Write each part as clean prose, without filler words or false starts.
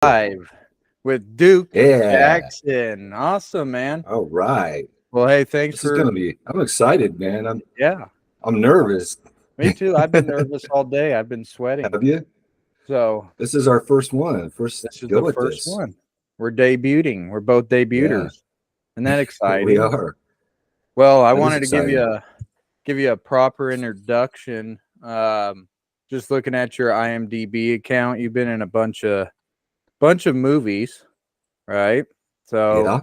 Live with Duke Yeah. Jackson. Awesome, man. All right. Well, hey, thanks This is gonna for be. I'm excited, man. yeah, I'm nervous. me too. I've been nervous all day. I've been sweating. Have you? So This is our first one. First this is the go at first this. one. We're debuting. We're both Yeah, debuters. Isn't that we exciting? are. Well, I That is wanted to exciting. give you a proper introduction. Just looking at your IMDb account, you've been in a bunch of movies, right? So Yeah.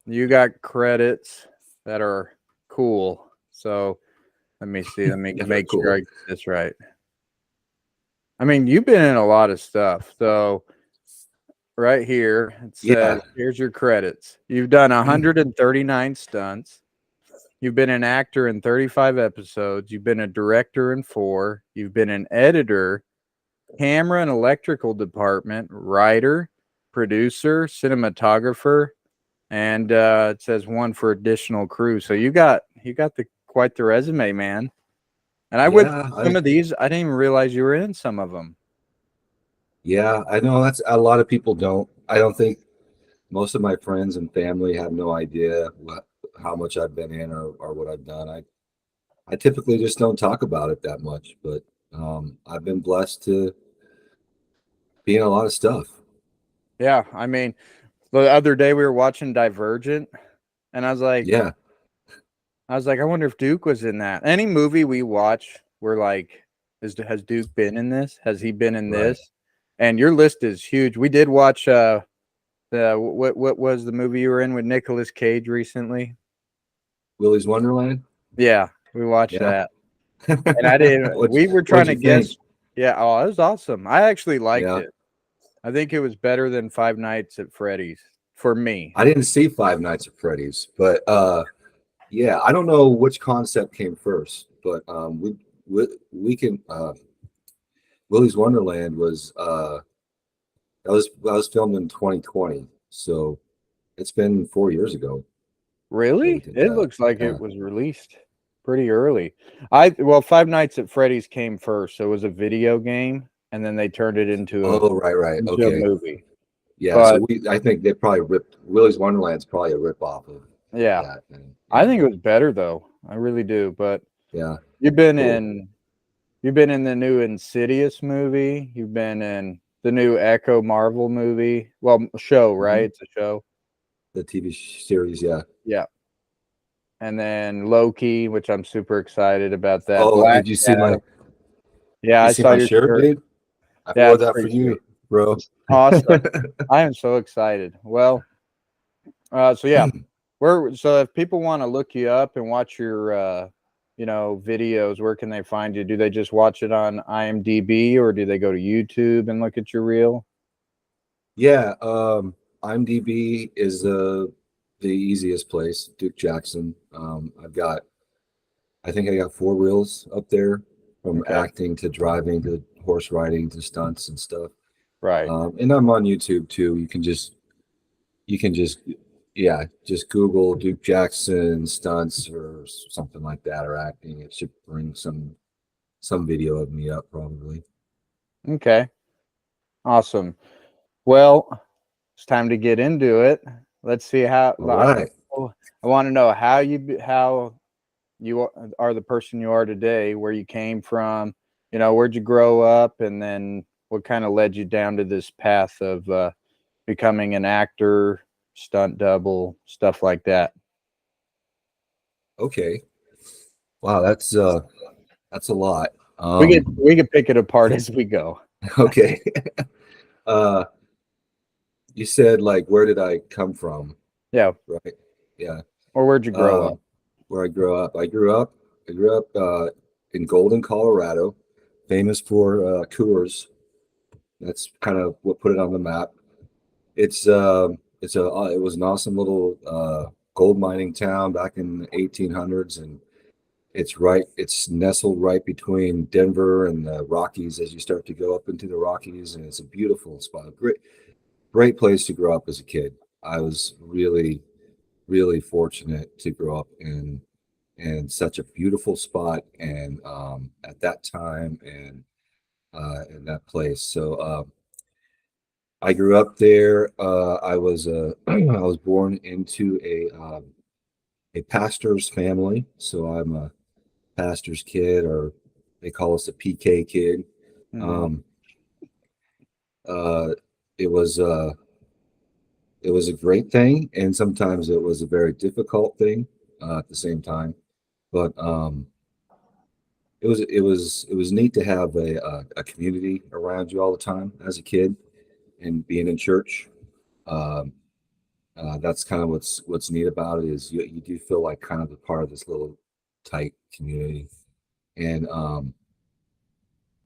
you got credits that are cool. So let me see. Let me Yeah, they're make sure I cool. get this right. I mean, you've been in a lot of stuff. So right here, it says, Yeah. here's your credits. You've done 139 stunts. You've been an actor in 35 episodes. You've been a director in 4. You've been an editor, camera and electrical department, writer, producer, cinematographer, and it says 1 for additional crew. So you got the quite the resume, man. And I went Yeah. through some of these. I didn't even realize you were in some of them. Yeah. I know that's a lot of people don't. I don't think most of my friends and family have no idea how much I've been in or what I've done. I typically just don't talk about it that much, but I've been blessed to be in a lot of stuff. Yeah, I mean, the other day we were watching Divergent, and Yeah. I wonder if Duke was in that. Any movie we watch, we're like, has Duke been in this? Has he been in Right. this? And your list is huge. We did watch the what was the movie you were in with Nicolas Cage recently? Willy's Wonderland. Yeah, we watched Yeah. that. And I didn't. What'd We were trying what'd to you think? guess. Yeah. Oh, it was awesome. I actually liked Yeah. it. I think it was better than Five Nights at Freddy's for me. I didn't see Five Nights at Freddy's, but yeah, I don't know which concept came first, but we can Willy's Wonderland was that was filmed in 2020, so it's been 4 years ago that we Really? did It that. looks like Yeah. it was released pretty early. Well, Five Nights at Freddy's came first, so it was a video game, and then they turned it Oh, right. into a Okay. movie. Yeah. So But I think they probably ripped Willy's Wonderland's probably a rip off of yeah, that. And I yeah, think it was better though. I really do. But yeah, you've been cool. in you've been in the new Insidious movie. You've been in the new Echo Marvel movie. Well, show, right? Mhm. It's a show. The TV series, yeah. Yeah. And then Loki, which I'm super excited about that. Oh, Black did you see my Adam. Yeah, you I see saw my your shirt, shirt. dude? I Yeah, wore it's that for pretty you, sweet. bro. Awesome. I am so excited. Well, so yeah, so if people want to look you up and watch your videos, where can they find you? Do they just watch it on IMDb or do they go to YouTube and look at your reel? Yeah, IMDb is the easiest place. Duke Jackson. I think I got 4 reels up there, from Okay. acting to driving to horse riding to stunts and stuff. Right. And I'm on YouTube too. You can just yeah, just Google Duke Jackson stunts or something like that, or acting. It should bring some video of me up probably. Okay. Awesome. Well, it's time to get into it. Let's see how All right. I want to know how you are the person you are today, where you came from, where'd you grow up, and then what kind of led you down to this path of becoming an actor, stunt double, stuff like that. Okay. Wow, that's a lot. We could pick it apart as we go. Okay. Uh, you said, like, where did I come from? Yeah. Right. Yeah. Or where'd you grow up? Um, where I grew up. I grew up in Golden, Colorado, famous for Coors. That's kind of what put it on the map. It was an awesome little gold mining town back in the 1800s, and it's nestled right between Denver and the Rockies as you start to go up into the Rockies, and it's a beautiful spot. Great place to grow up as a kid. I was really fortunate to grow up in such a beautiful spot, and – at that time, and in that place. So, I grew up there. I was I was born into a pastor's family, so I'm a pastor's kid, or they call us a PK kid. Hmm. Um, uh, it was it was a great thing, and sometimes it was a very difficult thing at the same time. But it was neat to have a community around you all the time as a kid and being in church. Um, that's kind of what's neat about it is you do feel like kind of a part of this little tight community. And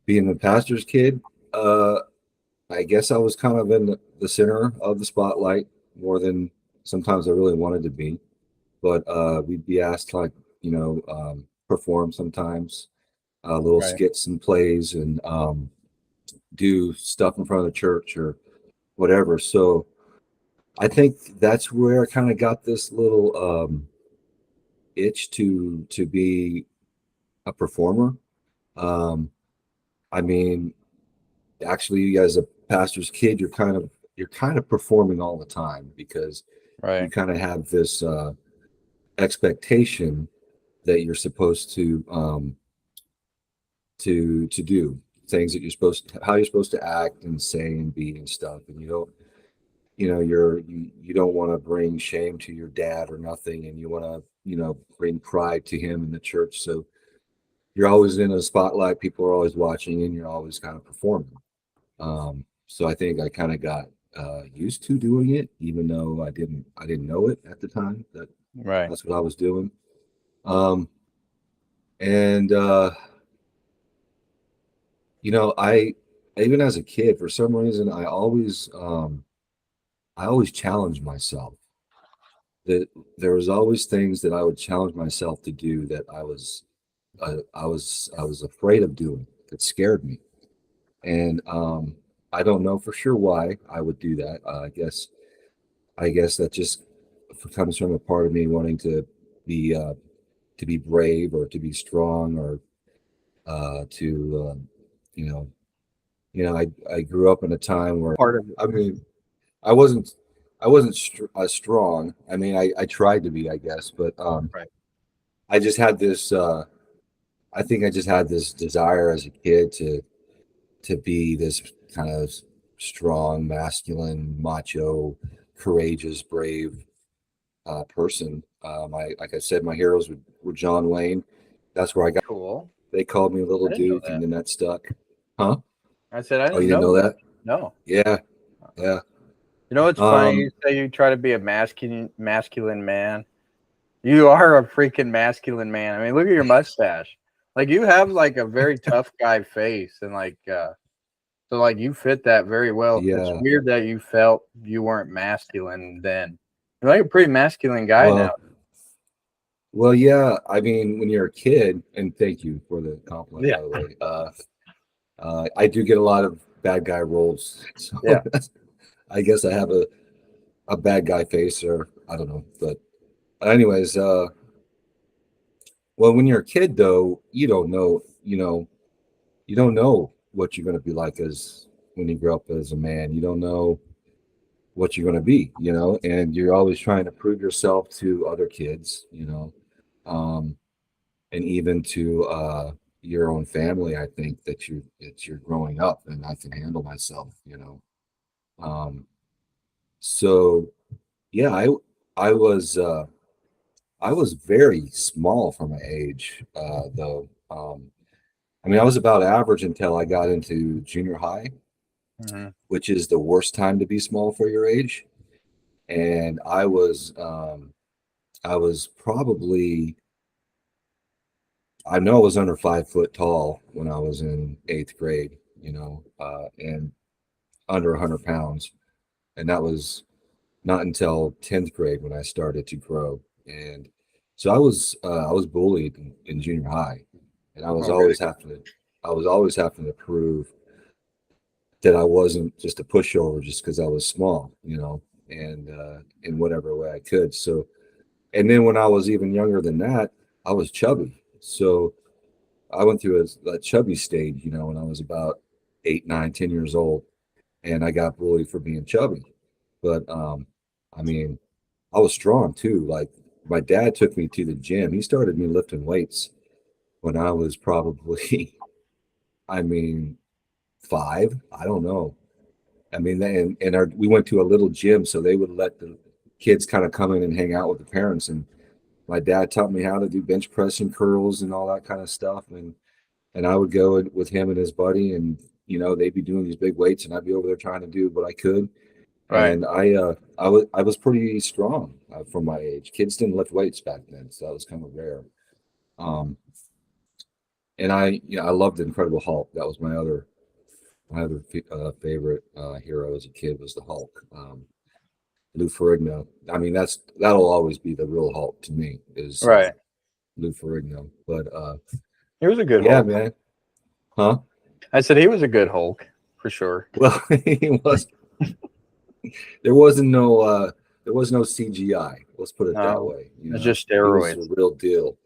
being the pastor's kid, uh, I guess I was kind of in the center of the spotlight more than sometimes I really wanted to be. But we'd be asked to, like, perform sometimes, little Right. skits and plays, and do stuff in front of the church or whatever. So I think that's where I kind of got this little itch to be a performer. Um, I mean, actually, as a pastor's kid, you're kind of performing all the time because you Right. kind of have this expectation that you're supposed to do things that you're supposed to, how you're supposed to act and say and be and stuff, and you don't want to bring shame to your dad or nothing, and you want to bring pride to him in the church. So you're always in a spotlight, people are always watching, and you're always kind of performing. So I think I kind of got used to doing it, even though I didn't know it at the time that Right. that's what I was doing. Um, and I, even as a kid, for some reason I always challenged myself. That there was always things that I would challenge myself to do that I was afraid of doing, that scared me. And I don't know for sure why I would do that. I guess that just comes from a part of me wanting be uh, to be brave, or to be strong, or to you know I grew up in a time where, Part of it. I mean, I wasn't strong. I mean, I tried to be, I guess, but Right. I just had this. I think I just had this desire as a kid to be this kind of strong, masculine, macho, courageous, brave person. Like I said, my heroes were John Wayne. That's where I got. Cool. They called me Little I didn't know Duke, and that. then that stuck. Huh? I said I Oh, you didn't didn't know know that. that? No. Yeah, yeah. You know what's funny? You Um, say you try to be a masculine man. You are a freaking masculine man. I mean, look at your mustache. Like you have like a very tough guy face, and so like you fit that very well. It's yeah. weird that you felt you weren't masculine then. You're like a pretty masculine guy now. Well, yeah. I mean, when you're a kid, and thank you for the compliment, Yeah. by the way. I do get a lot of bad guy roles, Yeah. so I guess I have a bad guy face, or I don't know. But anyways, well, when you're a kid, though, you don't know. You don't know what you're going to be like as when you grow up as a man. You don't know what you're going to be. And you're always trying to prove yourself to other kids. Um, and even to your own family. I think that you're growing up, and I can handle myself. Um, so yeah, I was I was very small for my age, though. I mean, I was about average until I got into junior high, Mhm. which is the worst time to be small for your age. And I was probably, I know I was under 5 foot tall when I was in eighth grade, and under 100 pounds. And that was not until 10th grade when I started to grow. And so I was bullied in junior high, and Oh, really? I was always having to prove that I wasn't just a pushover just because I was small, and in whatever way I could. So, and then when I was even younger than that, I was chubby. So I went through a chubby stage, when I was about 8, 9, 10 years old. and I got bullied for being chubby. But I mean, I was strong too. Like my dad took me to the gym. He started me lifting weights when I was probably, I mean, 5. I don't know. I mean, we went to a little gym, so they would let the kids kind of come in and hang out with the parents. And my dad taught me how to do bench press and curls and all that kind of stuff. And I would go with him and his buddy, and they'd be doing these big weights, and I'd be over there trying to do what I could. Right. And I was pretty strong for my age. Kids didn't lift weights back then, so that was kind of rare. Um, and I loved the Incredible Hulk. That was my other favorite hero as a kid was the Hulk. Lou Ferrigno. I mean, that'll always be the real Hulk to me is Right. Lou Ferrigno. But He was a good yeah, Hulk. man, huh? I said he was a good Hulk for sure. Well, he was. There wasn't no there was no CGI. Let's put it that No, way. it's just He was the steroids. real deal.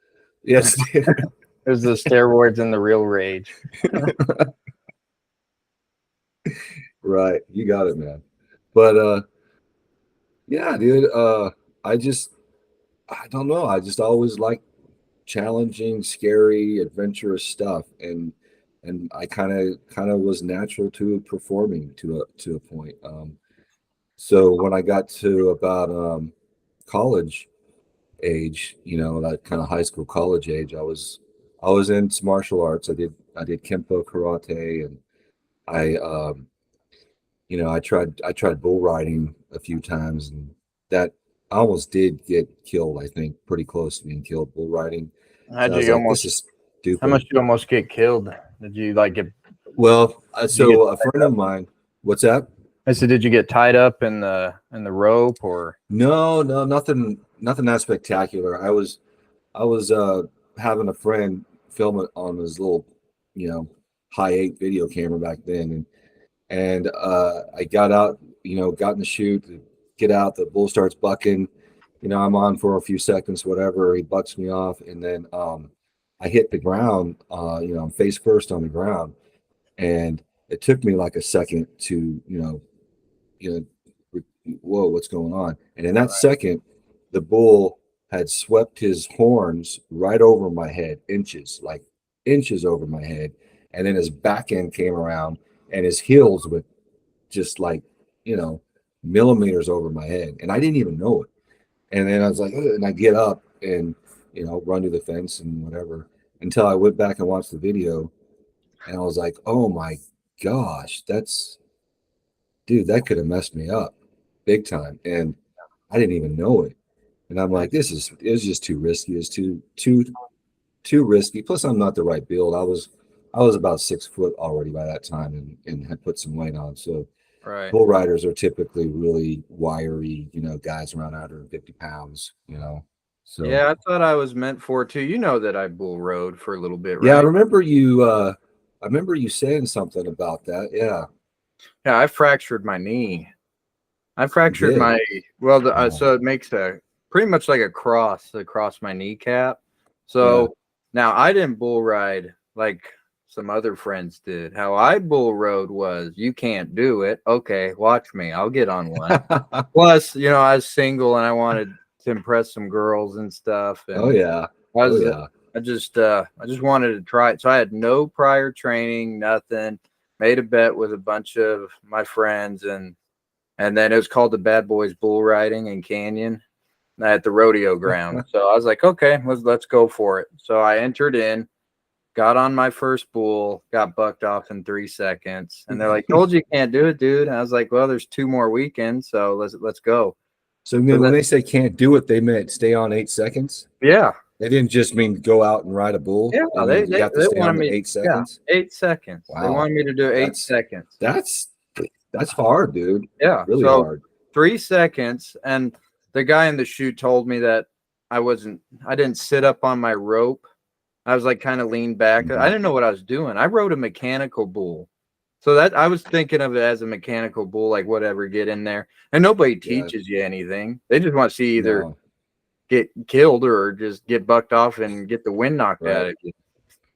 Yes, It was the steroids and the real rage. right. You got it, man. But yeah, dude. I don't know. I just always like challenging, scary, adventurous stuff, and I kind of was natural to performing to a point. So when I got to about college age, that kind of high school college age, I was into martial arts. I did kempo karate, and I I tried bull riding a few times, and that I almost did get killed. I think pretty close to being killed bull riding. So How'd I was you like, this almost? is How stupid. much did you almost get killed? Did you like get? Well, Did you get? so a friend of mine, what's that? I said, did you get tied up in the rope or? No, no, nothing that spectacular. I was having a friend film it on his little, you know, high 8 video camera back then, and I got out, got in the chute, get out, the bull starts bucking, I'm on for a few seconds, whatever, he bucks me off, and then I hit the ground, I'm face first on the ground, and it took me like a second to, you know, whoa, what's going on? And in that second, the bull had swept his horns right over my head, inches, like inches over my head. And then his back end came around and his heels went just like, you know, millimeters over my head. And I didn't even know it. And then I was like, "Ugh," and I get up and, run to the fence and whatever until I went back and watched the video. And I was like, oh my gosh, dude, that could have messed me up big time. And I didn't even know it. And I'm like, it's just too risky. It's too risky. Plus, I'm not the right build. I was about 6 foot already by that time and had put some weight on. So Right. bull riders are typically really wiry, guys around 150 pounds, So Yeah, I thought I was meant for it too. You know that I bull rode for a little bit, yeah, I right? remember you saying something about that. Yeah, Yeah, I fractured my knee. I you fractured did. my well, Wow. so it makes a pretty much like a cross across my kneecap. Yeah. So now I didn't bull ride like some other friends did. How I bull rode was you can't do it. Okay, watch me. I'll get on one. Plus, I was single and I wanted to impress some girls and stuff. Oh And yeah. I Oh was yeah. I just wanted to try it. So I had no prior training, nothing. Made a bet with a bunch of my friends and then it was called the Bad Boys Bull Riding in Canyon at the rodeo ground. So I was like, okay, let's go for it. So I entered in, got on my first bull, got bucked off in 3 seconds, and they're like, "Told you can't do it, dude." And I was like, "Well, there's 2 more weekends, so let's go." So So when that they say can't do it, they meant stay on 8 seconds. yeah, They didn't just mean go out and ride a bull. yeah, They they mean you they have to they stay on wanted the me, eight yeah, seconds. 8 seconds. They Wow, wanted me to do eight that's seconds. that's that's hard, dude. Yeah, Really so hard. 3 seconds, and the guy in the chute told me that I didn't sit up on my rope. I was like kind of leaned back. I Mhm. didn't know what I was doing. I rode a mechanical bull. So that I was thinking of it as a mechanical bull, like whatever, get in there. And nobody Yeah, teaches you anything. They just want to see either no, get killed or just get bucked off and get the wind knocked out right. of you.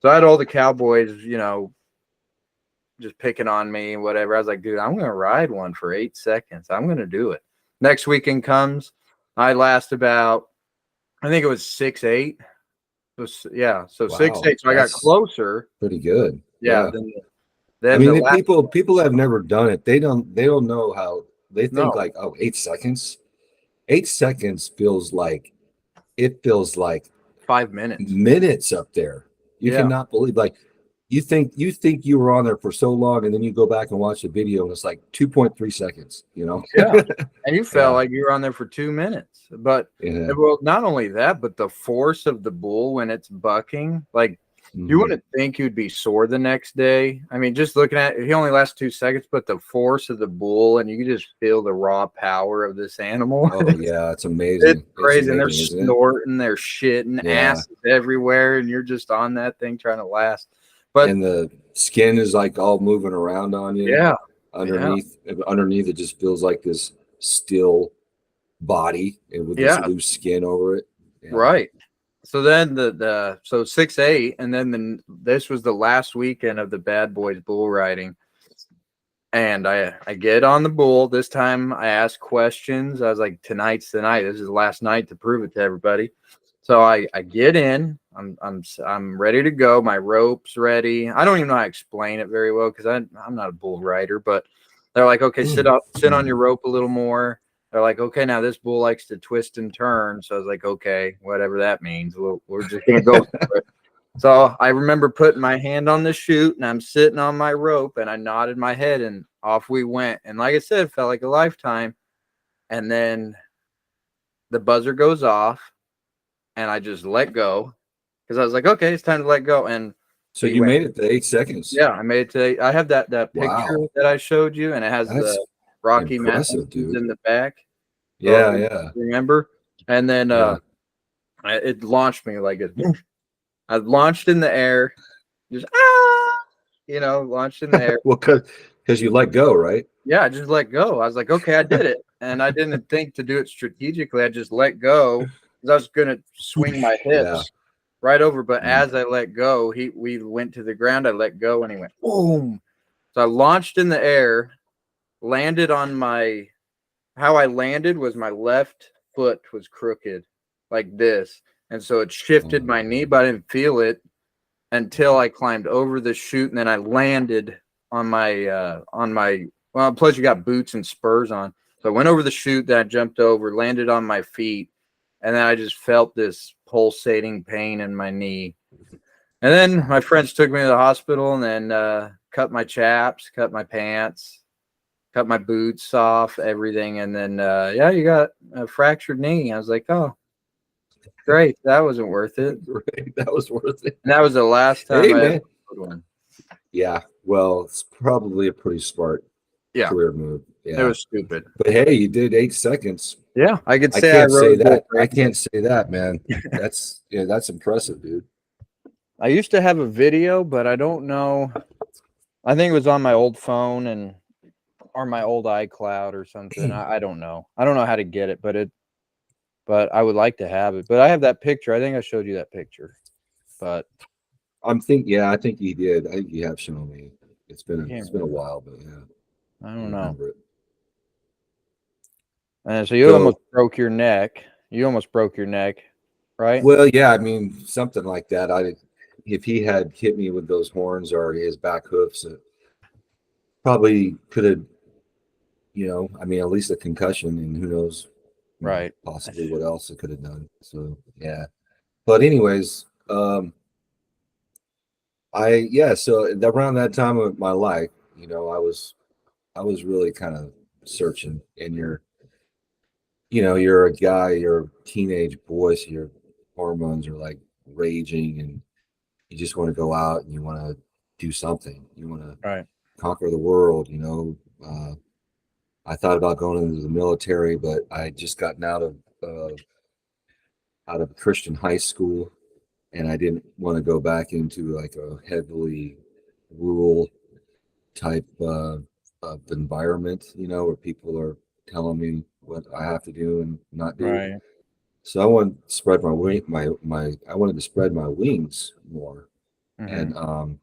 So I had all the cowboys, just picking on me and whatever. I was like, dude, I'm going to ride one for 8 seconds. I'm going to do it. Next weekend comes. I last about, I think it was 6'8". Yeah. So Wow, 6'8". So I got that's closer. pretty good. Yeah. Yeah. I Then the mean, last, people have never done it. They don't know how they think no, like, oh, 8 seconds. 8 seconds feels like 5 minutes. minutes up there. You Yeah. cannot believe like you think you were on there for so long, and then you go back and watch the video, and it's like 2.3 seconds. Yeah. And you felt Yeah, like you were on there for 2 minutes. But yeah. well, not only that, but the force of the bull when it's bucking, like you Mhm. wouldn't think you'd be sore the next day. I mean, just looking at it, he only lasts 2 seconds, but the force of the bull, and you can just feel the raw power of this animal. Oh yeah, it's It's amazing. It's crazy. And they're amazing, isn't it? snorting, they're shitting, Yeah. asses everywhere, and you're just on that thing trying to last. But And the skin is like all moving around on you. yeah, yeah, Underneath it just feels like this still body and with this yeah, loose skin over it. Yeah. right. So then so 6'8", and then this was the last weekend of the Bad Boys bull riding. And I get on the bull. This time I ask questions. I was like, tonight's the night. This is the last night to prove it to everybody. So I get in. I'm ready to go. My rope's ready. I don't even know how to explain it very well because I'm not a bull rider. But they're like, okay, sit on your rope a little more. They're like, okay, now this bull likes to twist and turn. So I was like, okay, whatever that means. We're just gonna go for it. So I remember putting my hand on the chute and I'm sitting on my rope and I nodded my head and off we went. And like I said, it felt like a lifetime. And then the buzzer goes off and I just let go because I was like, okay, it's time to let go. And So we you went. made it to 8 seconds. Yeah, I made it to. I have that picture Wow. that I showed you, and it has That's the Rocky impressive, Mountains dude. in the back. Yeah, So yeah, remember, and then yeah. it launched me like it. I launched in the air, just launched in the air. Well, because you let go, right? Yeah, I just let go. I was like, okay, I did it, and I didn't think to do it strategically. I just let go because I was gonna swing my Yeah. hips right over. But Mm. as I let go, we went to the ground. I let go, and he went boom. So I launched in the air, landed on my. How I landed was my left foot was crooked, like this, and so it shifted Oh, my knee, but I didn't feel it until I climbed over the chute, and then I landed on my well. Plus, you got boots and spurs on, so I went over the chute. Then I jumped over, landed on my feet, and then I just felt this pulsating pain in my knee. And then my friends took me to the hospital, and then cut my chaps, cut my pants, cut my boots off, everything, and then yeah, you got a fractured knee. I was like, oh, great, that wasn't worth it. great. That was worth it. And that was the last time Hey, I ever man. rode one. Yeah. Well, it's probably a pretty smart Yeah, career move. it Yeah. was stupid. But hey, you did 8 seconds. Yeah, I could I say I can't rode say a bull that. I crate. can't say that, man. That's impressive, dude. I used to have a video, but I don't know. I think it was on my old phone and or my old iCloud or something. I don't know. I don't know how to get it, but I would like to have it. But I have that picture. I think I showed you that picture. But Yeah, I think you did. I think you have shown me. It's I been can't it's been a remember. while, but yeah, I I don't know. remember it. And so you almost So, broke your neck. You almost broke your neck, right? well, yeah, I mean, something like that. If he had hit me with those horns or his back hoofs, it probably could have, I mean, at least a concussion, and who knows, Right. possibly what else it could have done. So, yeah. But anyways, so around that time of my life, I was really kind of searching, and you're a guy, you're a teenage boy, so your hormones are like raging, and you just want to go out and you want to do something. You want to Right. conquer the world. I thought about going into the military, but I just gotten out of Christian high school, and I didn't want to go back into like a heavily rural type of environment, where people are telling me what I have to do and not do. Right. So I wanted to spread my wing, I wanted to spread my wings more, Mm-hmm. and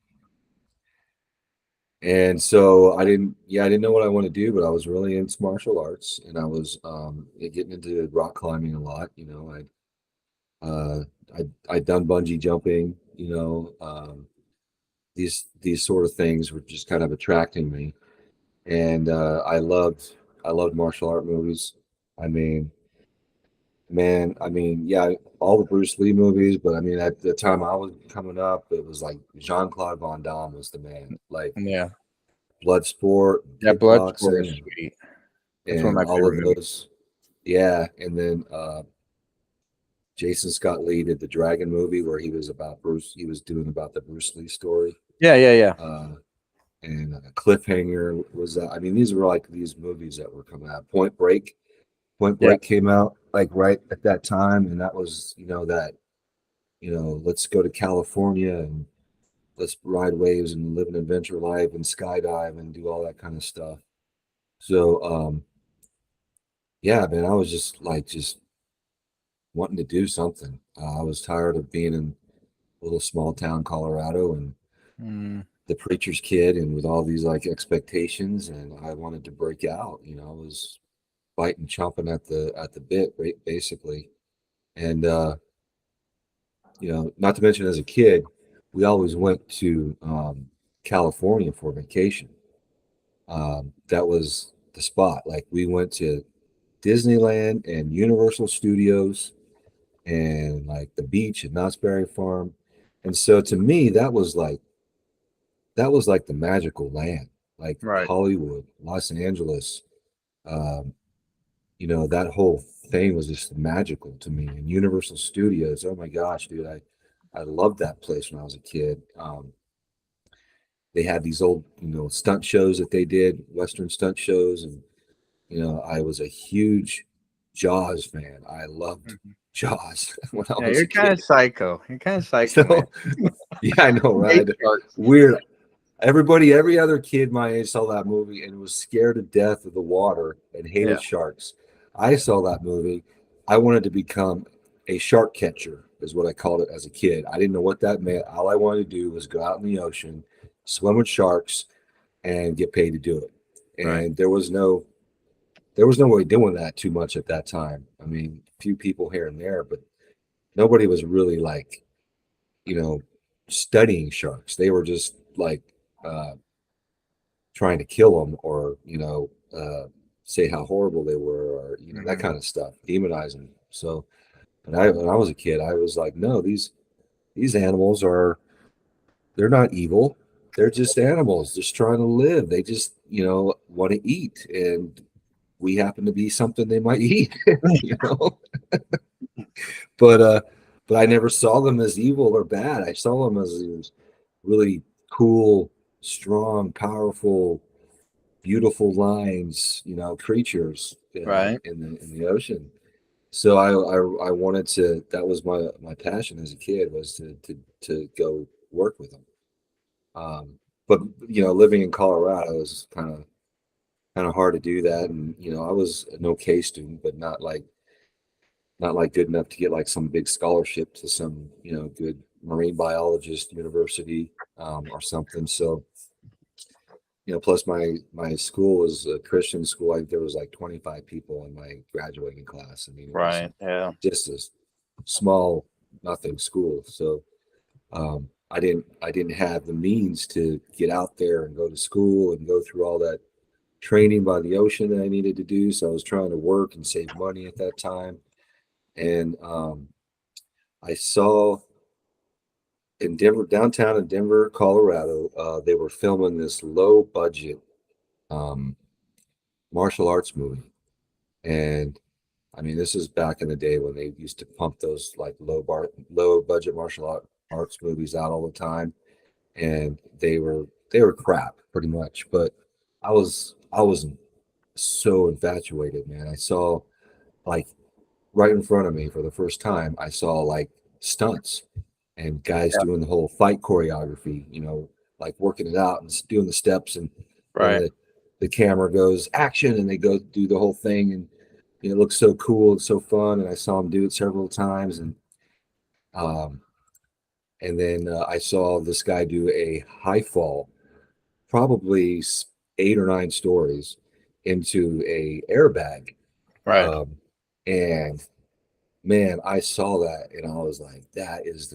And so I didn't know what I want to do, but I was really into martial arts, and I was getting into rock climbing a lot. Uh, I'd done bungee jumping. These sort of things were just kind of attracting me, and I loved martial art movies. I mean, man, yeah, all the Bruce Lee movies, but I mean, at the time I was coming up, it was like Jean-Claude Van Damme was the man, like Yeah. Bloodsport, That Bloodsport is kickboxing, sweet. That's one of and my all favorite of movies. those. Yeah, and then Jason Scott Lee did the Dragon movie where he was about Bruce. He was doing about the Bruce Lee story. Yeah, yeah, yeah. Uh, and Cliffhanger was. I mean, these were like these movies that were coming out. Point Break. Point Yeah. Break came out like right at that time, and that was let's go to California and let's ride waves and live an adventure life and skydive and do all that kind of stuff. So yeah, man, I was just wanting to do something. I was tired of being in little small town Colorado and Mm, the preacher's kid and with all these like expectations, and I wanted to break out. I was biting, chomping at the bit, basically. And not to mention as a kid, we always went to California for vacation. That was the spot. Like we went to Disneyland and Universal Studios and like the beach at Knott's Berry Farm. And so to me, that was like the magical land, like right. Hollywood, Los Angeles. Um, that whole thing was just magical to me. And Universal Studios, oh my gosh, dude, I loved that place when I was a kid. They had these old, stunt shows that they did, Western stunt shows, and I was a huge Jaws fan. I loved Mhm. Jaws when I Yeah, was you're a kind of kid. psycho. You're kind of psycho, man. So yeah, I know, Who hates right? sharks? Weird. Every other kid my age saw that movie and was scared to death of the water and Yeah, hated sharks. I saw that movie. I wanted to become a shark catcher, is what I called it as a kid. I didn't know what that meant. All I wanted to do was go out in the ocean, swim with sharks, and get paid to do it. right. And there was no way doing that too much at that time. I mean, a few people here and there, but nobody was really like, you know, studying sharks. They were just like uh, trying to kill them or, say how horrible they were or, that Hmm. kind of stuff, demonize them. So, when I was a kid, I was like, no, these animals they're not evil. They're just animals just trying to live. They just, want to eat. And we happen to be something they might eat, you know? but uh but I never saw them as evil or bad. I saw them as these really cool, strong, powerful, beautiful lines, creatures Right. in the ocean. So I wanted to. That was my passion as a kid was to go work with them. But living in Colorado is kind of hard to do that, and I was an okay student, but not like good enough to get like some big scholarship to some good marine biologist university or something. So plus my school was a Christian school. There was like 25 people in my graduating class. I mean, it was Right. Yeah. just a small nothing school. So I didn't have the means to get out there and go to school and go through all that training by the ocean that I needed to do. So I was trying to work and save money at that time. And I saw in Denver, downtown in Denver, Colorado, they were filming this low budget um, martial arts movie. And I mean, this is back in the day when they used to pump those like low budget arts movies out all the time, and they were crap pretty much. But I was so infatuated, man. I saw like right in front of me for the first time. I saw like stunts and guys Yeah. doing the whole fight choreography, like working it out and doing the steps, and then Right. the camera goes action, and they go do the whole thing, and it looks so cool and so fun. And I saw him do it several times, um, and then I saw this guy do a high fall probably 8 or 9 stories into a airbag. Right. Um, and man, I saw that and I was like, that is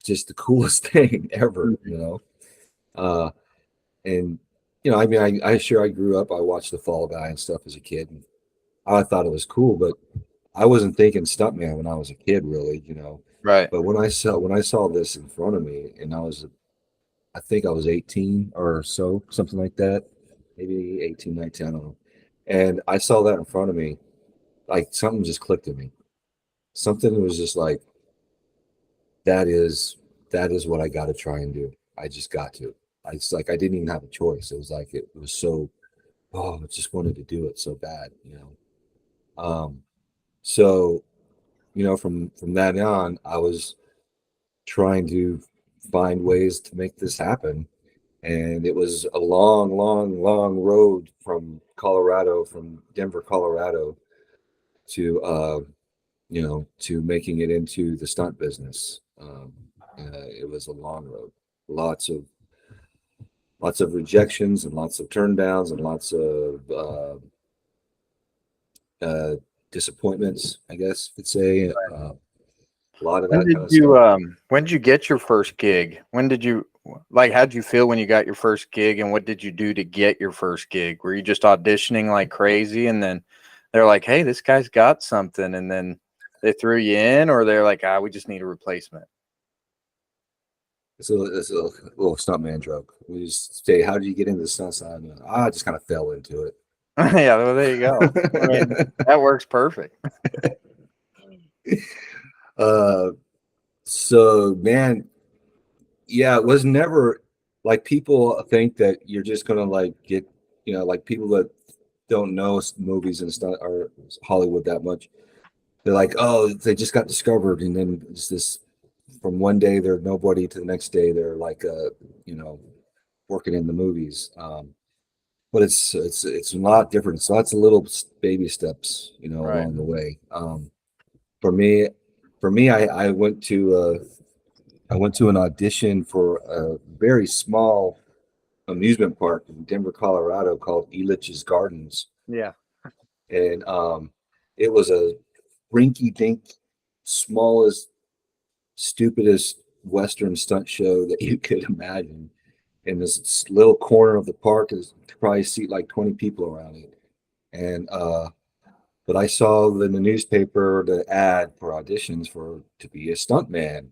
just the coolest thing ever, Mhm. Uh, and I mean, I grew up, I watched The Fall Guy and stuff as a kid, and I thought it was cool, but I wasn't thinking stuntman when I was a kid, really. Right. But when I saw this in front of me, and I think I was 18 or so, something like that, maybe 18, 19, I don't know. And I saw that in front of me, like something just clicked in me. Something was just like, that is that is what I got to try and do. I just got to. It's like I didn't even have a choice. It was like it was so. Oh, I just wanted to do it so bad. Um, so from that on, I was trying to find ways to make this happen, and it was a long, long, long road from Colorado, from Denver, Colorado, to making it into the stunt business. It was a long road, lots of lots of rejections and lots of turndowns and lots of uh, disappointments, I guess you could say. A lot of that kind of stuff. When did you get your first gig? When did you like how'd you feel when you got your first gig, and what did you do to get your first gig? Were you just auditioning like crazy and then they're like, "Hey, this guy's got something," and then they threw you in, or they're like, "Ah, we just need a replacement." It's a little stuntman joke. We just say, "How did you get into the stunt side?" I just kind of fell into it. Yeah, well, there you go. I mean, that works perfect. uh, so man, yeah, it was never like people think that you're just gonna like get, like people that don't know movies and stuff or Hollywood that much. They're like, oh, they just got discovered, and then it's this from one day they're nobody to the next day they're like, you know, working in the movies. But it's a lot different. It's lots of little baby steps, Right. along the way. For me, I went to an audition for a very small amusement park in Denver, Colorado called Elitch's Gardens, Yeah. and it was a rinky-dink, smallest, stupidest Western stunt show that you could imagine. In this little corner of the park, is probably seat like 20 people around it. And but I saw in the newspaper the ad for auditions for to be a stuntman,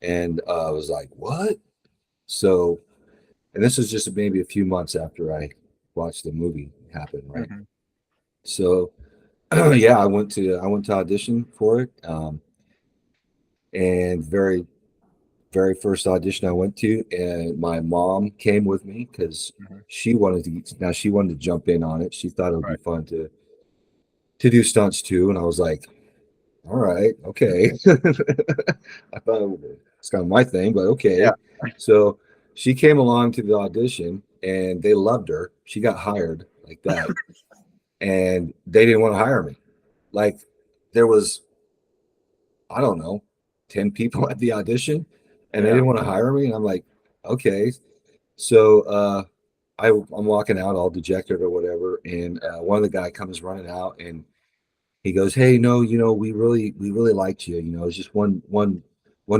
and I was like, what? So, and this was just maybe a few months after I watched the movie happen, right? Mhm. So, yeah, I went to audition for it, and very very first audition I went to, and my mom came with me because Mhm. she wanted to jump in on it. She thought it would be Right. fun to do stunts too, and I was like, all right, okay. I thought it's kind of my thing, but Yeah. okay. So she came along to the audition, and they loved her. She got hired like that, and they didn't want to hire me. Like there was, I don't know, 10 people at the audition, and they Yeah. didn't want to hire me. And I'm like, okay. So I'm walking out all dejected or whatever, and one of the guy comes running out, and he goes, "Hey, no, we really liked you. It's just one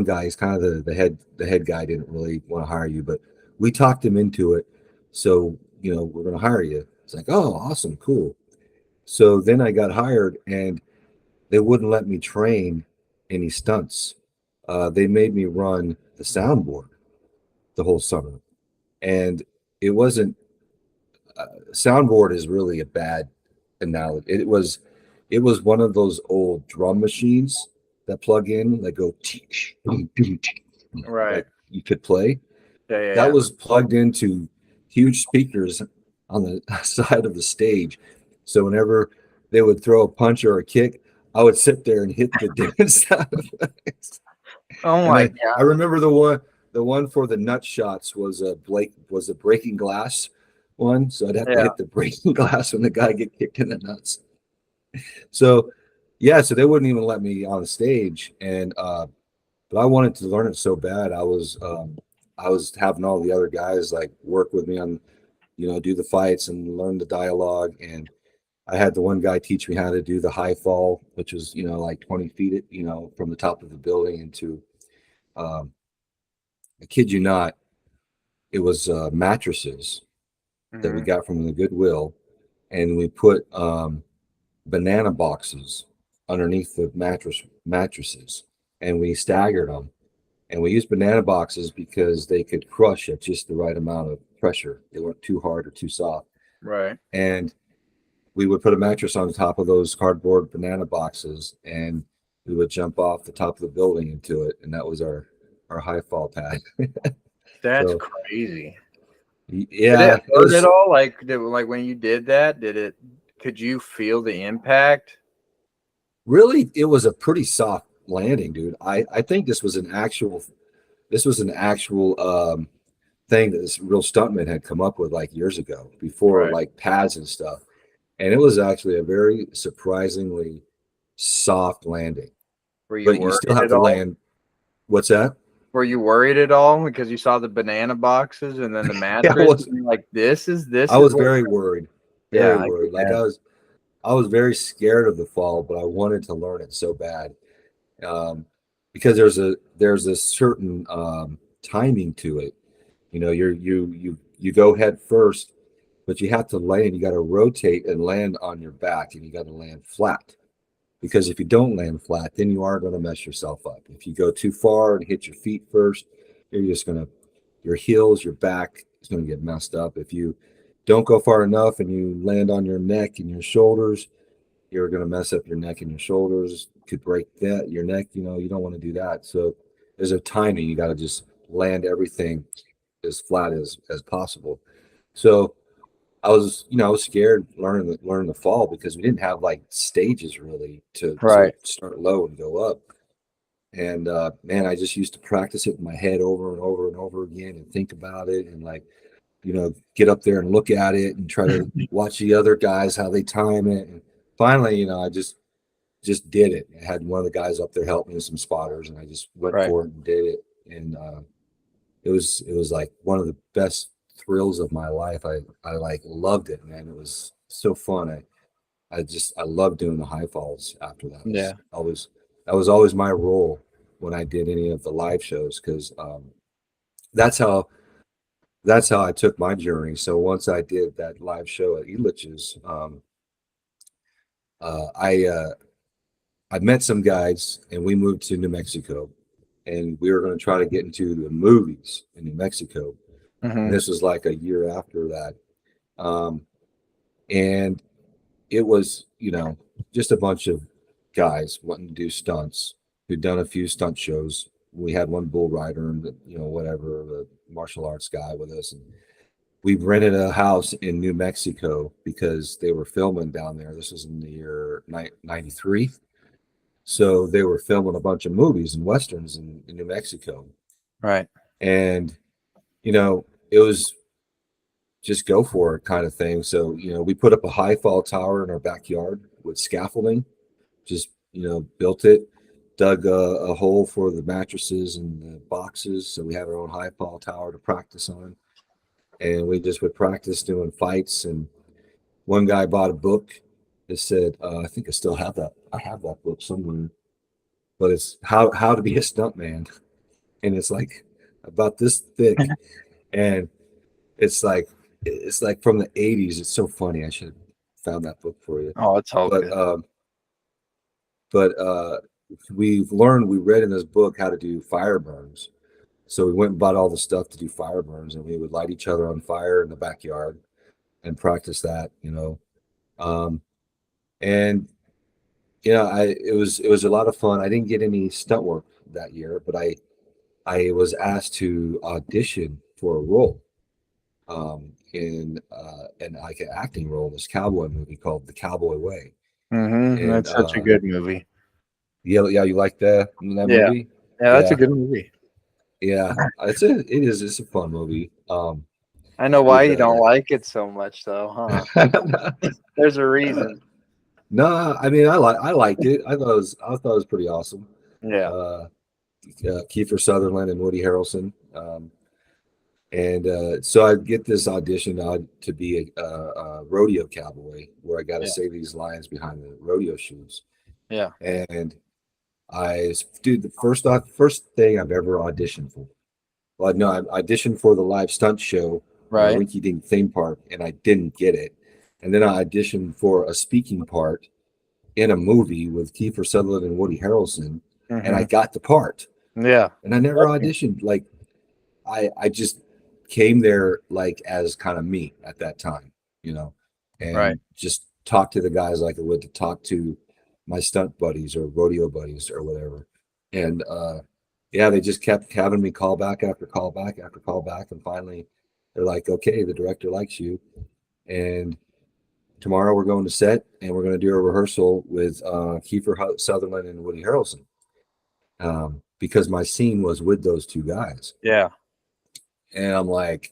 guy. He's kind of the head guy didn't really want to hire you, but we talked him into it. So we're gonna hire you." It's like, "Oh, awesome, cool." So then I got hired, and they wouldn't let me train any stunts. They made me run the soundboard the whole summer, and it wasn't. Soundboard is really a bad analogy. It was one of those old drum machines that plug in that go Right. like you could play. Yeah, yeah, That yeah. was plugged into huge speakers on the side of the stage. So whenever they would throw a punch or a kick, I would sit there and hit the different sound effects. Oh And my I remember the one for the nut shots was a breaking glass one. So I'd have to yeah. hit the breaking glass when the guy get kicked in the nuts. So yeah, so they wouldn't even let me on stage. And but I wanted to learn it so bad. I was having all the other guys like work with me on, do the fights and learn the dialogue. And I had the one guy teach me how to do the high fall, which was, like 20 feet, from the top of the building into, um, I kid you not, it was mattresses that we Hmm. got from the Goodwill, and we put banana boxes underneath the mattresses, and we staggered them. And we used banana boxes because they could crush at just the right amount of pressure. They weren't too hard or too soft. Right. And we would put a mattress on top of those cardboard banana boxes, and we would jump off the top of the building into it, and that was our high fall pad. That's So crazy. Did it yeah, it hurt at was all? Like when you did that, did it? Could you feel the impact? really, it was a pretty soft landing, dude. I think this was an actual thing that this real stuntman had come up with like years ago before Right. like pads and stuff. And it was actually a very surprisingly soft landing. Were you But you still worried have at to all? land. What's that? Were you worried at all because you saw the banana boxes and then the Yeah, mattress and you're like, this I is was what? very worried. Very Yeah, I worried. Like can. I was very scared of the fall, but I wanted to learn it so bad. Um, because there's a certain timing to it. You go head first, but you have to land. You got to rotate and land on your back, and you got to land flat. Because if you don't land flat, then you are going to mess yourself up. If you go too far and hit your feet first, you're just going to, your heels, your back is going to get messed up. If you don't go far enough and you land on your neck and your shoulders, you're going to mess up your neck and your shoulders. Could break your neck. You don't want to do that. So there's a timing. You got to just land everything as flat as possible. So I was scared learning the fall because we didn't have like stages really to Right. start low and go up. And man, I just used to practice it in my head over and over and over again and think about it and like, get up there and look at it and try to watch the other guys how they time it. And finally, I just did it. I had one of the guys up there help me with some spotters, and I just went Right. for it and did it. And it was like one of the best thrills of my life. I like loved it, man. It was so fun. I loved doing the high falls after that. It was Yeah. always that was always my role when I did any of the live shows because that's how that's how I took my journey. So once I did that live show at Elitch's, uh, I uh, I met some guys and we moved to New Mexico, and we were going to try to get into the movies in New Mexico. And Hmm. this was like a year after that. Um, and it was, just a bunch of guys wanting to do stunts who'd done a few stunt shows. We had one bull rider and, whatever, the martial arts guy with us. And we rented a house in New Mexico because they were filming down there. This was in the year 93. So they were filming a bunch of movies and westerns in New Mexico. Right. And, it was just go for it kind of thing. So, we put up a high fall tower in our backyard with scaffolding, just, built it, dug a hole for the mattresses and the boxes. So we have our own high fall tower to practice on. And we just would practice doing fights. And one guy bought a book that said, I think I still have that. I have that book somewhere, but it's how to be a stuntman. And it's like about this thick. And it's like from the 80s. It's so funny. I should have found that book for you. Oh, it's all But good. we read in this book how to do fire burns. So we went and bought all the stuff to do fire burns, and we would light each other on fire in the backyard and practice that. Um, and it was a lot of fun. I didn't get any stunt work that year, but I was asked to audition for a role in like an acting role in this cowboy movie called The Cowboy Way. And That's such a good movie. yeah, yeah, you like that Yeah. movie? Yeah, that's a Yeah, good movie. yeah. It's a fun movie. I know why With you don't like it so much, though, huh? There's a reason. no, I mean I liked it. I thought it was pretty awesome. Yeah. Uh, Kiefer Sutherland and Woody Harrelson. And so I get this audition to be a rodeo cowboy, where I got to Yeah. say these lines behind the rodeo shoes. Yeah. And dude, the first thing I've ever auditioned for. Well, no, I auditioned for the live stunt show in a Right. rinky-dink theme park, and I didn't get it. And then I auditioned for a speaking part in a movie with Kiefer Sutherland and Woody Harrelson, and I Hmm. got the part. Yeah. And I never auditioned. Like I just came there like as kind of me at that time, you know, Right. and just talked to the guys like I would to talk to my stunt buddies or rodeo buddies or whatever. And yeah, they just kept having me call back after call back after call back, and finally they're like, okay, the director likes you, and tomorrow we're going to set and we're going to do a rehearsal with Sutherland and Woody Harrelson, because my scene was with those two guys, Yeah. and I'm like,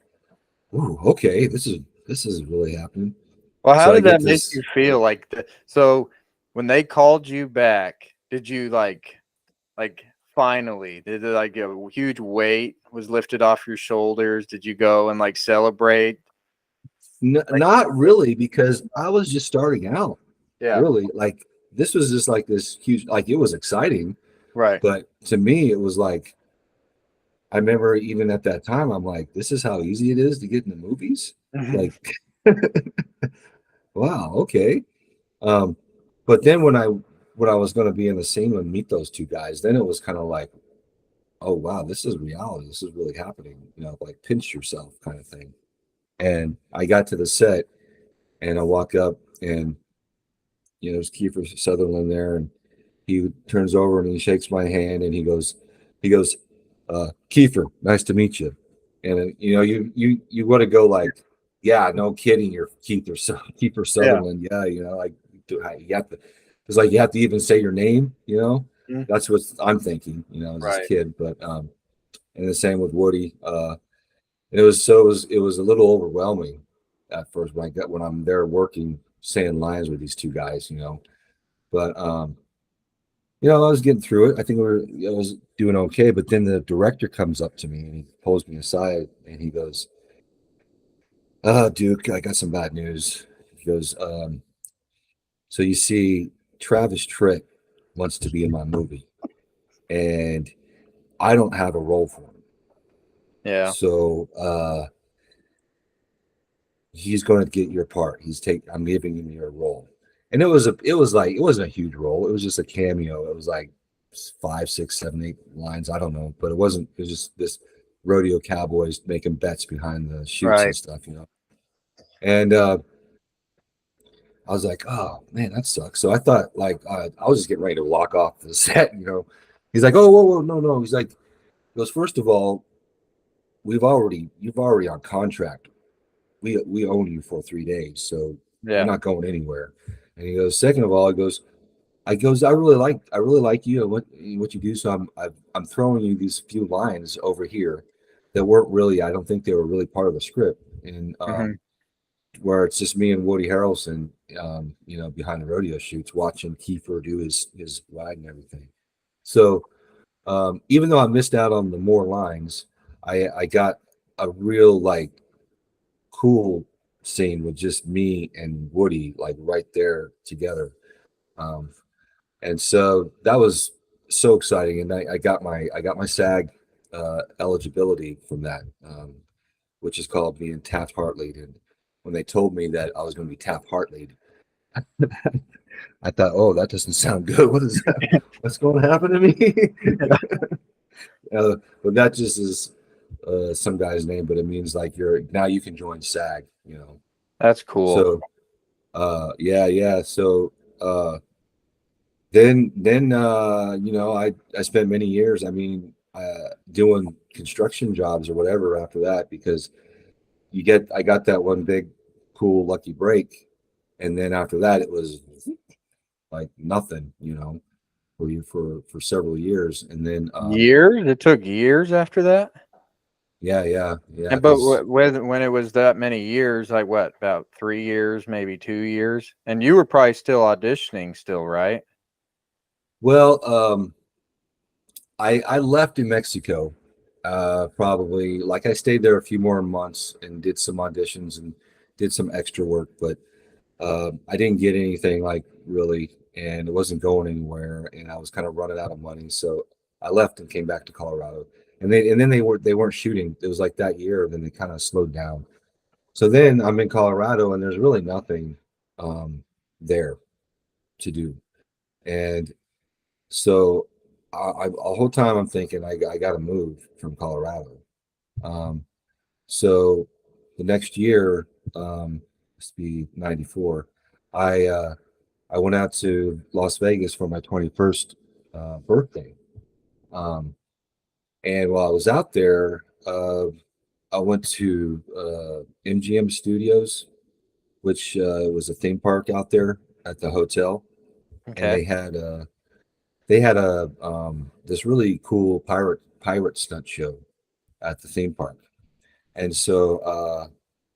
ooh, okay, this is really happening. Well, how So I did get that make you this. feel? Like, so when they called you back, did you like finally, did it like a huge weight was lifted off your shoulders? Did you go and like celebrate? Like, Not really, because I was just starting out. yeah. Really, like this was just like this huge, like it was exciting, Right. but to me, it was like I remember even at that time, I'm like, this is how easy it is to get in the movies. Mhm. Like, wow, okay. Um, but then when I was going to be in the scene and meet those two guys, then it was kind of like, oh wow, this is reality. This is really happening. Like pinch yourself kind of thing. And I got to the set and I walk up and there's Kiefer Sutherland there, and he turns over and he shakes my hand and he goes, Kiefer, nice to meet you. And you want to go like, yeah, no kidding, you're Kiefer Yeah. Sutherland, yeah, like you have to. It's like you have to even say your name, Mhm. That's what I'm thinking, as this Right. kid. But and the same with Woody. It was a little overwhelming at first when I'm there working, saying lines with these two guys, But I was getting through it. I think I was doing okay. But then the director comes up to me and he pulls me aside and he goes, Duke, I got some bad news. He goes, so you see, Travis Tritt wants to be in my movie, and I don't have a role for him. Yeah. So he's going to get your part. I'm giving him your role. And it wasn't a huge role. It was just a cameo. It was like 5, 6, 7, 8 lines. I don't know, but it wasn't. It was just this rodeo cowboys making bets behind the shoots and Right. stuff. And I was like, oh man, that sucks. So I thought like I was just getting ready to walk off the set. He's like, oh, whoa, whoa, no, no. He goes, first of all, you've already on contract. We own you for 3 days, so you're Yeah. not going anywhere. And he goes, second of all, I really like you and what you do. So I'm throwing you these few lines over here that weren't really, I don't think they were really part of the script. And Hmm. where it's just me and Woody Harrelson, behind the rodeo shoots, watching Kiefer do his ride and everything. So even though I missed out on the more lines, I got a real like cool scene with just me and Woody like right there together. Um, and so that was so exciting. And I got my SAG eligibility from that, which is called being Taft Hartley. And when they told me that I was going to be Taft Hartley, I thought, oh, that doesn't sound good. What is that? What's going to happen to me? But that just is some guy's name, but it means like you can join SAG. That's cool. So yeah, yeah. So then I spent many years, I mean, doing construction jobs or whatever after that, because I got that one big cool lucky break, and then after that it was like nothing, for you for several years, and then Years? It took years after that? yeah, yeah, yeah, And but because when it was that many years, like what, about 3 years, maybe 2 years, and you were probably still auditioning, still, right? well, I left in Mexico, Probably like I stayed there a few more months and did some auditions and did some extra work, but I didn't get anything like really, and it wasn't going anywhere, and I was kind of running out of money, so I left and came back to Colorado. And then they weren't shooting. It was like that year, and then they kind of slowed down. So then I'm in Colorado, and there's really nothing um, there to do. And so the whole time I'm thinking I got to move from Colorado. Um, so the next year, must be '94. I uh, I went out to Las Vegas for my 21st birthday. Um, and while I was out there, I went to MGM Studios, which was a theme park out there at the hotel, and Okay. they had a this really cool pirate stunt show at the theme park. And so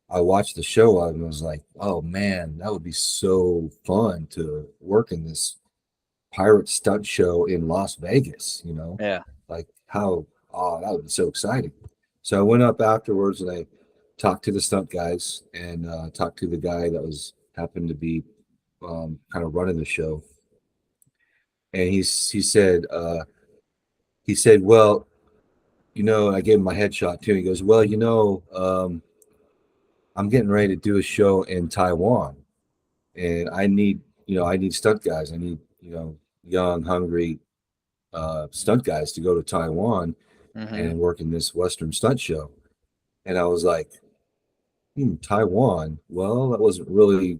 I watched the show and was like, oh man, that would be so fun to work in this pirate stunt show in Las Vegas, you know? Yeah. Like how, oh, that would be so exciting. So I went up afterwards and I talked to the stunt guys and talked to the guy that was happened to be kind of running the show. And he said, well, you know, and I gave him my headshot too. He goes, well, you know, I'm getting ready to do a show in Taiwan and I need stunt guys. I need, young, hungry stunt guys to go to Taiwan Mm-hmm. and work in this Western stunt show. And I was like, Taiwan. Well, that wasn't really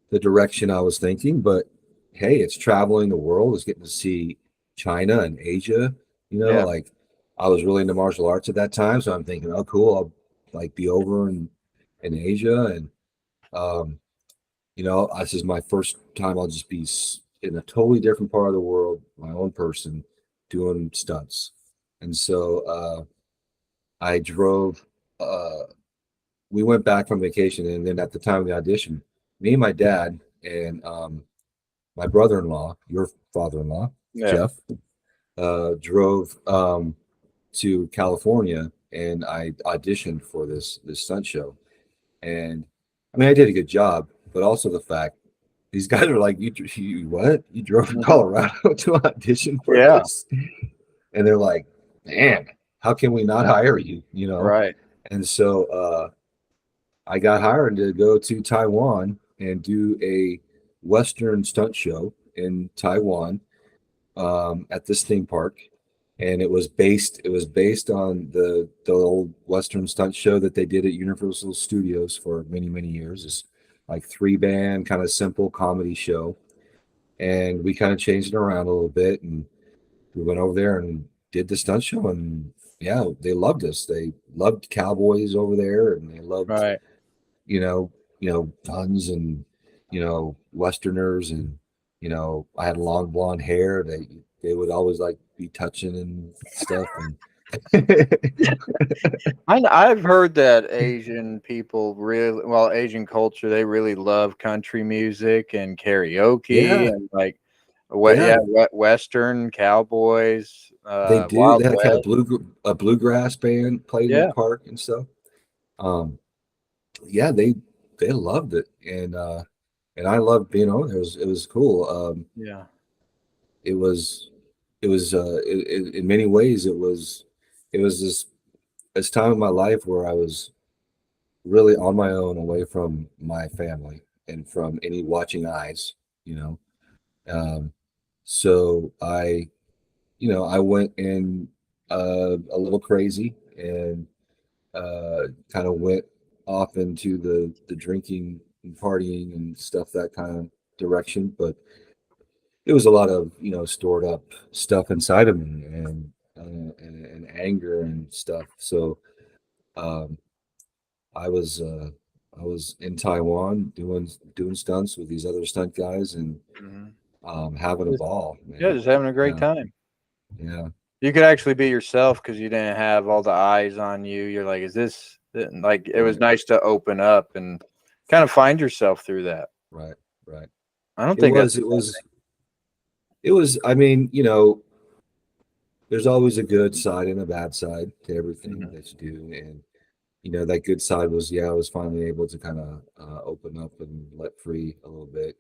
the direction I was thinking, but hey, it's traveling the world, it's getting to see China and Asia. Yeah. Like I was really into martial arts at that time, so I'm thinking, oh, cool, I'll like be over in Asia, and um, this is my first time. I'll just be in a totally different part of the world, my own person, doing stunts. And so I drove. Uh, we went back from vacation, and then at the time of the audition, me and my dad and my brother-in-law, your father-in-law, Yeah. Jeff, drove to California, and I auditioned for this stunt show. And I mean, I did a good job, but also the fact these guys are like, you what? You drove to Mhm. Colorado to audition for Yeah. this? And they're like, man, how can we not hire you? Right. And so I got hired to go to Taiwan and do a Western stunt show in Taiwan at this theme park, and it was based on the old Western stunt show that they did at Universal Studios for many years. It's like three band kind of simple comedy show, and we kind of changed it around a little bit, and we went over there and did the stunt show, and yeah, they loved us. They loved cowboys over there, and they loved Right. you know, guns and Westerners, and I had long blonde hair. They would always like be touching and stuff, and I've heard that Asian people really, well, Asian culture, they really love country music and karaoke yeah, and like what, yeah, yeah, Western cowboys, they do. Wild They had kind of West. a bluegrass band played in the Yeah. park and stuff. Um, yeah, they loved it, and I loved being over there. It was cool. Yeah. It was in many ways it was this time in my life where I was really on my own, away from my family and from any watching eyes, you know. Um, so I went in a little crazy and kind of went off into the drinking and partying and stuff, that kind of direction. But it was a lot of stored up stuff inside of me, and anger and stuff. So um, I was uh, I was in Taiwan doing stunts with these other stunt guys and Mhm. having a Just, ball, yeah, man. just having a great Yeah, time. yeah, You could actually be yourself because you didn't have all the eyes on you. You're like, is this like it was right, nice to open up and kind of find yourself through that. right, right. I don't It think that's was, it was, it was. I mean, there's always a good side and a bad side to everything Hmm. that you do. And, that good side was, yeah, I was finally able to kind of open up and let free a little bit.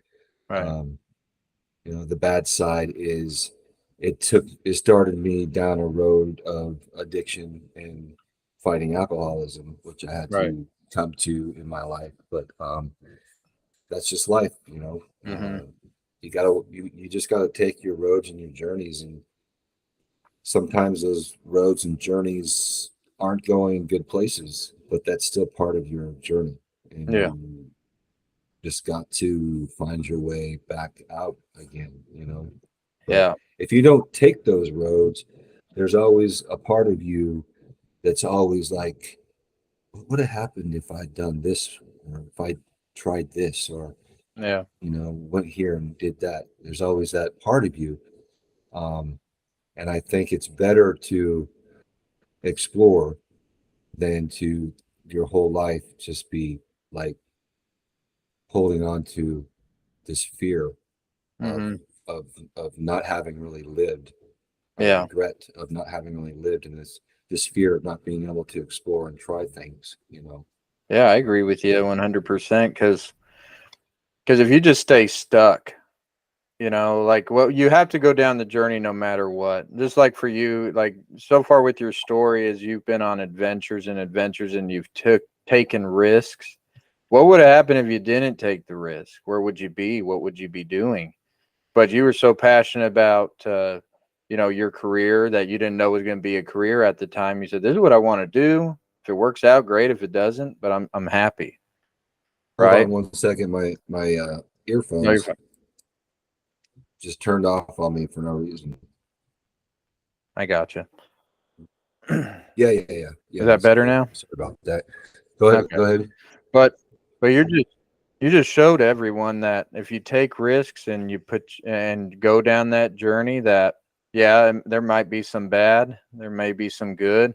Right. Um, the bad side is it started me down a road of addiction and fighting alcoholism, which I had Right. to come to in my life. But that's just life. Hmm. You just gotta take your roads and your journeys, and sometimes those roads and journeys aren't going good places, but that's still part of your journey, and Yeah. you just got to find your way back out again. But Yeah. if you don't take those roads, there's always a part of you that's always like, what would have happened if I'd done this, or if I tried this, or Yeah. went here and did that. There's always that part of you. Um, and I think it's better to explore than to your whole life just be like holding on to this fear of Hmm. of of not having really lived, a Yeah. regret of not having really lived, and this fear of not being able to explore and try things. Yeah. I agree with you 100%. Because if you just stay stuck, like, well, you have to go down the journey no matter what. Just like for you, like so far with your story, is you've been on adventures and adventures, and you've taken risks. What would have happened if you didn't take the risk? Where would you be? What would you be doing? But you were so passionate about your career that you didn't know it was going to be a career at the time. You said, "This is what I want to do. If it works out, great. If it doesn't, but I'm happy." Hold Right? on one second. My No, you're earphones fine. just turned off on me for no reason. I got you. Yeah. Is that better Sorry, now? sorry about that. Go ahead. Okay. Go ahead. But you just showed everyone that if you take risks and and go down that journey, that yeah, there might be some bad, there may be some good,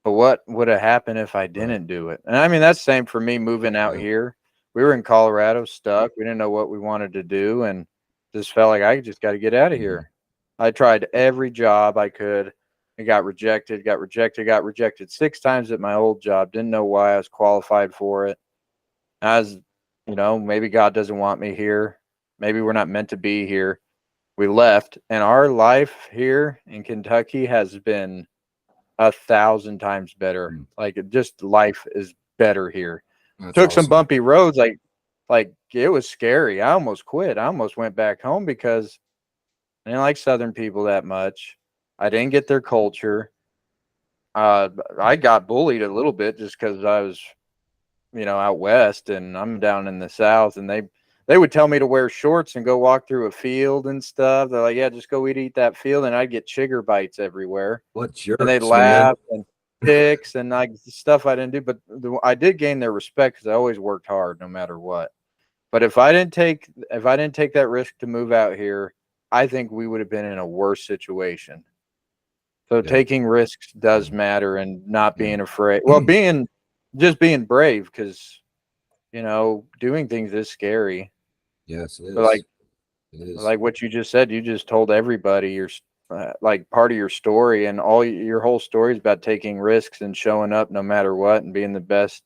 but what would have happened if I Right. didn't do it? And I mean that's same for me moving out Yeah. here. We were in Colorado stuck. We didn't know what we wanted to do and just felt like I just got to get out of Mhm. here. I tried every job I could. I got rejected 6 times at my old job. Didn't know why I was qualified for it. As maybe God doesn't want me here. Maybe we're not meant to be here. We left, and our life here in Kentucky has been 1,000 times better. Mm. Like just life is better here. That's Took some awesome. bumpy roads, like it was scary. I almost quit. I almost went back home because I didn't like Southern people that much. I didn't get their culture. Uh, I got bullied a little bit just because I was out west and I'm down in the south, and they would tell me to wear shorts and go walk through a field and stuff. They're like, "Yeah, just go eat that field," and I'd get chigger bites everywhere, What and they'd jerks, man. laugh and ticks and like stuff I didn't do. But I did gain their respect because I always worked hard no matter what. But if I didn't take that risk to move out here, I think we would have been in a worse situation. So Yeah. taking risks does Yeah. matter and not Yeah. being afraid. Well, being brave because doing things is scary. Yes, it But is. It is. like what you just said, you just told everybody like part of your story, and your whole story is about taking risks and showing up no matter what and being the best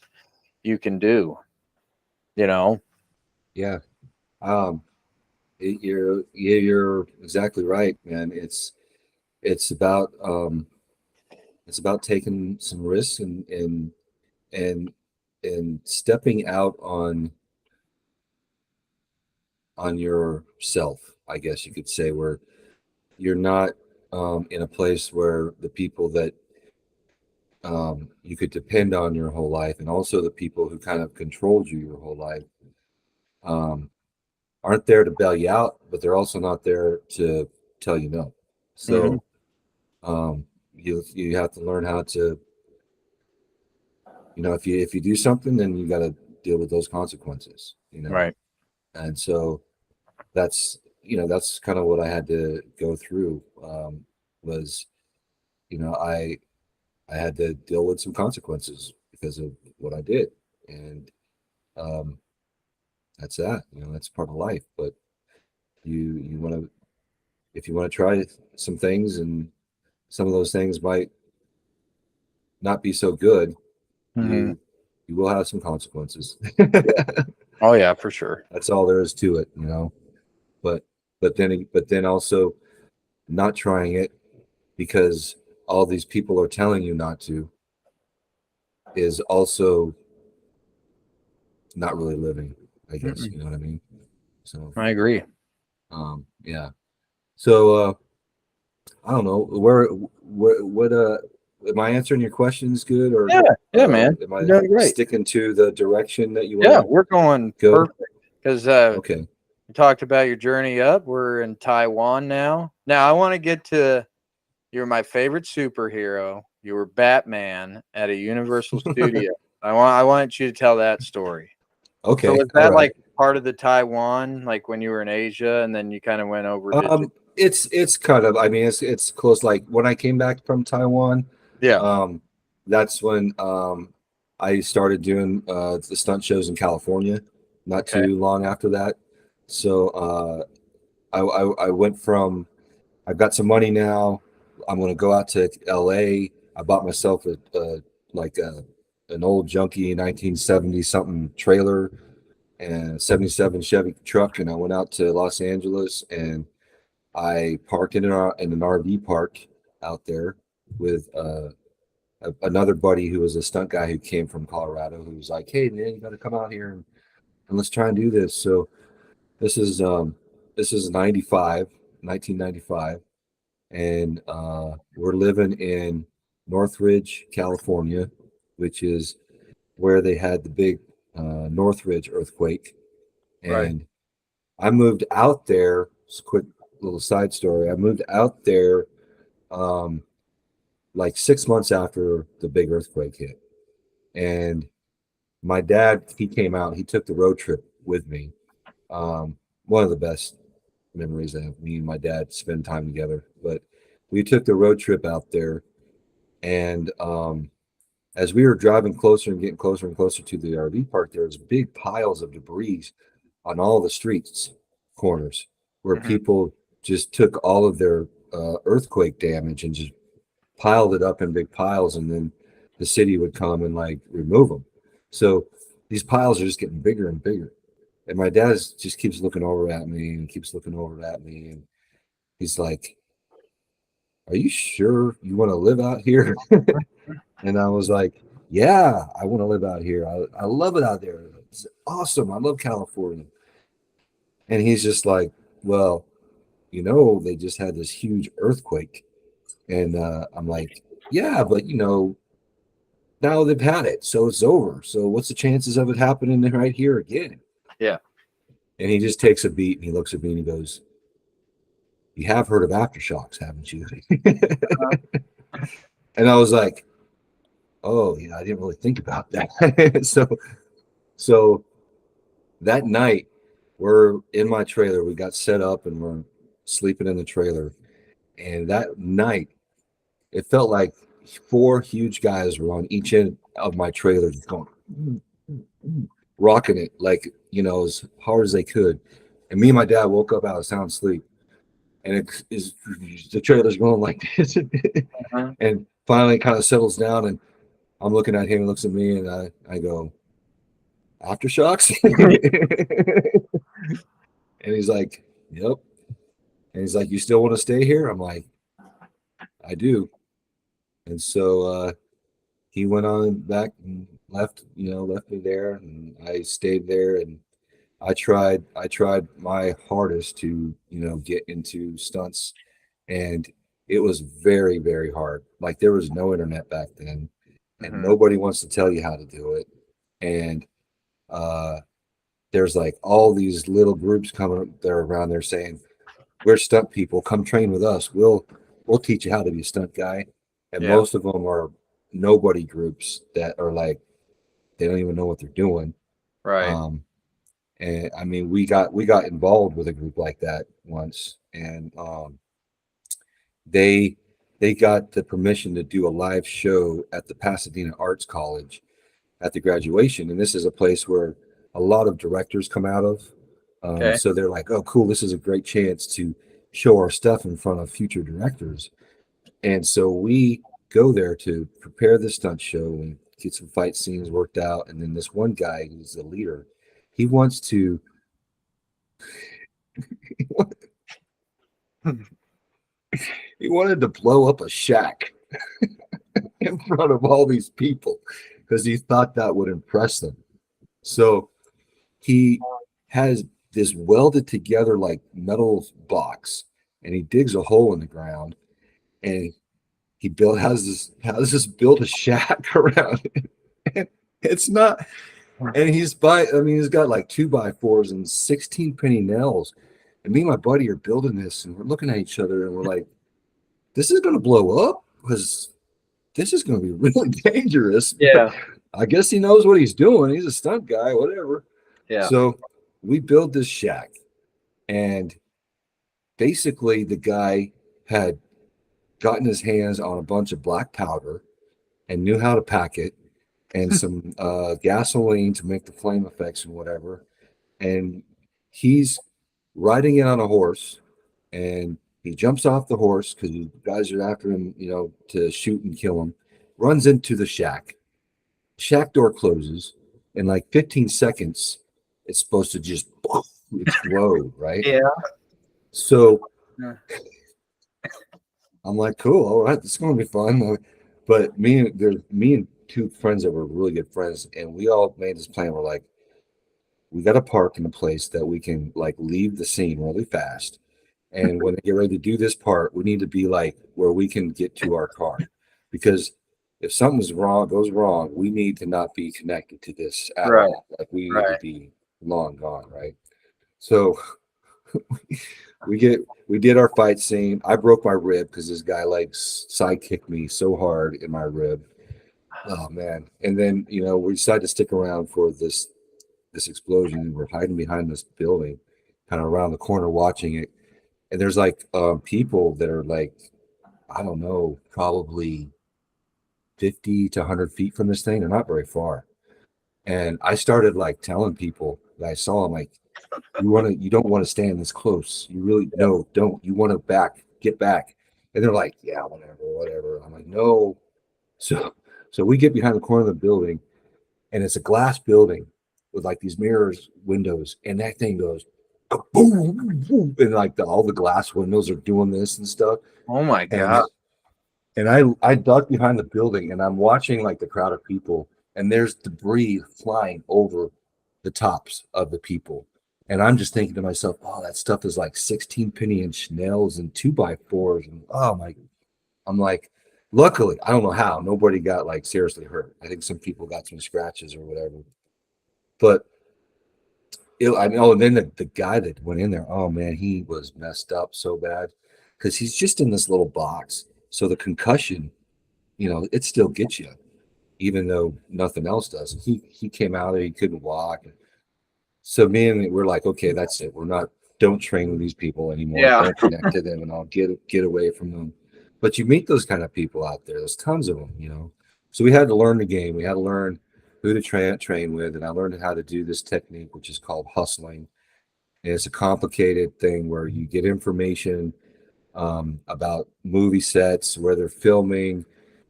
you can do. You know. Yeah. Um, you're exactly right, man. It's about taking some risks and and stepping out on yourself, I guess you could say, where you're not in a place where the people that you could depend on your whole life, and also the people who kind of controlled you your whole life, um, aren't there to bail you out, but they're also not there to tell you no. Hmm. So you have to learn how to, if you do something, then you got to deal with those consequences. Right. And so that's kind of what I had to go through. Was I had to deal with some consequences because of what I did, and um, that's that. That's part of life. But you want to if you want to try some things, and some of those things might not be so good, Mhm. you will have some consequences. Oh yeah, for sure. That's all there is to it, you know. But but then also not trying it because all these people are telling you not to is also not really living, I guess. Mm-mm. You know what I mean? So I agree. yeah. So I don't know where what am I answering your questions good, or Yeah, yeah, man. am You're I doing great. sticking to the direction that you want Yeah, to we're going go? perfect because Okay. you talked about your journey up. We're in Taiwan now. Now I want to get to you're my favorite superhero. You were Batman at a Universal Studio. I want you to tell that story. So Okay. was All that right. like part of the Taiwan, like when you were in Asia, and then you kind of went over to It's kind of, I mean, it's close. Like when I came back from Taiwan, yeah. um, that's when I started doing the stunt shows in California. Not Okay. too long after that, so I went from, I've got some money now. I'm going to go out to LA. I bought myself like a an old junky 1970 something trailer and a 77 Chevy truck, and I went out to Los Angeles, and I parked in an RV park out there with another buddy who was a stunt guy who came from Colorado, who was like, "Hey man, you got to come out here and let's try and do this." So this is this is 95, 1995, and we're living in Northridge, California, which is where they had the big Northridge earthquake. Right. And I moved out there. Just a quick little side story. I moved out there um, like 6 months after the big earthquake hit. And my dad, he came out, he took the road trip with me. One of the best memories I have, me and my dad spend time together. But we took the road trip out there, and as we were driving closer and getting closer and closer to the RV park, there was big piles of debris on all the streets corners where Hmm. people just took all of their earthquake damage and just piled it up in big piles, and then the city would come and like remove them. So these piles are just getting bigger and bigger. And my dad just keeps looking over at me and keeps looking over at me, and he's like, "Are you sure you want to live out here?" And I was like, "Yeah, I want to live out here. I love it out there. It's awesome. I love California." And he's just like, "Well, you know, they just had this huge earthquake." And I'm like, "Yeah, but you know, now they've had it, so it's over. So what's the chances of it happening right here again?" Yeah. And he just takes a beat and he looks at me and he goes, "You have heard of aftershocks, haven't you?" And I was like, "Oh, yeah, I didn't really think about that." So that night, we're in my trailer. We got set up and we're sleeping in the trailer. And that night, it felt like four huge guys were on each end of my trailer, just going, rocking it like, you know, as hard as they could. And me and my dad woke up out of sound sleep, and it is the trailer's going like this, Uh-huh. and finally kind of settles down. And I'm looking at him, he looks at me, and I go, "Aftershocks?" And he's like, "Yep." And he's like, "You still want to stay here?" I'm like, "I do." And so he went on back and left, you know, left me there, and I stayed there, and I tried my hardest to, you know, get into stunts, and it was very, very hard. Like there was no internet back then, and Hmm. nobody wants to tell you how to do it. And uh, there's like all these little groups coming there around there saying, "We're stunt people. Come train with us. We'll teach you how to be a stunt guy." And Yeah. most of them are nobody groups that are like they don't even know what they're doing. Right. Um, and I mean, we got involved with a group like that once, and they they got the permission to do a live show at the Pasadena Arts College at the graduation, and this is a place where a lot of directors come out of. Okay. So they're like, "Oh, cool! This is a great chance to show our stuff in front of future directors. And so we go there to prepare the stunt show and get some fight scenes worked out. And then this one guy who's the leader, he wants to he wanted to blow up a shack in front of all these people because he thought that would impress them. So he has this welded together like metal box, and he digs a hole in the ground, and he built has this build a shack around it. And it's not, and he's got like 2x4s and 16 penny nails. And me and my buddy are building this, and we're looking at each other, and we're like, "This is going to blow up because this is going to be really dangerous." Yeah. But I guess he knows what he's doing. He's a stunt guy, whatever. Yeah. So we build this shack, and basically the guy had gotten his hands on a bunch of black powder and knew how to pack it and some gasoline to make the flame effects and whatever. And he's riding in on a horse, and he jumps off the horse because the guys are after him, to shoot and kill him. Runs into the shack. Shack door closes. In like 15 seconds, it's supposed to just explode, right? Yeah. So Yeah. I'm like, cool, all right, this is gonna be fun. But me and two friends that were really good friends, and we all made this plan. We're like, we got to park in a place that we can like leave the scene really fast. And when they get ready to do this part, we need to be like where we can get to our car. Because if something's wrong, goes wrong, we need to not be connected to this at Right. all. Like we need to Right. be long gone, right? So we did our fight scene. I broke my rib because this guy like side kicked me so hard in my rib. Oh man. And then, we decided to stick around for this explosion, and we're hiding behind this building, kind of around the corner watching it. And there's like people that are like, I don't know, probably 50 to 100 feet from this thing. They're not very far. And I started like telling people that I saw, I'm like, you don't want to stand this close. You really, no, don't. You want to get back. And they're like, yeah, whatever. I'm like, no. So, so we get behind the corner of the building, and it's a glass building with like these mirrors, windows, and that thing goes boom, boom, and like all the glass windows are doing this and stuff. Oh my And God. and I ducked behind the building, and I'm watching like the crowd of people, and there's debris flying over the tops of the people. And I'm just thinking to myself, oh, that stuff is like 16 penny inch nails and 2x4s. And oh my, I'm like, luckily, I don't know how, nobody got like seriously hurt. I think some people got some scratches or whatever. But I know, and then the guy that went in there, oh man, he was messed up so bad because he's just in this little box. So the concussion, it still gets you, even though nothing else does. He came out there, he couldn't walk. So me and we're like, okay, that's it. Don't train with these people anymore. Yeah. Don't connect to them, and I'll get away from them. But you meet those kind of people out there. There's tons of them. So we had to learn the game. We had to learn who to train with, and I learned how to do this technique, which is called hustling. And it's a complicated thing where you get information about movie sets, where they're filming,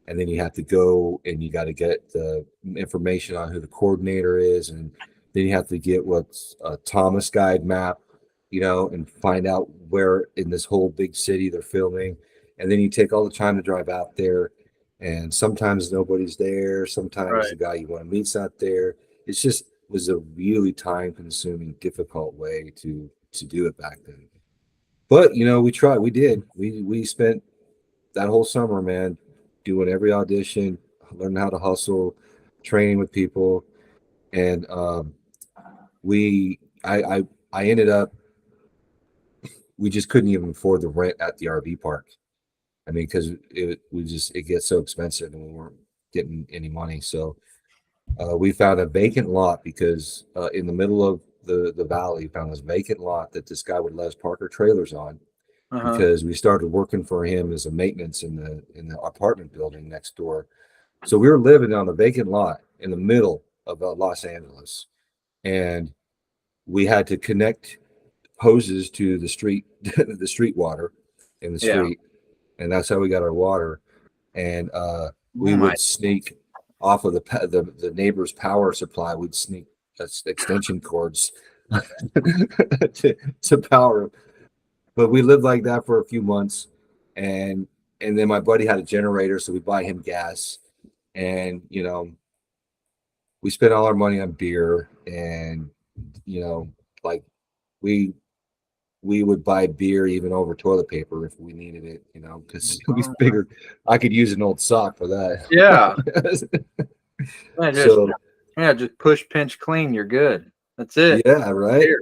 and then you have to go and you got to get the information on who the coordinator is, and then you have to get what's a Thomas guide map, and find out where in this whole big city they're filming, and then you take all the time to drive out there, and sometimes nobody's there, sometimes the Right. guy you want to meet's not there. It's just was a really time consuming, difficult way to do it back then. But we tried. We did. We spent that whole summer, man, doing every audition, learning how to hustle, training with people, and we I ended up we just couldn't even afford the rent at the RV park. I mean, because it gets so expensive, and we weren't getting any money. So we found a vacant lot because in the middle of the valley, found this vacant lot that this guy would let us park our trailers on Uh-huh. because we started working for him as a maintenance in the apartment building next door. So we were living on a vacant lot in the middle of Los Angeles, and we had to connect hoses to the street, the street water in the Yeah. street, and that's how we got our water. And Oh we my. would sneak off of the neighbor's power supply. We'd sneak extension cords to power. But we lived like that for a few months, and then my buddy had a generator, so we buy him gas, and we spent all our money on beer, and like we we would buy beer even over toilet paper if we needed it, because we Oh, figured I could use an old sock for yeah. that. Yeah, just So yeah, just push, pinch, clean. You're good. That's it. yeah, right. Here.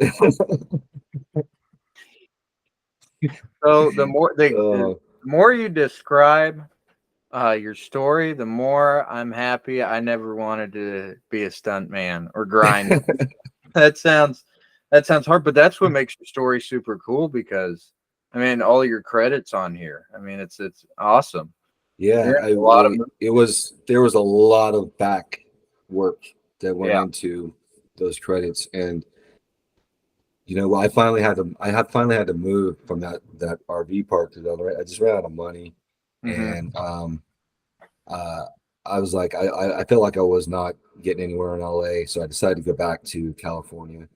So the uh, more you describe your story, the more I'm happy I never wanted to be a stunt man or grind. That sounds that sounds hard, but that's what makes your story super cool because I mean all your credits on here. I mean it's awesome. yeah, You're in a lot of it movies. was there was a lot of back work that went Yeah. into those credits, and I finally had to move from that RV park to the other. I just ran out of money, Hmm. and uh, I was like, I felt like I was not getting anywhere in LA, so I decided to go back to California.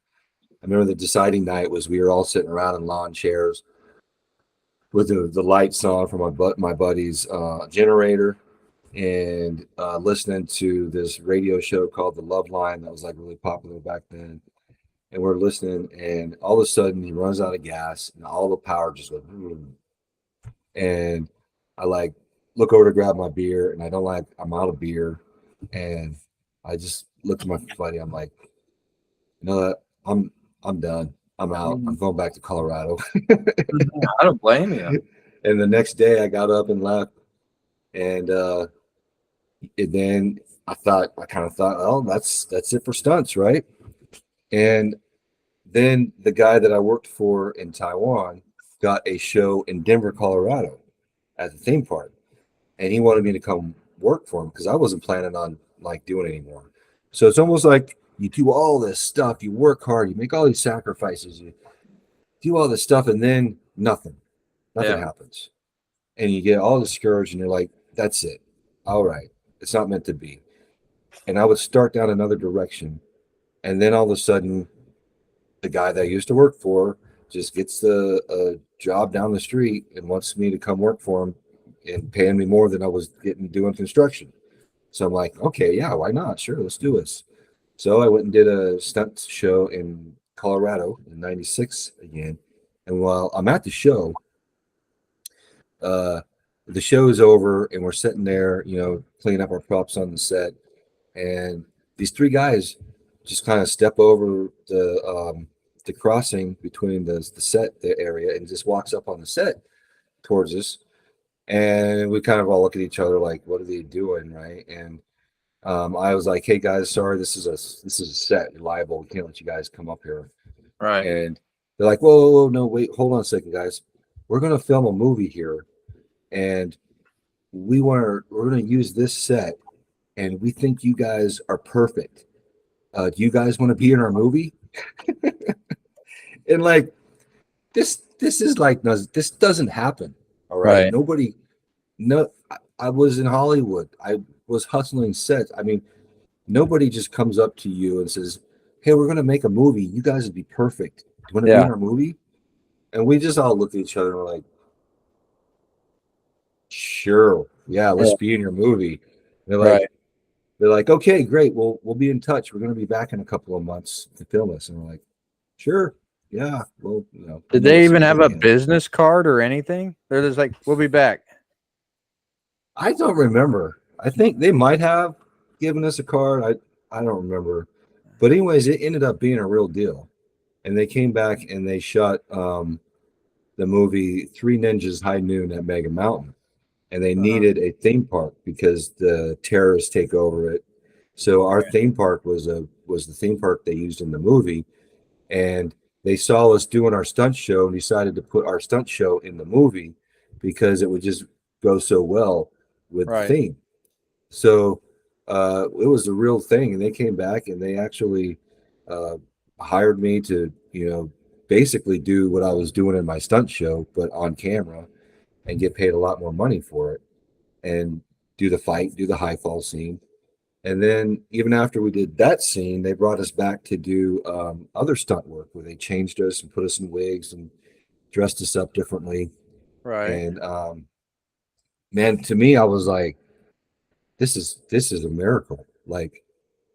I remember the deciding night was we were all sitting around in lawn chairs with the lights on from my buddy's generator, and listening to this radio show called The Love Line that was like really popular back then. And we're listening, and all of a sudden he runs out of gas, and all the power just goes. "Vroom." And I like look over to grab my beer, and I'm out of beer, and I just looked at my buddy. I'm like, you know what? I'm done. I'm out. I'm going back to Colorado. I don't blame you. And the next day I got up and left, and then I kind of thought, oh, that's it for stunts, right? And then the guy that I worked for in Taiwan got a show in Denver, Colorado at the theme park, and he wanted me to come work for him because I wasn't planning on like doing it anymore. So it's almost like you do all this stuff, you work hard, you make all these sacrifices, you do all this stuff, and then nothing Yeah. happens. And you get all discouraged and you're like, that's it. All right. It's not meant to be. And I would start down another direction. And then all of a sudden, the guy that I used to work for just gets a job down the street and wants me to come work for him and paying me more than I was getting doing construction. So I'm like, okay, yeah, why not? Sure, let's do this. So I went and did a stunt show in Colorado in '96 again. And while I'm at uh, the show is over and we're sitting there, cleaning up our props on the set. And these three guys just kind of step over the crossing between the area and just walks up on the set towards us. And we kind of all look at each other like, what are they doing, right? And I was like, hey guys, sorry, this is a set. You're liable. We can't let you guys come up here. Right. And they're like, whoa, whoa, whoa, no, wait, hold on a second, guys. We're gonna film a movie here, and we're gonna use this set, and we think you guys are perfect. Do you guys want to be in our movie? And like this is like no, this doesn't happen. All right, Right. nobody. No, I was in Hollywood. I was hustling sets. I mean, nobody just comes up to you and says, "Hey, we're gonna make a movie. You guys would be perfect. Do you want to be Yeah. in our movie?" And we just all looked at each other and were like, "Sure, yeah, let's Yeah. be in your movie." They're like, Right. they're like, "Okay, great. We'll be in touch. We're gonna be back in a couple of months to film this." And we're like, "Sure, yeah. Well, we'll Did never they see even you have a again." business card or anything? They're just like, we'll be back. I don't remember. I think they might have given us a card. I don't remember. But anyways, it ended up being a real deal. And they came back and they shot the movie Three Ninjas High Noon at Mega Mountain. And they Uh-huh. needed a theme park because the terrorists take over it. So our theme park was the theme park they used in the movie. And they saw us doing our stunt show and decided to put our stunt show in the movie because it would just go so well with the Right. theme. So it was a real thing, and they came back and they actually uh, hired me to, basically do what I was doing in my stunt show, but on camera, and get paid a lot more money for it, and do the fight, do the high fall scene. And then even after we did that scene, they brought us back to do other stunt work where they changed us and put us in wigs and dressed us up differently. Right. And man, to me, I was like, this is a miracle. Like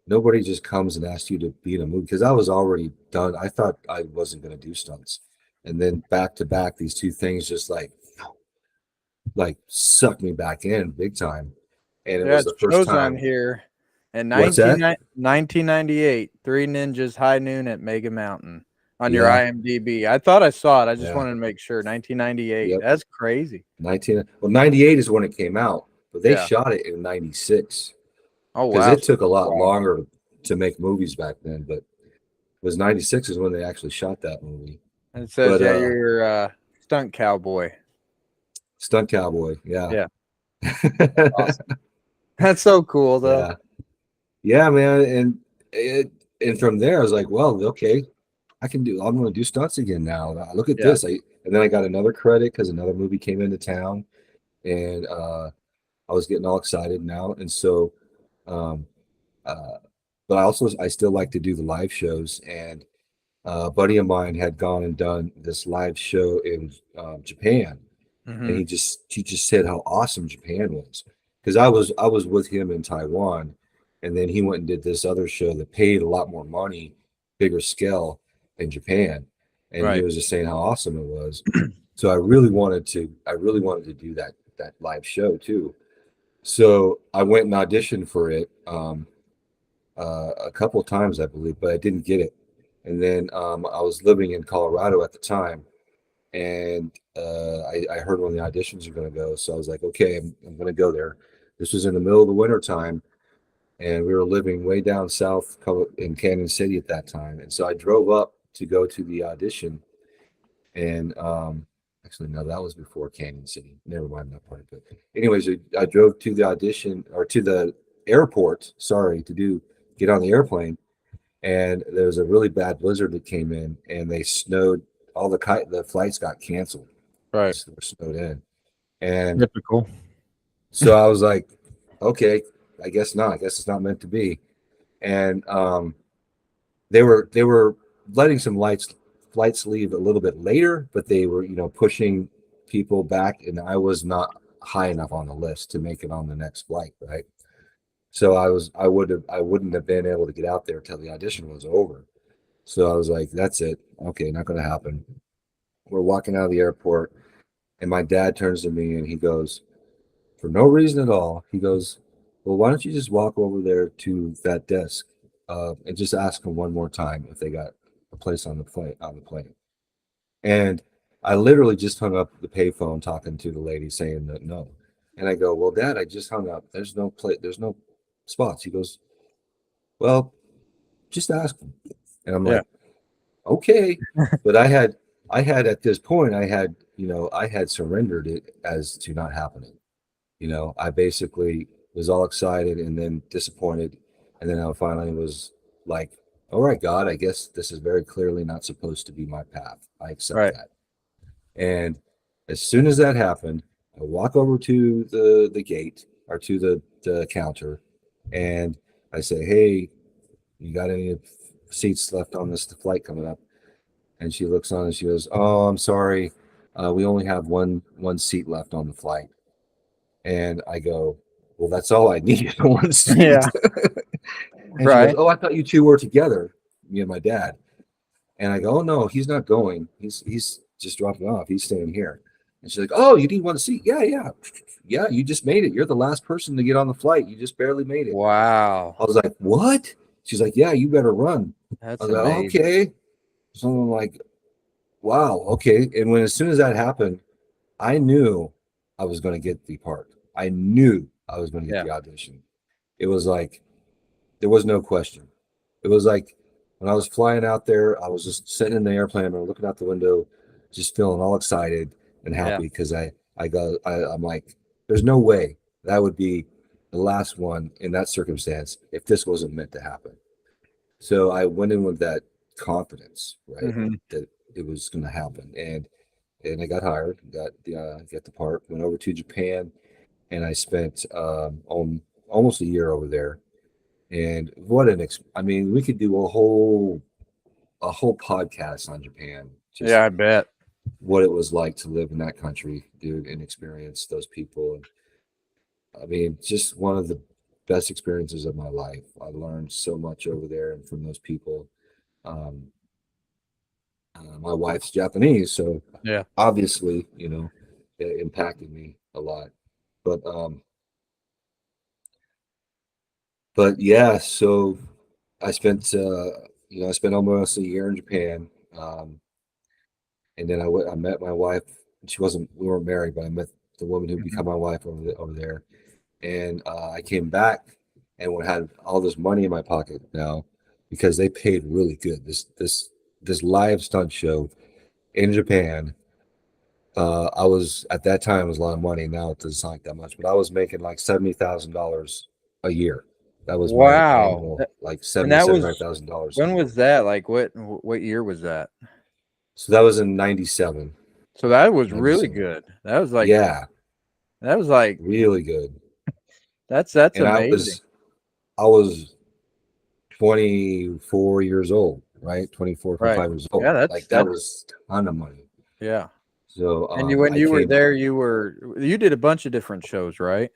nobody just comes and asks you to be in a movie because I was already done. I thought I wasn't going to do stunts, and then back to back, these two things just like sucked me back in big time. And it Yeah, was it the first shows on time. here in What's that? 1998, Three Ninjas High Noon at Mega Mountain on your Yeah, IMDb. I thought I saw it. I just yeah, wanted to make sure. 1998. yep. That's crazy. 98 is when it came out, but they Yeah. shot it in 96 Oh because wow. it took a lot longer to make movies back then. But it was 96 is when they actually shot that movie. And it says, But yeah, you're stunt cowboy. Stunt Cowboy, yeah. Yeah. Awesome. That's so cool though. Yeah. Yeah, man. It and from there I was like, well, okay, I'm gonna do stunts again now. Look at Yeah. this. And then I got another credit because another movie came into town, and I was getting all excited now. And so um uh but I still like to do the live shows, and a buddy of mine had gone and done this live show in Japan, and Hmm. he just said how awesome Japan was because I was with him in Taiwan, and then he went and did this other show that paid a lot more money, bigger scale in Japan, and he Right. was just saying how awesome it was. So I really wanted to do that live show too. So I went and auditioned for it a couple of times, I believe, but I didn't get it. And then I was living in Colorado at the time, and I heard when the auditions are going to go. So I was like, okay, I'm going to go there. This was in the middle of the winter time, and we were living way down south in Canyon City at that time. And so I drove up to go to the audition, and actually, no, that was before Canyon City. Never mind that part. But anyways, I drove to the audition or to the airport. Sorry, get on the airplane, and there was a really bad blizzard that came in, and they snowed. All the flights got canceled. Right. Just were snowed in, and Typical. so I was like, okay, I guess not. I guess it's not meant to be. And they were letting some lights flights leave a little bit later, but they were pushing people back, and I was not high enough on the list to make it on the next flight, right? So I wouldn't have been able to get out there till the audition was over. So I was like, that's it. Okay, not going to happen. We're walking out of the airport, and my dad turns to me and he goes, for no reason at all, he goes, well, why don't you just walk over there to that desk and just ask them one more time if they got a place on the plane. And I literally just hung up the payphone talking to the lady saying that no. And I go, well, Dad, I just hung up. There's no spots. He goes, well, just ask them. And I'm Yeah. like, okay. But I had at this point, I had surrendered it as to not happening. I basically was all excited and then disappointed. And then I finally was like, all right, God, I guess this is very clearly not supposed to be my path. I accept Right. that. And as soon as that happened, I walk over to the gate or to the counter, and I say, hey, you got any seats left on this flight coming up? And she looks on and she goes, oh, I'm sorry. We only have one seat left on the flight. And I go, well, that's all I need, one seat. Yeah. And she goes, Right. oh, I thought you two were together, me and my dad. And I go, oh no, he's not going. He's just dropping off. He's staying here. And she's like, oh, you need one seat? Yeah, yeah. Yeah, you just made it. You're the last person to get on the flight. You just barely made it. Wow. I was like, what? She's like, yeah, you better run. I That's was like, oh, amazing. okay. So I'm like, wow, okay. And as soon as that happened, I knew I was going to get the part. I knew I was going to get Yeah. the audition. It was like, there was no question. It was like when I was flying out there, I was just sitting in the airplane and looking out the window, just feeling all excited and Yeah. happy because I'm like, there's no way that would be the last one in that circumstance if this wasn't meant to happen. So I went in with that confidence, right? Hmm. That it was going to happen. And I got hired, got the part, went over to Japan, and I spent almost a year over there. And what I mean, we could do a whole podcast on Japan, just Yeah, I bet. what it was like to live in that country, dude, and experience those people. And I mean, just one of the best experiences of my life. I learned so much over there and from those people. Um, my wife's Japanese, so Yeah. obviously, it impacted me a lot. But but yeah, so I spent I spent almost a year in Japan, and then I met my wife. She wasn't we weren't married, but I met the woman who Mhm. became my wife over there. And I came back and had all this money in my pocket now because they paid really good. This live stunt show in Japan. I was at that time it was a lot of money. Now it doesn't sound like that much, but I was making like $70,000 a year. That was my Wow. annual, like And 70, that $75 was thousand dollars a when year. was that? Like what year was that? So that was in 97. So that was really 97. good. Yeah, That was like really good. that's And amazing. I was 24 years old, right? 24, Right. 25 years Yeah, old. that's Like that that's was a ton of money. yeah. So And when I you were came, there, you did a bunch of different shows, right?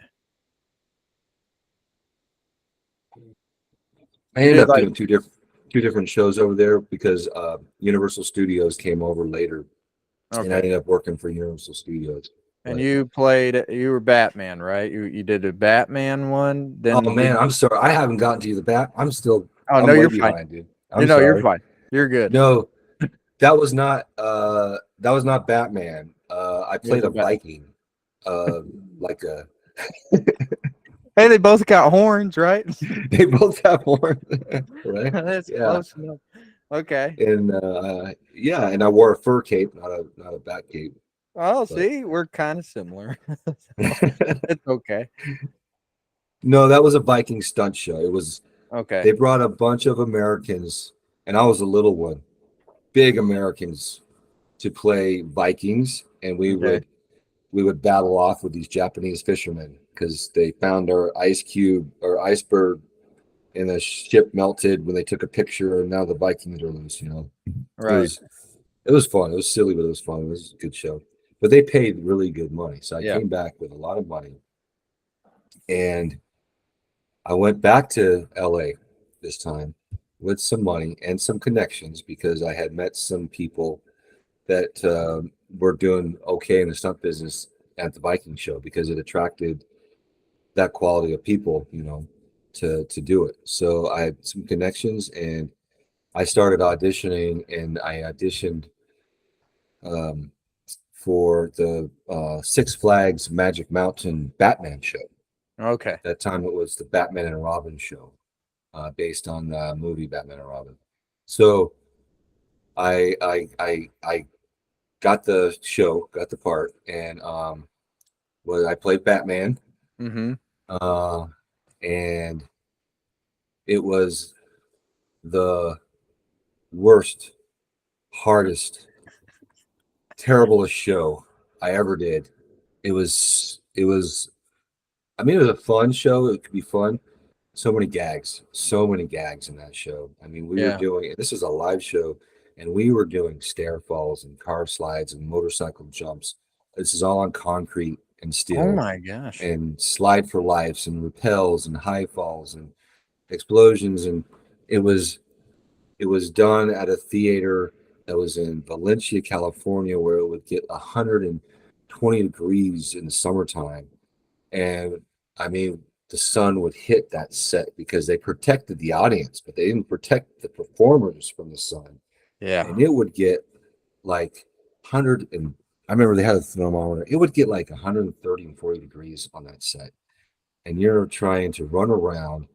I You ended did up like doing two different shows over there because Universal Studios came over later, and I okay. ended up working for Universal Studios. And But you were Batman, right? You did a Batman one, oh then did man, I'm sorry, I haven't gotten to the back. oh no, I'm way you're fine. behind, dude. You I'm know, you're sorry. fine. You're good. No, that was not Batman. I It was played a a bat. Viking, uh, like a Hey, they both got horns, right? they both have one, right? That's Yeah. close enough. Okay. And yeah, and I wore a fur cape, not a bat cape, Oh, but see, we're kind of similar. It's okay. no, that was a Viking stunt show. It was Okay. they brought a bunch of Americans, and I was a little one, big Americans, to play Vikings, and Okay. we would battle off with these Japanese fishermen because they found our ice cube or iceberg and the ship melted when they took a picture, and now the Vikings are loose. It Right. was it was fun. It was silly, but it was fun. It was a good show. But they paid really good money. So I Yeah. came back with a lot of money and I went back to LA this time with some money and some connections because I had met some people that were doing okay in the stunt business at the Viking show because it attracted that quality of people, to do it. So I had some connections and I started auditioning and I auditioned um, for the Six Flags Magic Mountain Batman show. Okay. That time it was the Batman and Robin show, based on the movie Batman and Robin. So I got the show, got the part, and I played Batman, Mm-hmm. uh, and it was the worst, hardest, terriblest show I ever did. It was. I mean, it was a fun show. It could be fun. So many gags in that show. I mean, we were Yeah. doing this is a live show, and we were doing stair falls and car slides and motorcycle jumps. This is all on concrete and Oh steel, my gosh. and slide for lives and rappels and high falls and explosions. And it was it was done at a theater that was in Valencia, California, where it would get 120 degrees in the summertime. And I mean, the sun would hit that set because they protected the audience, but they didn't protect the performers from the sun. Yeah. And it would get like 100 and I remember they had a thermometer. It would get like 130 and 40 degrees on that set. And you're trying to run around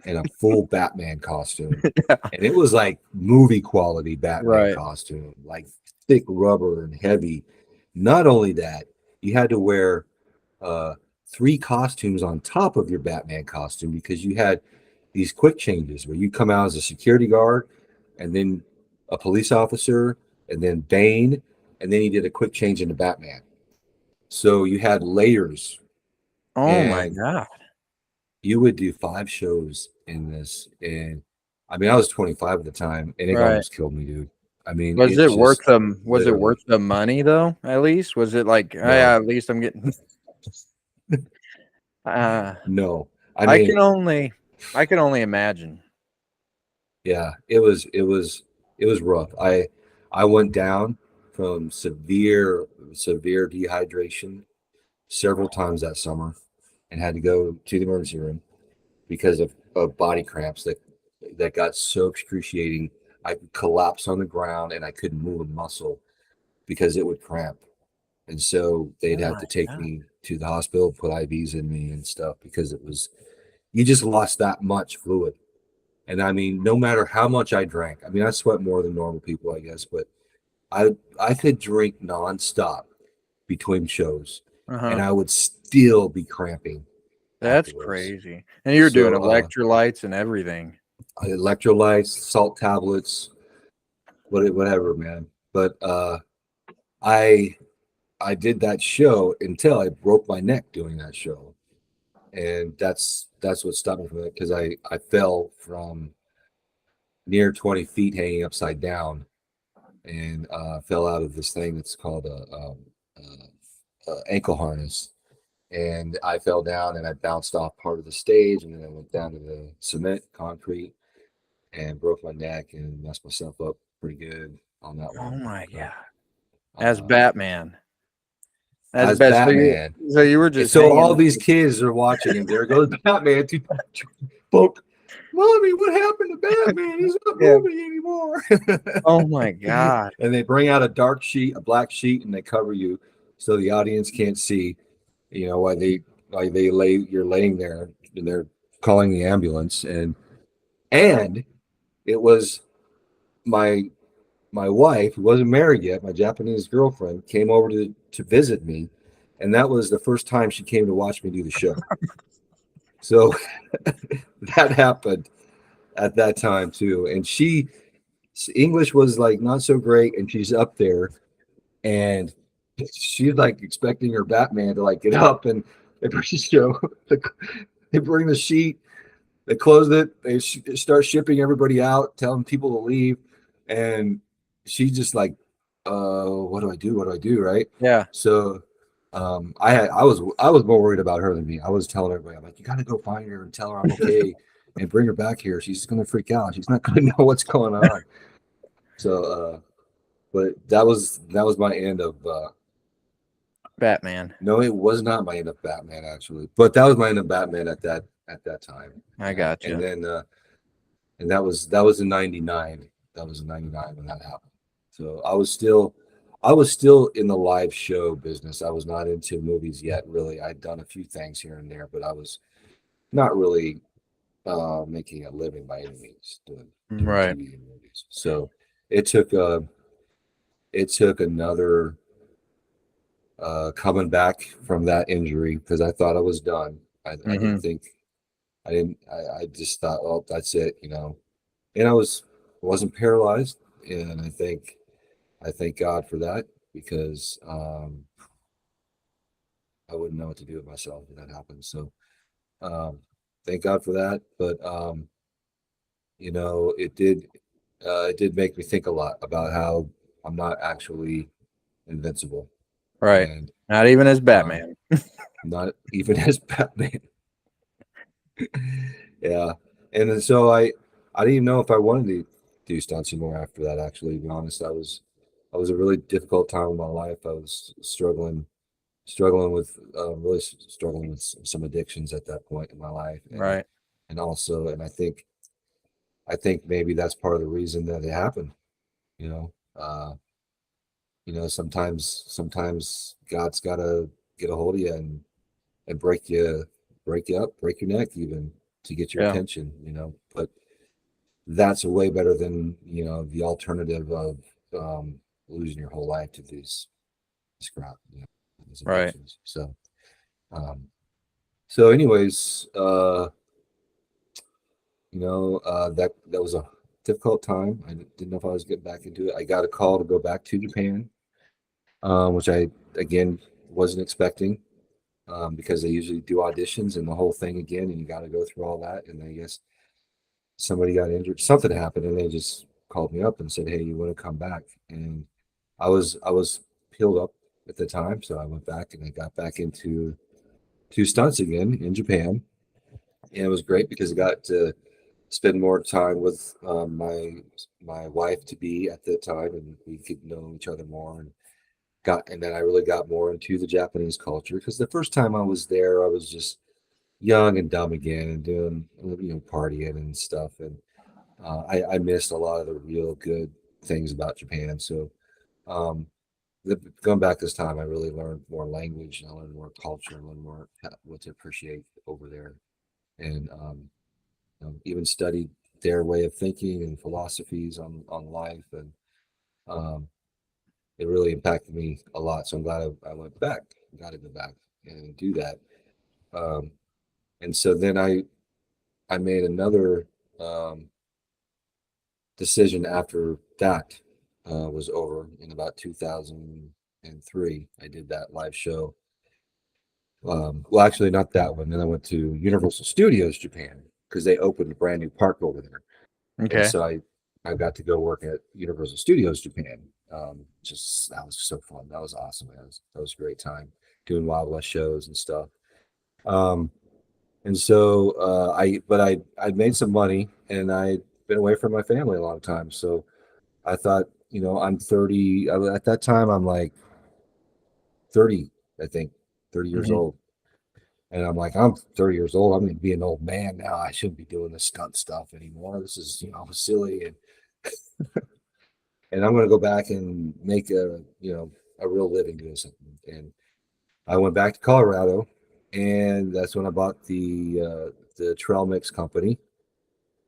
in a full Batman costume. And it was like movie quality Batman Right. costume, like thick rubber and heavy. Not only that, you had to wear uh, three costumes on top of your Batman costume because you had these quick changes where you come out as a security guard and then a police officer and then Bane, and then he did a quick change into Batman. So you had layers, Oh my and God. you would do 5 shows in this. And I mean, I was 25 at the time, and it Right. almost killed me, dude. I mean, Was it it worth just them? Was it worth literally the money though? At least was it like, oh, yeah, no, at least I'm getting. Uh, no. I I mean, can only, I can only imagine. yeah, it was rough. I went down from severe dehydration several times that summer, and had to go to the emergency room because of body cramps that got so excruciating. I could collapse on the ground and I couldn't move a muscle because it would cramp. And so they'd Oh have my to take God. me to the hospital, put IVs in me and stuff because it was you just lost that much fluid. And I mean, no matter how much I drank, I mean, I sweat more than normal people, I guess, but I could drink nonstop between shows, and Uh-huh. I would still be cramping That's afterwards. crazy. And you're doing So, electrolytes and everything. electrolytes, salt tablets, whatever, man. But I I did that show until I broke my neck doing that show, and that's what stopped me from it because I fell from near 20 feet hanging upside down and fell out of this thing that's called a ankle harness. And I fell down and I bounced off part of the stage, and then I went down to the cement concrete and broke my neck and messed myself up pretty good on that Oh one. my But God. As uh, Batman. As as best. Batman, So you were and just so all hanging. these kids are watching, and there goes Batman. Poke, Mommy, what happened to Batman? He's not Yeah. moving anymore. Oh my God. And they bring out a dark sheet, a black sheet, and they cover you so the audience can't see. You know why they lay you're laying there and they're calling the ambulance, and it was my my wife, who wasn't married yet, my Japanese girlfriend, came over to visit me, and that was the first time she came to watch me do the show. So that happened at that time too, and she English was like not so great, and she's up there, and she's like expecting her Batman to like get up and they bring the show, they bring the sheet, they close it, they start shipping everybody out, telling people to leave, and she's just like, what do I do? What do I do? Right? Yeah. So, I was more worried about her than me. I was telling everybody, I'm like, you got to go find her and tell her I'm okay, and bring her back here. She's gonna freak out. She's not gonna know what's going on. So, but that was my end of. Batman. No, it was not my end of Batman actually, but that was my end of Batman at that time. I Yeah, got and you. then that was in '99. That was in '99 when that happened. So I was still in the live show business. I was not into movies yet, really. I'd done a few things here and there, but I was not really making a living by any means doing Right. TV and movies. So it took another coming back from that injury because I thought I was done. I didn't Hmm. think I just thought, oh, that's it, And I wasn't paralyzed, and I thank God for that because I wouldn't know what to do with myself if that happened. So um, thank God for that. But it did make me think a lot about how I'm not actually invincible, Right. and Not even as um, Batman. not even as Batman. Yeah, and then so I didn't even know if I wanted to do stunts anymore after that. Actually, to be honest, I was a really difficult time in my life. I was really struggling with some addictions at that point in my life, Right. and I think maybe that's part of the reason that it happened. You know, sometimes God's got to get a hold of you and break you up, break your neck even to get your Yeah. attention. But that's way better than the alternative of losing your whole life to these crap, these Right. addictions. Um, anyways, that was difficult time. I didn't know if I was getting back into it. I got a call to go back to Japan, which I again wasn't expecting, because they usually do auditions and the whole thing again, and you got to go through all that. And I guess somebody got injured, something happened, and they just called me up and said, "Hey, you want to come back?" And I was peeled up at the time, so I went back and I got back into two stunts again in Japan, and it was great because I got to spend more time with my wife to be at the time, and we could know each other more, and then I really got more into the Japanese culture because the first time I was there, I was just young and dumb again and doing partying and stuff, and I missed a lot of the real good things about Japan. So um, going back this time, I really learned more language, and I learned more culture, and learned more what to appreciate over there, and even studied their way of thinking and philosophies on life, and um, it really impacted me a lot. So I'm glad I went back, got to go back and do that. Um, and so then I made another um, decision after that was over in about 2003. I did that live show. Well, actually, not that one. Then I went to Universal Studios Japan because they opened a brand new park over there, and Okay. so I got to go work at Universal Studios Japan. Just that was so fun. That was awesome. That was a great time doing Wild West shows and stuff. Um, and so I made some money, and I'd been away from my family a long time. So I thought, I'm 30. At that time, I'm like 30, I think, 30 years Hmm. old. And I'm like, I'm 30 years old. I'm going to be an old man now. I shouldn't be doing this stunt stuff anymore. This is, silly. And I'm going to go back and make a real living doing something. And I went back to Colorado, and that's when I bought the Trail Mix Company,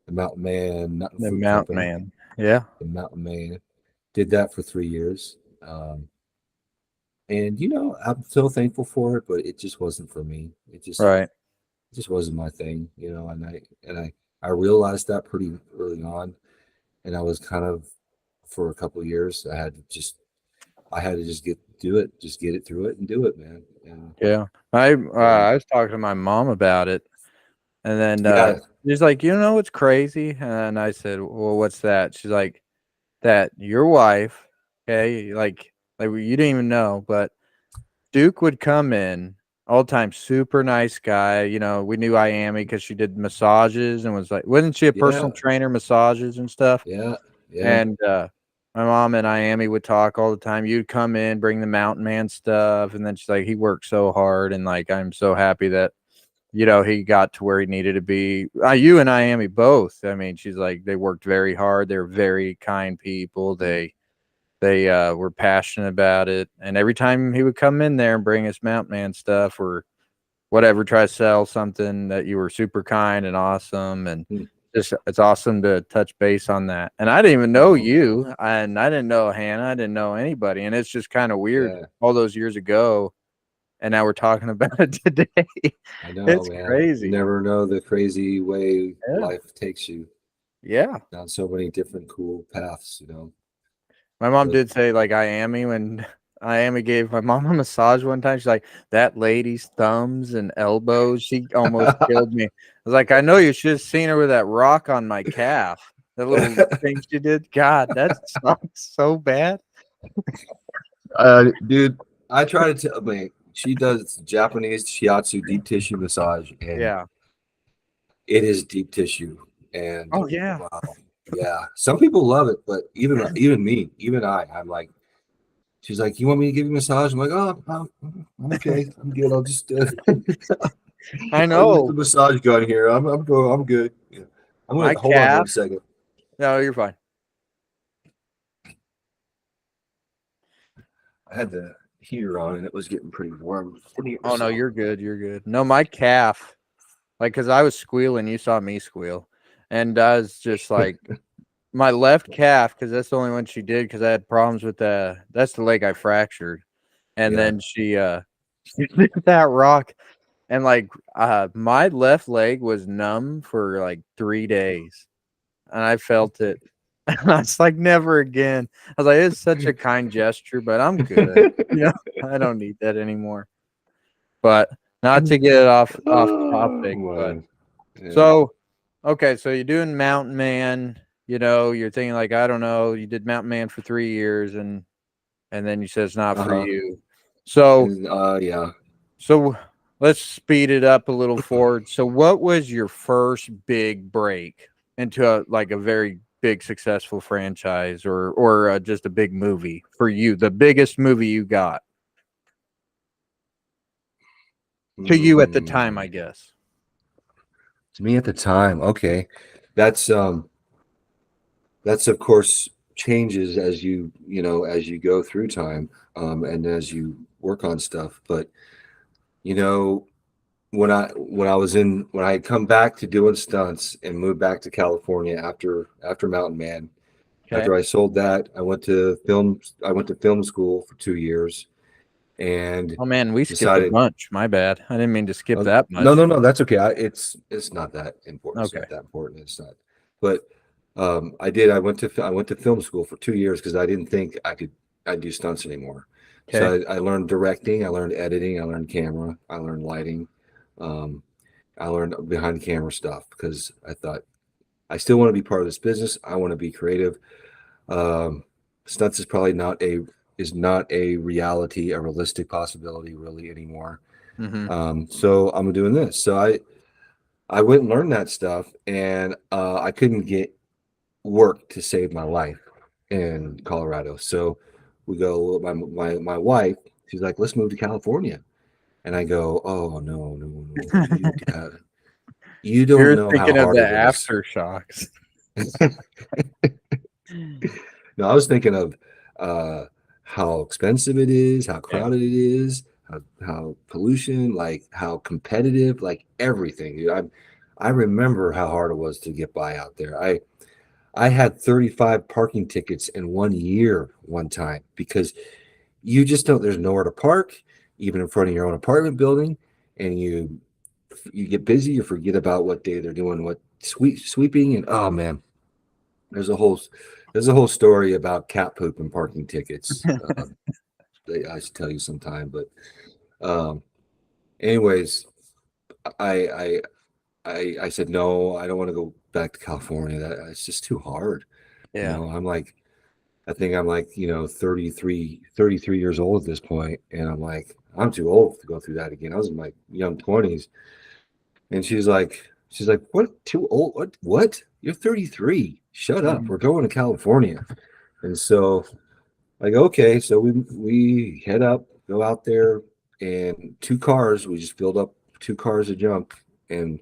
the Mountain Man Nut and The Fruit Mountain Company, Man. Yeah. the Mountain Man. Did that for 3 years. And I'm so thankful for it, but it just wasn't for me. Right. It just wasn't my thing, and I realized that pretty early on, and I was kind of for a couple of years I had to just get do it, just get it through it and do it, man. And Yeah. I and was talking to my mom about it, and then yeah, she's like, "You know what's crazy?" And I said, "Well, what's that?" She's like, "That your wife, okay, like you didn't even know, but Duke would come in all the time, super nice guy. You know, we knew Iami because she did massages and was like, wasn't she a yeah, personal trainer, massages and stuff?" yeah, yeah. And my mom and Iami would talk all the time. You'd come in, bring the mountain man stuff, and then she's like, he worked so hard, and like I'm so happy that he got to where he needed to be. You and Iami both. I mean, she's like they worked very hard. They're very kind people. They were passionate about it, and every time he would come in there and bring us mountain man stuff or whatever, try to sell something that you were super kind and awesome, and Hmm. just it's awesome to touch base on that. And I didn't even know Oh, you, and I didn't know Hannah, I didn't know anybody, and it's just kind of weird yeah, all those years ago, and now we're talking about it today. I know, It's man. You crazy. never know the crazy way Yeah, life takes you yeah. down so many different cool paths. My mom But did say like Iami when Iami gave my mom a massage one time. She's like, that lady's thumbs and elbows, she almost killed me. I was like, I know you should have seen her with that rock on my calf. That little thing she did. God, that sucks so bad. dude, I try to tell. I mean, she does Japanese shiatsu deep tissue massage, and Yeah. it is deep tissue. And Oh yeah. wow, yeah, some people love it, but even me, even I'm like, she's like, you want me to give you a massage? I'm like, oh, I'm okay, I'm good. I'll just I I'll use the know. massage gun here. I'm good. Yeah. I'm gonna My hold on calf. 1 second. No, you're fine. I had the heater on, and it was getting pretty warm in here. Oh no, So you're good. You're good. No, my calf. Like, cause I was squealing, you saw me squeal. And I was just like, my left calf, because that's the only one she did, because I had problems with that's the leg I fractured. And yeah, then she she did that rock, and like my left leg was numb for like 3 days. and I felt it. I was like, never again. I was like, it's such a kind gesture, but I'm good. I don't need that anymore. But not to get it off Oh, topic, but man. Yeah. so okay, so you're doing Mountain Man. You're thinking like, I don't know, you did Mountain Man for 3 years, and then you said it's not for Uh-huh. you. So Yeah. so let's speed it up a little forward. So what was your first big break into a very big successful franchise, or just a big movie for you? The biggest movie you got to you at the time, I Hmm. guess. To me at the time, okay. That's that's of course changes as as you go through time, and as you work on stuff. But you know, when I had come back to doing stunts and moved back to California after Mountain Man, Okay. after I sold that, I went to film school for 2 years and Oh man, we skipped a decided bunch. My bad. I didn't mean to skip that no, much. no, no, that's okay. It's not that important. It's Okay. not that important. It's not. But I did. I went to film school for 2 years because I didn't think I'd do stunts anymore. Okay. So I learned directing. I learned editing. I learned camera. I learned lighting. Um, I learned behind the camera stuff because I thought I still want to be part of this business. I want to be creative. Um, Stunts is not a reality, a realistic possibility really anymore. Mm-hmm. So I'm doing this. So I went and learned that stuff, and I couldn't get work to save my life in Colorado. So we go. My wife, she's like, "Let's move to California," and I go, "Oh no, no, no! You don't You're know how thinking of hard the it is." aftershocks. No, I was thinking of how expensive it is, how Yeah. crowded it is, how pollution, like how competitive, like everything. Dude, I remember how hard it was to get by out there. I had 35 parking tickets in 1 year one time because you just don't. There's nowhere to park, even in front of your own apartment building, and you get busy. You forget about what day they're doing, what sweeping, and oh man, there's a whole there's a whole story about cat poop and parking tickets. That I should tell you sometime. But um, anyways, I I I said no. I don't want to go back to California. That it's just too hard. Yeah. I'm like I think I'm like 33 years old at this point, and I'm like I'm too old to go through that again. I was in my young 20s, and she's like what too old? What? You're 33. Shut up. Mhm. We're going to California. And so like, okay, so we head up, go out there, and two cars. We just filled up two cars of junk and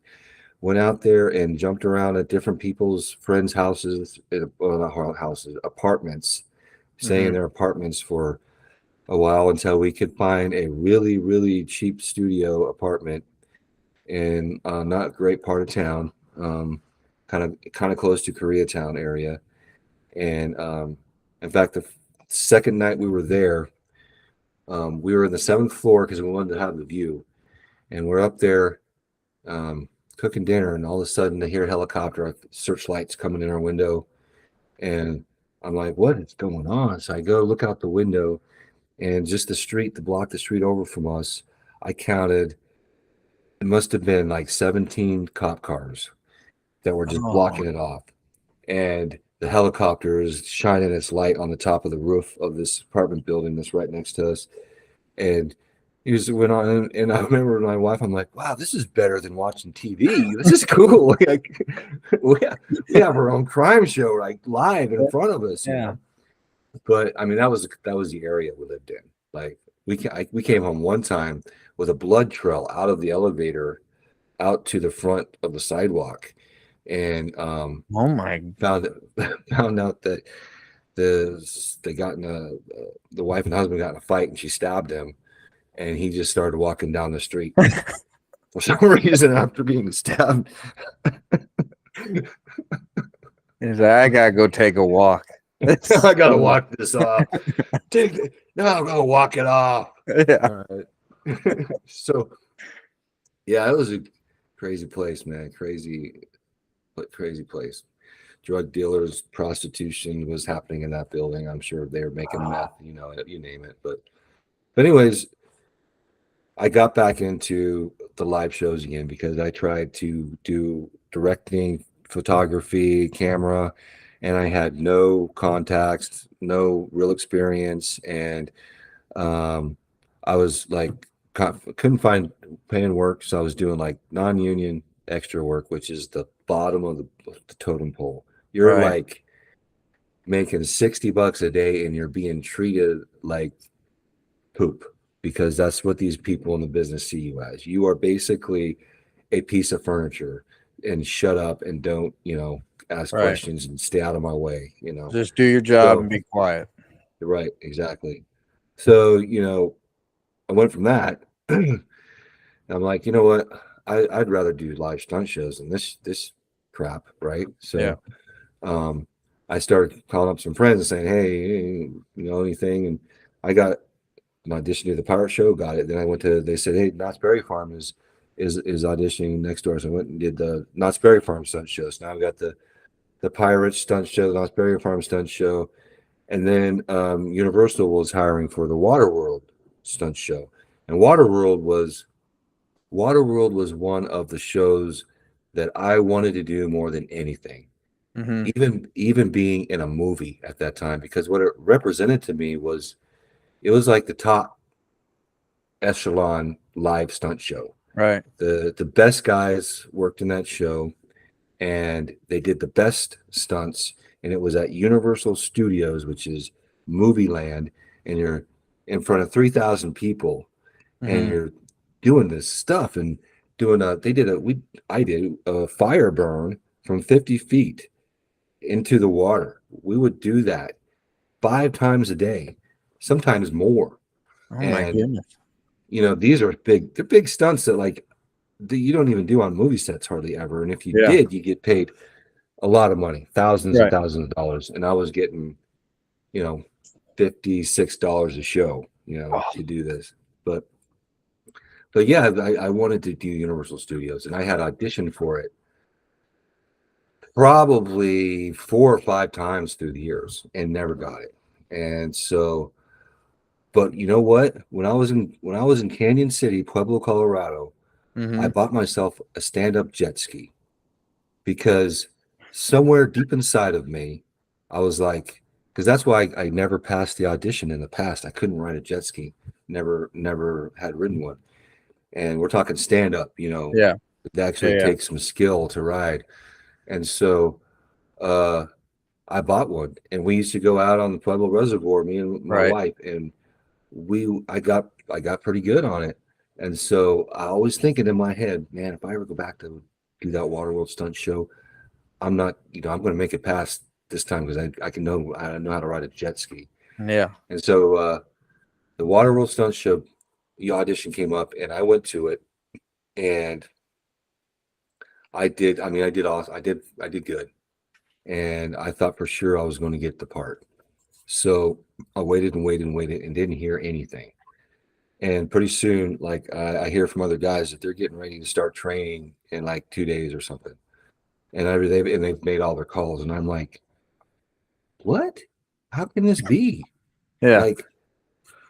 went out there and jumped around at different people's friends' houses, well, not houses, apartments, staying in Mhm. their apartments for a while until we could find a really, really cheap studio apartment in a not great part of town, kind of close to Koreatown area. And in fact, the second night we were there, we were in the seventh floor because we wanted to have the view, and we're up there cooking dinner, and all of a sudden I hear a helicopter, searchlights coming in our window, and I'm like, "What is going on?" So I go look out the window, and just the street over from us, I counted. It must have been like 17 cop cars that were just Oh. blocking it off, and the helicopter is shining its light on the top of the roof of this apartment building that's right next to us. And he just went on, and I remember my wife, I'm like, wow, this is better than watching TV. This is cool. Like, we have our own crime show like live in front of us. Yeah. But I mean, that was the area we lived in. Like we came home one time with a blood trail out of the elevator out to the front of the sidewalk, and Oh my. found found out that they got in the wife and husband got in a fight, and she stabbed him, and he just started walking down the street for some reason after being stabbed. He's like, I gotta go take a walk. I gotta walk this off. No, I'm gonna walk it off. Yeah. All right. So yeah, it was a crazy place, man. Crazy, but crazy place. drug dealers, prostitution was happening in that building. I'm sure they were making meth, you name it. But anyways, I got back into the live shows again because I tried to do directing, photography, camera, and I had no contacts, no real experience, and um, I was like couldn't find paying work, so I was doing like non-union extra work, which is the bottom of the totem pole. You're Right. like making $60 a day, and you're being treated like poop because that's what these people in the business see you as. You are basically a piece of furniture, and shut up and don't, ask Right. questions and stay out of my way. Just do your job So, and be quiet. right, exactly. So, I went from that. I'm like, you know what? I'd rather do live stunt shows than this crap, right? Yeah. So, um, I started calling up some friends and saying, hey, anything, and I got an audition to the pirate show, got it. Then I went to, they said, hey, Knott's Berry Farm is auditioning next door. So I went and did the Knott's Berry Farm stunt show. So now I've got the Pirates stunt show, the Knott's Berry Farm stunt show. And then Universal was hiring for the Waterworld stunt show. And Waterworld was one of the shows that I wanted to do more than anything. Mm-hmm. Even being in a movie at that time, because what it represented to me was it was like the top echelon live stunt show. Right. The best guys worked in that show, and they did the best stunts, and it was at Universal Studios, which is movie land, and you're in front of 3,000 people, and Mm-hmm. you're doing this stuff and doing a they did a we I did a fire burn from 50 feet into the water. We would do that 5 times a day, sometimes more. Oh my And goodness. these are big. They're big stunts that you don't even do on movie sets hardly ever. And if you Yeah. did, you get paid a lot of money, thousands and Right. thousands of dollars. And I was getting, you know, $56 a show, Oh, to do this. But yeah, I wanted to do Universal Studios, and I had auditioned for it probably 4 or 5 times through the years and never got it. And so, but you know what? When I was in Canyon City, Pueblo, Colorado, I mm-hmm. bought myself a stand-up jet ski because somewhere deep inside of me, I was like, because that's why I never passed the audition in the past. I couldn't ride a jet ski, never had ridden one. And we're talking stand-up, Yeah. it Yeah. actually Yeah. takes some skill to ride. And so uh, I bought one, and we used to go out on the Pueblo Reservoir, me and my Right. wife, and I got pretty good on it. And so I always thinking in my head, man, if I ever go back to do that Waterworld stunt show, I'm not, I'm going to make it past this time because I know how to ride a jet ski. Yeah. And so the Waterworld stunt show, the audition came up, and I went to it, and I did. I mean, I did awesome. I did good, and I thought for sure I was going to get the part. So I waited and waited and waited and didn't hear anything. And pretty soon, like I hear from other guys that they're getting ready to start training in like 2 days or something, and they've made all their calls, and I'm like, what? How can this be? Yeah. Like,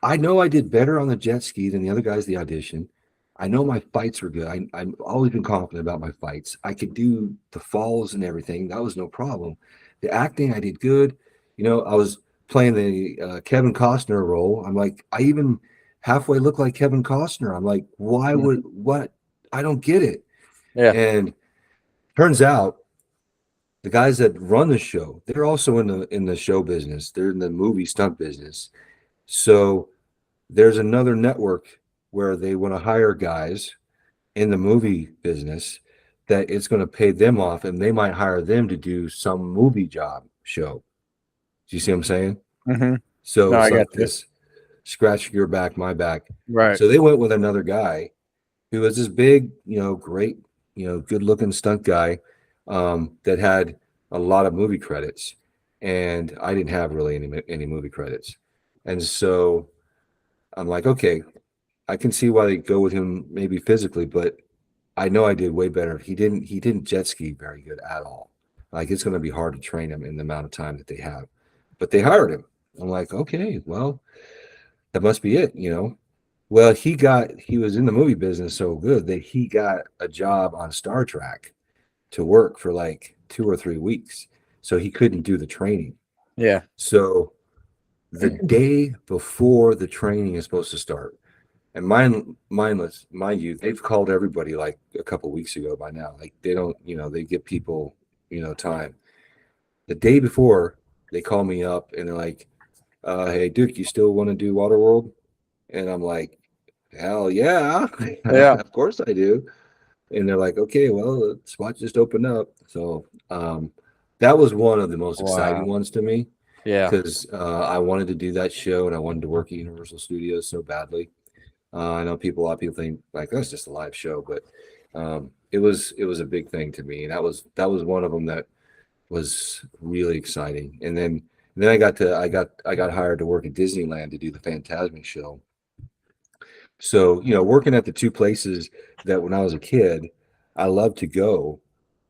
I know I did better on the jet ski than the other guys the audition. I know my fights were good. I've always been confident about my fights. I could do the falls and everything. That was no problem. The acting, I did good. I was playing the Kevin Costner role. I'm like, I even halfway look like Kevin Costner. I'm like, why Mhm. would what? I don't get it. Yeah. And turns out the guys that run the show, they're also in the show business. They're in the movie stunt business. So there's another network where they want to hire guys in the movie business that it's going to pay them off, and they might hire them to do some movie job show. Do you see what I'm saying? Mm-hmm. So No, I it's got like you. this scratch your back, my back. Right. So they went with another guy who was this big, great, good looking stunt guy that had a lot of movie credits. And I didn't have really any movie credits. And so I'm like, okay, I can see why they go with him maybe physically, but I know I did way better. He didn't jet ski very good at all. Like it's going to be hard to train him in the amount of time that they have. But they hired him. I'm like, okay, well, that must be it, you know. Well, he was in the movie business so good that he got a job on Star Trek to work for like 2 or 3 weeks. So he couldn't do the training. Yeah. So the day before the training is supposed to start, and mindless, mind you, they've called everybody like a couple weeks ago by now. Like they don't, they give people, time. The day before, they call me up and they're like, "Hey, Duke, you still want to do Waterworld?" And I'm like, "Hell yeah, Yeah. of course I do." And they're like, "Okay, well, the spot just opened up." So that was one of the most exciting Wow. ones to me Yeah. because I wanted to do that show and I wanted to work at Universal Studios so badly. I know a lot of people think like that's just a live show, but it was a big thing to me, and that was one of them that was really exciting. And then I got hired to work at Disneyland to do the Fantasmic show. So working at the two places that when I was a kid, I loved to go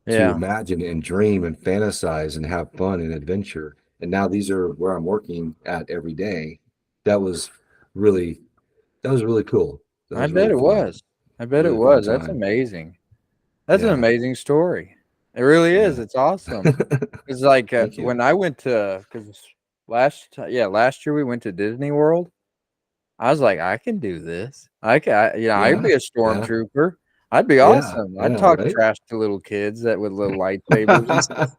to Yeah. imagine and dream and fantasize and have fun and adventure. And now these are where I'm working at every day. That was really that was really cool. That I was bet really it fun. was. I bet it Really fun was. That's time. amazing. That's an Yeah. amazing story. It really is. Yeah. It's awesome. It's like Thank you. when I went to, because last year we went to Disney World. I was like, I can do this. I'd Yeah. be a Yeah. stormtrooper. I'd be Yeah. awesome. I'd Yeah. talk Right. trash to little kids that with little lightsabers and stuff.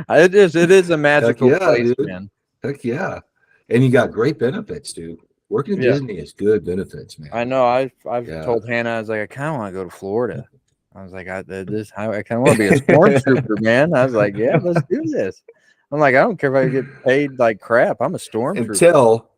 It is a Heck magical yeah, place, dude. man. Heck yeah. And you got great benefits, dude. Working at Yeah. Disney is good benefits, I man. know. I've Yeah. told Hannah, I was like, I kind of want to go to Florida. I was like, I kind of want to be a stormtrooper, man. I was like, yeah, let's do this. I'm like, I don't care if I get paid like crap. I'm a stormtrooper. until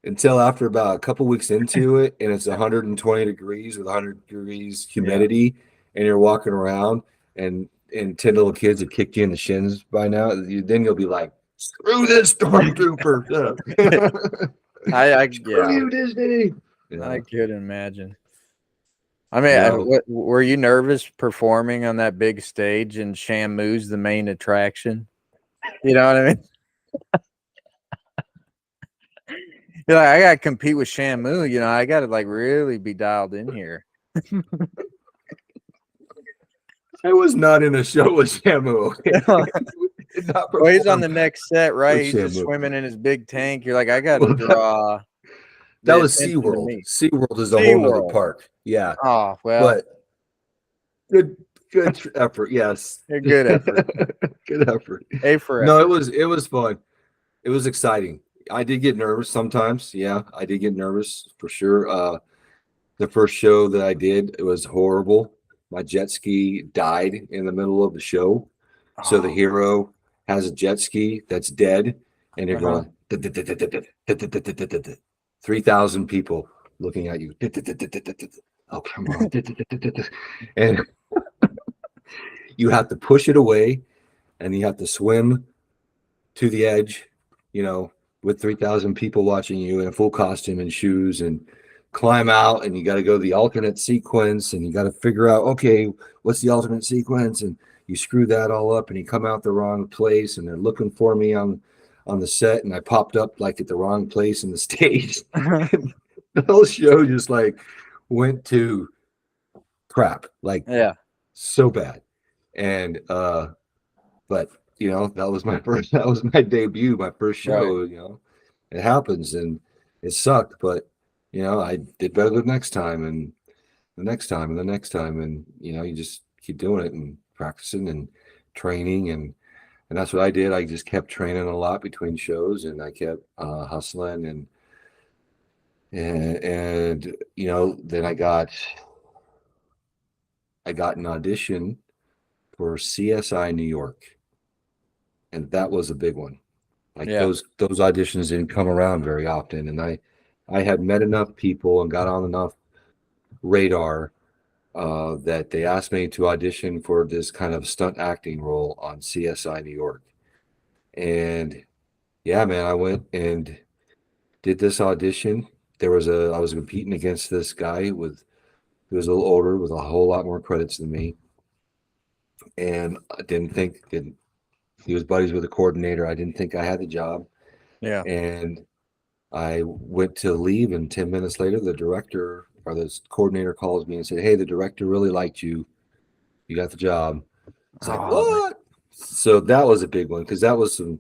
until after about a couple weeks into it and it's 120 degrees with 100 degrees Yeah. humidity and you're walking around and 10 little kids have kicked you in the shins by now, then you'll be like, screw this stormtrooper. Screw Yeah, you, Disney. I Yeah. could imagine. I mean, No. were you nervous performing on that big stage and Shamu's the main attraction? You know what I mean? You're like, I gotta compete with Shamu. I gotta like really be dialed in here. I was not in a show with Shamu. Okay? Well, Did not he's on perform the next set, right? with He's just Shamu. swimming in his big tank. You're like, I gotta Well, draw that the was attention to SeaWorld. me. SeaWorld is a whole nother SeaWorld. park. Yeah. Oh, well, But good effort. Yes. a good effort. Good effort. A for No, effort. it was fun. It was exciting. I did get nervous sometimes. Yeah, I did get nervous for sure. The first show that I did, it was horrible. My jet ski died in the middle of the show. So the Oh, hero has a jet ski that's dead, and you're uh-huh. going 3,000 people looking at you. Oh, come on. And you have to push it away and you have to swim to the edge, you know, with 3,000 people watching you in a full costume and shoes and climb out. And you got to go to the alternate sequence and you got to figure out, okay, what's the alternate sequence? And you screw that all up and you come out the wrong place and they're looking for me on the set and I popped up like at the wrong place in the stage. The whole show just like went to crap, like Yeah, so bad. And but that was my first that was my debut, my first right. show. It happens and it sucked, but I did better the next time and the next time and the next time, and you just keep doing it and practicing and training, and that's what I did. I just kept training a lot between shows and I kept hustling and then I got an audition for CSI New York, and that was a big one. Like Yeah. those auditions didn't come around very often, and I had met enough people and got on enough radar that they asked me to audition for this kind of stunt acting role on CSI New York. And yeah, man, I went and did this audition. I was competing against this guy who was a little older with a whole lot more credits than me. and I didn't think didn't he was buddies with the coordinator. I didn't think I had the job, Yeah. and I went to leave, and 10 minutes later, the director or the coordinator calls me and said, "Hey, the director really liked you. You got the job." It's like, Oh, man. what? So that was a big one because that was a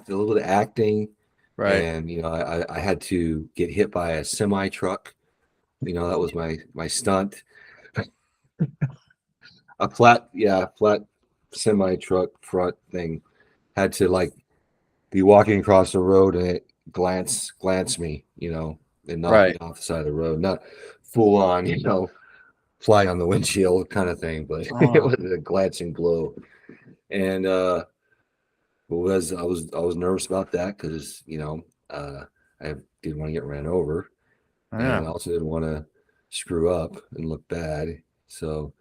little bit of acting, Right. and I had to get hit by a semi truck. That was my stunt. A flat semi truck front thing had to like be walking across the road and it glance me, and knock me Right. off the side of the road. Not full on, fly on the windshield kind of thing, but it Oh, was a glancing blow. And I was nervous about that because I didn't want to get ran over, yeah. and I also didn't want to screw up and look bad. So,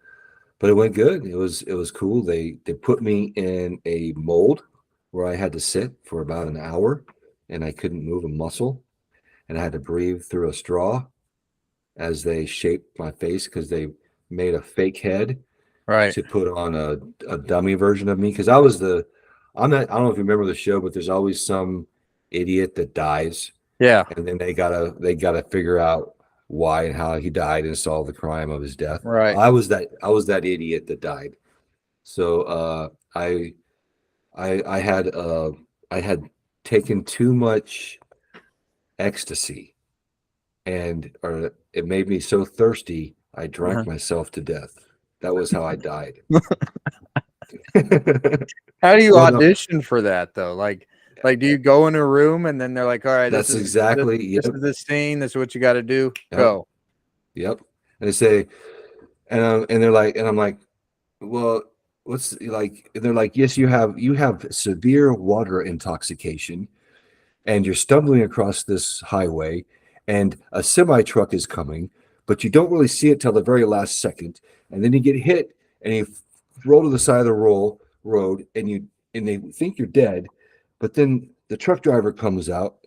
but it went good. It was cool. They put me in a mold where I had to sit for about an hour, and I couldn't move a muscle, and I had to breathe through a straw as they shaped my face because they made a fake head Right. to put on a dummy version of me because I don't know if you remember the show, but there's always some idiot that dies, Yeah. and then they gotta figure out why and how he died and solve the crime of his death. Right. I was that idiot that died. So I had taken too much ecstasy, and or it made me so thirsty I Uh-huh. drank myself to death. That was how I died. How do you Well, no, audition for that though? Like, do you go in a room and then they're like, all right, this that's is this, exactly. this Yep, is the scene. This is what you got to do. yep, Go. yep. And they say, and they're like, and I'm like, well, what's like? And they're like, yes, you have severe water intoxication, and you're stumbling across this highway, and a semi truck is coming, but you don't really see it till the very last second, and then you get hit, and you roll to the side of the road, and they think you're dead, but then the truck driver comes out,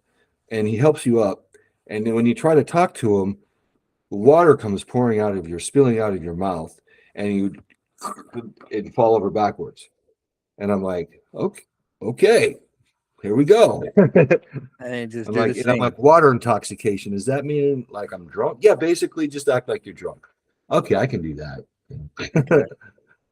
and he helps you up, and then when you try to talk to him, water comes spilling out of your mouth, and you and fall over backwards, and I'm like, okay, here we go. And you just I'm do the like, and I'm scene. like, water intoxication. Does that mean like I'm drunk? Yeah, basically, just act like you're drunk. Okay, I can do Okay. that.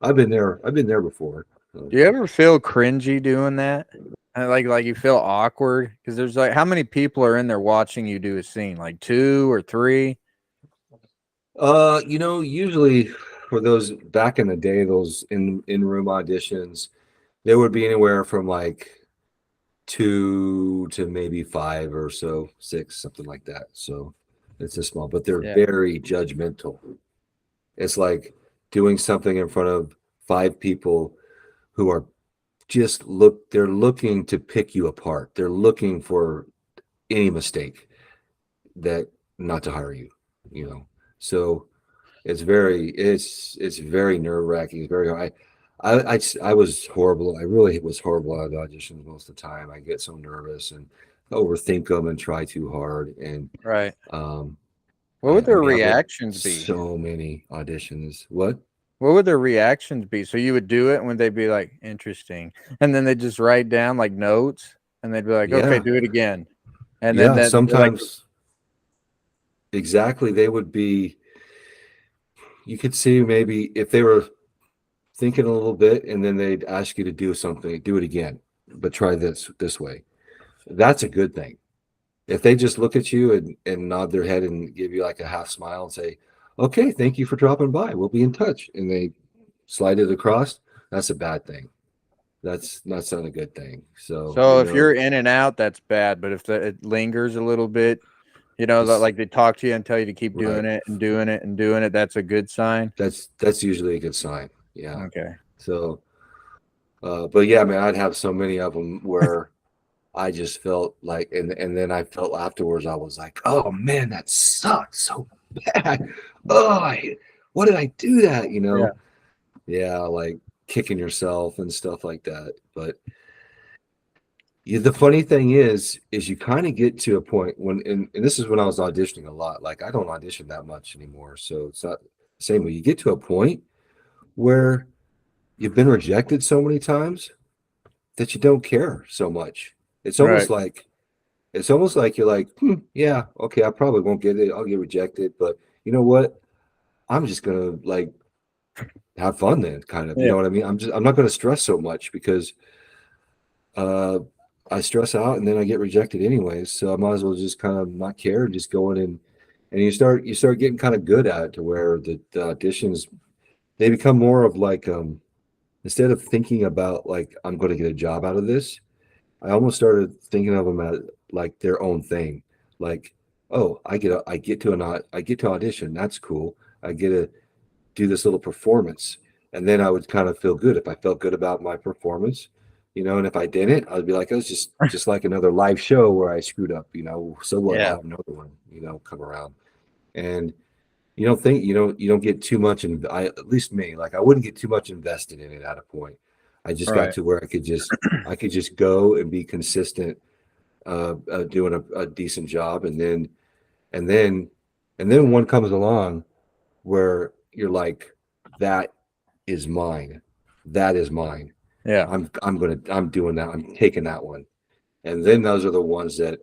I've been there before. So, Do you ever feel cringy doing that? Like you feel awkward because there's like how many people are in there watching you do a scene? Like two or three? usually for those back in the day, those in room auditions, there would be anywhere from like two to maybe five or so, six, something like that. So it's a small, but they're Yeah. very judgmental. It's like doing something in front of five people who are they're looking to pick you apart. They're looking for any mistake that not to hire you. So it's very nerve-wracking. It's very hard. I was horrible. I really was horrible at auditions most of the time. I get so nervous and overthink them and try too hard. And Right. um, What I, would I their mean, I've done reactions be? so many auditions. What? What would their reactions be? So you would do it when they'd be like, interesting. And then they just write down like notes and they'd be like, okay, Yeah, do it again. And then yeah. that they're like, Sometimes exactly they would be. You could see maybe if they were thinking a little bit, and then they'd ask you to do something, do it again, but try this way. That's a good thing. If they just look at you and nod their head and give you like a half smile and say, "Okay, thank you for dropping by. We'll be in touch," and they slide it across, that's a bad thing. That's not a good thing. So so if you're in and out, that's bad. But if it lingers a little bit, that it's like they talk to you and tell you to keep right. doing it and doing it and doing it, that's a good sign. That's usually a good sign. Yeah. Okay. So, but yeah, man, I'd have so many of them where I just felt like, and then I felt afterwards, I was like, oh man, that sucked so bad. Oh, what did I do that? Yeah. Yeah, like kicking yourself and stuff like that. But the funny thing is you kind of get to a point when, and this is when I was auditioning a lot. Like I don't audition that much anymore, so it's not the same. But you get to a point where you've been rejected so many times that you don't care so much. It's almost Right. like it's almost like you're like, yeah, okay, I probably won't get it. I'll get rejected, but you know what? I'm just gonna like have fun then, kind of. You Yeah. know what I mean? I'm not gonna stress so much because uh I stress out and then I get rejected anyways. So I might as well just kind of not care and just go in and you start getting kind of good at it to where the auditions they become more of like instead of thinking about like I'm going to get a job out of this, I almost started thinking of them as like their own thing. Like, oh, I get to audition. That's cool. I get to do this little performance, and then I would kind of feel good if I felt good about my performance, and if I didn't, I'd be like, it was just like another live show where I screwed up. So what? I'll Yeah. have another one. Come around, and you don't get too much. At least me, like I wouldn't get too much invested in it at a point. I just got Right. to where I could just go and be consistent, doing a decent job, and then and then one comes along where you're like, that is mine, that is mine. Yeah. I'm doing that. I'm taking that one, and then those are the ones that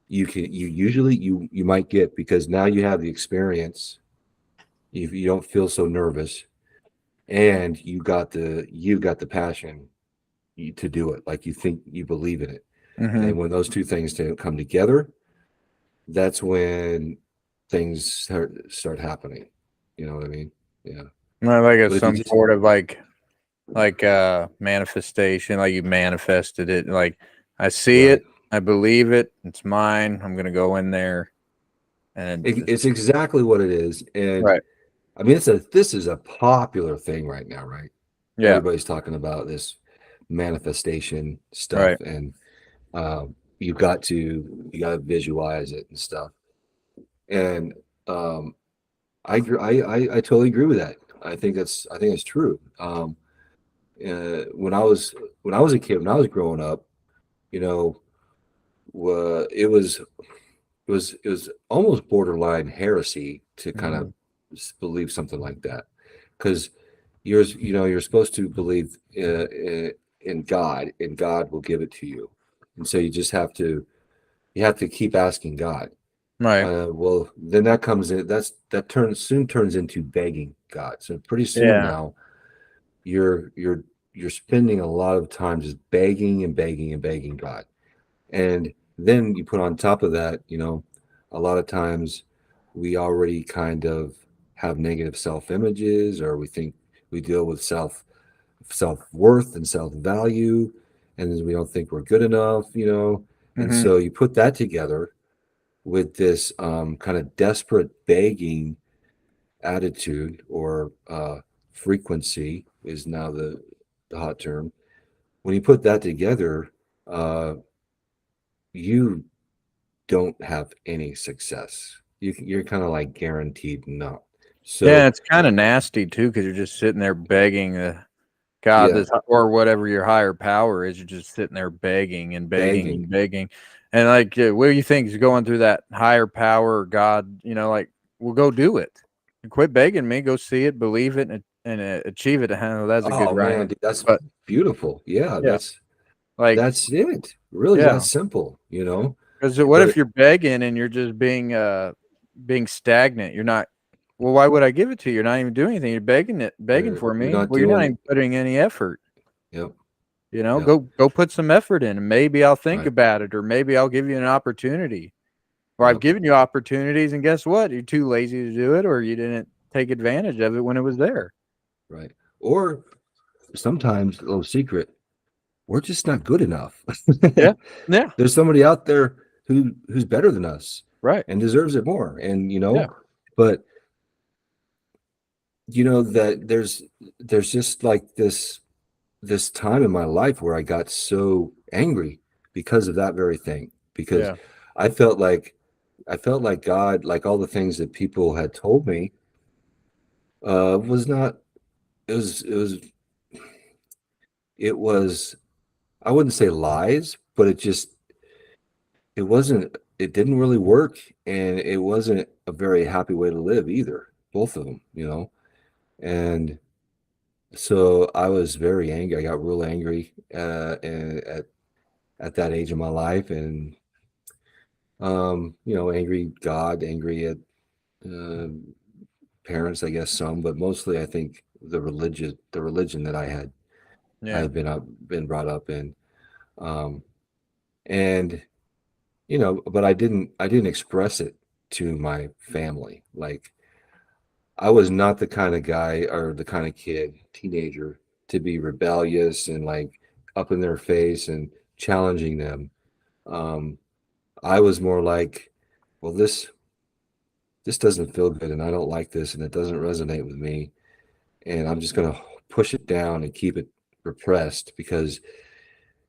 you might get because now you have the experience. You don't feel so nervous, and you got the passion to do it. Like you think you believe in it, Hmm. and when those two things come together, that's when things start happening. You know what I mean? Yeah. I like it's But if you some just sort of like manifestation, like you manifested it. Like I see right, it, I believe it, it's mine. I'm gonna go in there and it's exactly what it is. And right. I mean, this is a popular thing right now, right? Yeah. Everybody's talking about this manifestation stuff, Right. and you got to visualize it and stuff. And um, I totally agree with that. I think it's true. When I was a kid, when I was growing up, you know, it was almost borderline heresy to kind of Mhm. believe something like that, because you're supposed to believe in God, and God will give it to you, and so you have to keep asking God. Right. Well, then that comes in. That turns into begging God. So pretty soon Yeah. now, you're spending a lot of time just begging and begging and begging God. And then you put on top of that, a lot of times we already kind of have negative self images, or we think we deal with self worth and self value, and then we don't think we're good enough. And Hmm. so you put that together with this kind of desperate begging attitude, or frequency is now the hot term. When you put that together, uh, you don't have any success. You're kind of like guaranteed no. Yeah, So it's kind of nasty too because you're just sitting there begging God, yeah, this or whatever your higher power is. You're just sitting there begging and begging begging. and begging, and like, what do you think is going through that higher power or God? Like, well, go do it. Quit begging me. Go see it, believe it, and achieve it. That's a good Oh rhyme. man, dude, that's But beautiful. Yeah, yeah, that's like that's it. Really, yeah, that's simple. because what But if you're begging and you're just being stagnant? You're not. Well, why would I give it to you? You're not even doing anything. You're begging you're for you're me. not Well, you're not doing. even putting any effort. Yep, yep. Go put some effort in, and maybe I'll think Right. about it, or maybe I'll give you an opportunity. Or I've Yep. given you opportunities, and guess what? You're too lazy to do it, or you didn't take advantage of it when it was there. Right. Or sometimes a little secret, we're just not good enough. Yeah. Yeah. There's somebody out there who's better than us Right. and deserves it more. And Yeah. but that there's just like this time in my life where I got so angry because of that very thing. Because Yeah. I felt like I felt like God, like all the things that people had told me, was not. It was I wouldn't say lies, but it wasn't. It didn't really work, and it wasn't a very happy way to live either. Both of them. And So I was very angry. I got real angry at that age of my life, and angry God, angry at uh, parents, I guess some, but mostly I think the religion that I Yeah. had been brought up in, um, and but I didn't express it to my family. Like I was not the kind of guy or the kind of kid, teenager, to be rebellious and like up in their face and challenging them. Um, I was more like, well, this doesn't feel good, and I don't like this, and it doesn't resonate with me, and I'm just gonna push it down and keep it repressed because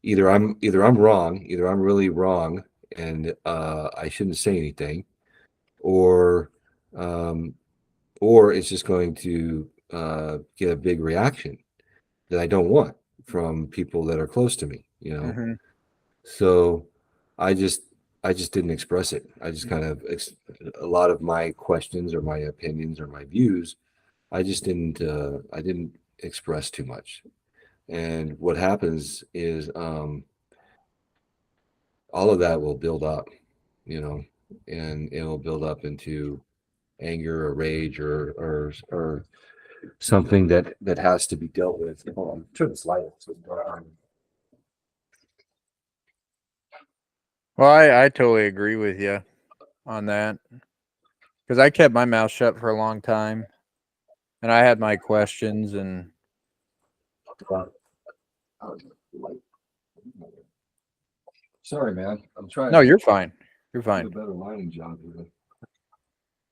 either I'm wrong, either I'm really wrong, and I shouldn't say anything, or um, or it's just going to get a big reaction that I don't want from people that are close to me, you know. Hmm. So I just I just didn't express it. I just kind of a lot of my questions or my opinions or my views, I didn't express too much. And what happens is all of that will build up, you know, and it'll build up into anger or rage or something that has to be dealt with. Hold on, turn this light off. Well, I totally agree with you on that because I kept my mouth shut for a long time and I had my questions and Sorry, man. I'm trying no, to you're fine. You're get a fine. better mining job here.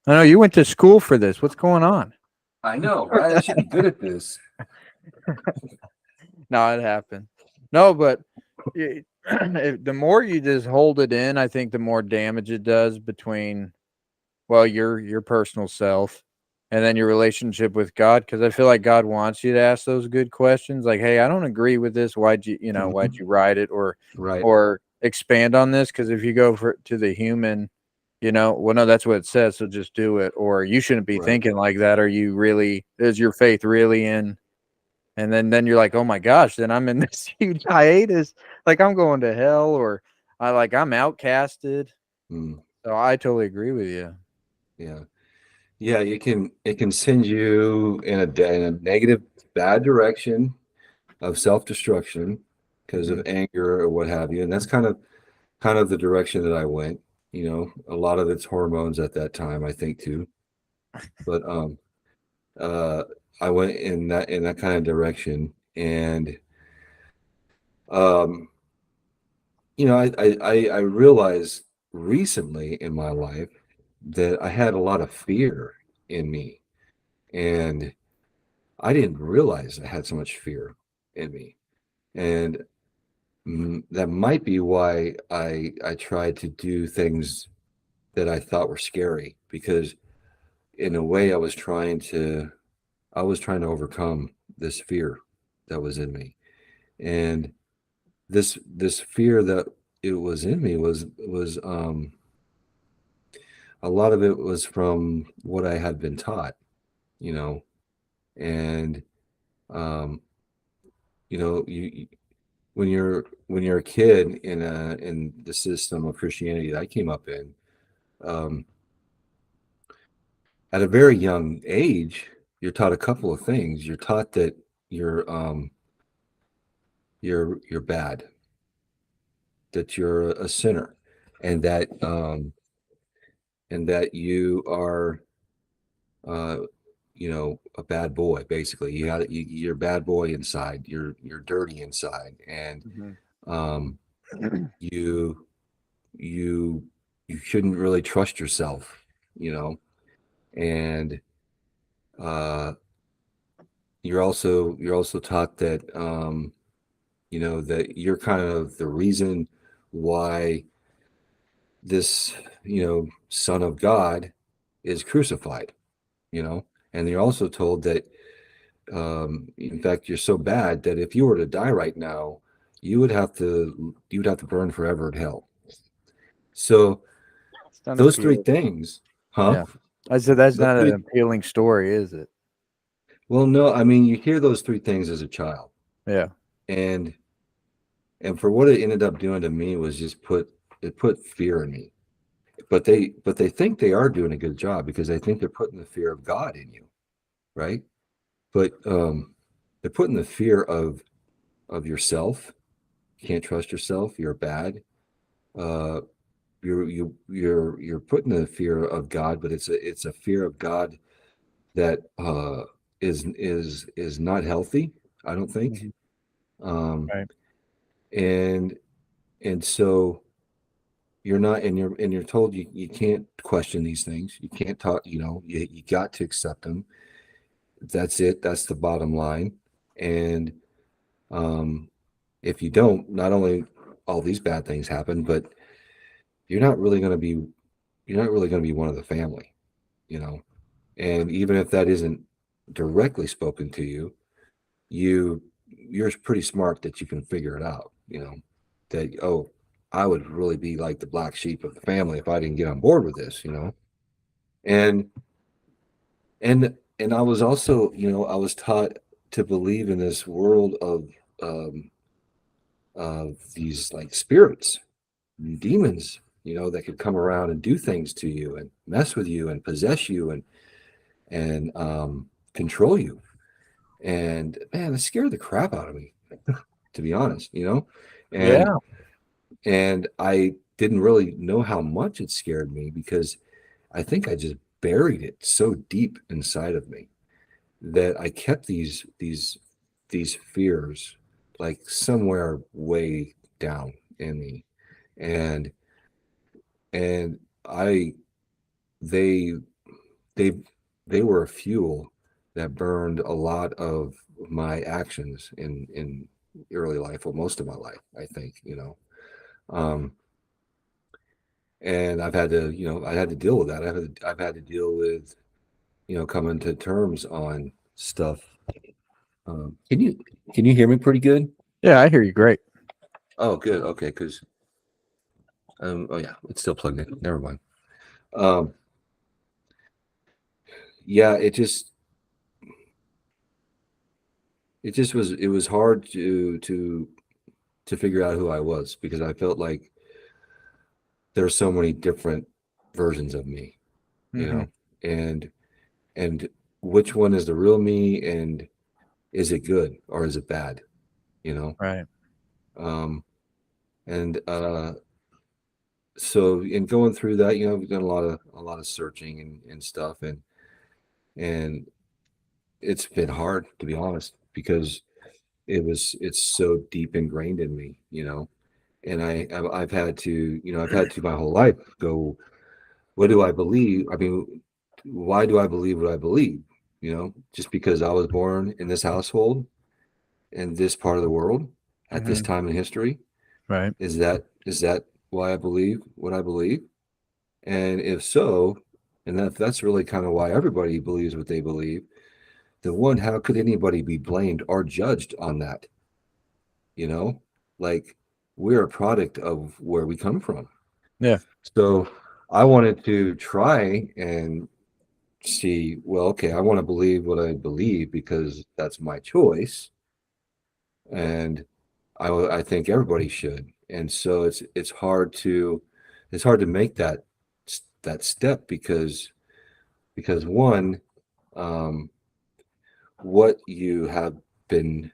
I know you went to school for this. What's going on? I know, right? I should be good at this. No, it happened. No, but the more you just hold it in, I think the more damage it does between well, your personal self and then your relationship with God. Because I feel like God wants you to ask those good questions, like, "Hey, I don't agree with this. Why'd Mhm. you write it?" Right, Or expand on this. Because if you go for to the human, well, no, that's what it says, so just do it. Or you shouldn't be right. thinking like that. Are you really? Is your faith really in? And then you're like, oh my gosh, then I'm in this huge hiatus. Like I'm going to hell, or I'm outcasted. Mm, So I totally agree with you. yeah. Yeah, it can send you in a negative, bad direction of self-destruction because of Hmm. anger or what have you. And that's kind of the direction that I went. You know, a lot of it's hormones at that time, I think too. But uh I went in that kind of direction. And um, I realized recently in my life that I had a lot of fear in me. And I didn't realize I had so much fear in me. And that might be why I tried to do things that I thought were scary because in a way I was trying to overcome this fear that was in me. And this fear that it was in me was a lot of it was from what I had been taught, you know, and um, when you're a kid in the system of Christianity that I came up in, um, at a very young age, you're taught a couple of things. You're taught that you're um, you're bad, that you're a sinner, and that you are uh, a bad boy. Basically, you're a bad boy inside. You're dirty inside, and Hmm. um, you you you shouldn't really trust yourself, you know, and uh, you're also taught that that you're kind of the reason why this son of God is crucified, you know, and you're also told that in fact you're so bad that if you were to die right now, you would have to burn forever in hell. So It's not those three appealing. things, huh? Yeah, I said that's Those not an three appealing story, is it? Well, no, I mean, you hear those three things as a child, Yeah. and for what it ended up doing to me was just put fear in me. But they think they are doing a good job because they think they're putting the fear of God in you, right? But they're putting the fear of yourself. You can't trust yourself. You're bad. Uh, you're putting the fear of God, but it's a fear of God that is not healthy. I don't think. Mhm. Um, Right. and and so you're not, and you're told you can't question these things. You can't talk. You got to accept them. That's it. That's the bottom line. And um, if you don't, not only all these bad things happen, but you're not really going to be you're not really going to be one of the family. You know, and even if that isn't directly spoken to you, you you're pretty smart that you can figure it out. That, oh, I would really be like the black sheep of the family if I didn't get on board with this. And and I was also, I was taught to believe in this world um, of these like spirits, demons, that could come around and do things to you and mess with you and possess you and control you. And man, it scared the crap out of me, to be honest. And Yeah. and I didn't really know how much it scared me because I think I just buried it so deep inside of me that I kept these fears like somewhere way down in me. And and I they they they were a fuel that burned a lot of my actions in early life, or most of my life, I think. Um and I had to deal with that. I've had to deal with, coming to terms on stuff. Can you hear me pretty good? Yeah, I hear you great. Oh, good. Okay, because oh yeah, it's still plugged in. Never mind. Um, yeah, it was hard to figure out who I was because I felt like there's so many different versions of me, you Hmm. know, and and which one is the real me, and is it good or is it bad, you know? Right. Um, and so in going through that, we've done a lot of searching and stuff, and it's been hard, to be honest, because it's so deep ingrained in me, and I've had to, my whole life go, what do I believe? I mean, why do I believe what I believe? Just because I was born in this household in this part of the world at this Hmm. time in history, Right. is that why I believe what I believe? And if so, and that's really kind of why everybody believes what they believe, then one, how could anybody be blamed or judged on that? You know, like, we're a product of where we come from. Yeah. So I wanted to try and see, well, okay, I want to believe what I believe because that's my choice. And I think everybody should. And so it's hard to make that step because one, um, what you have been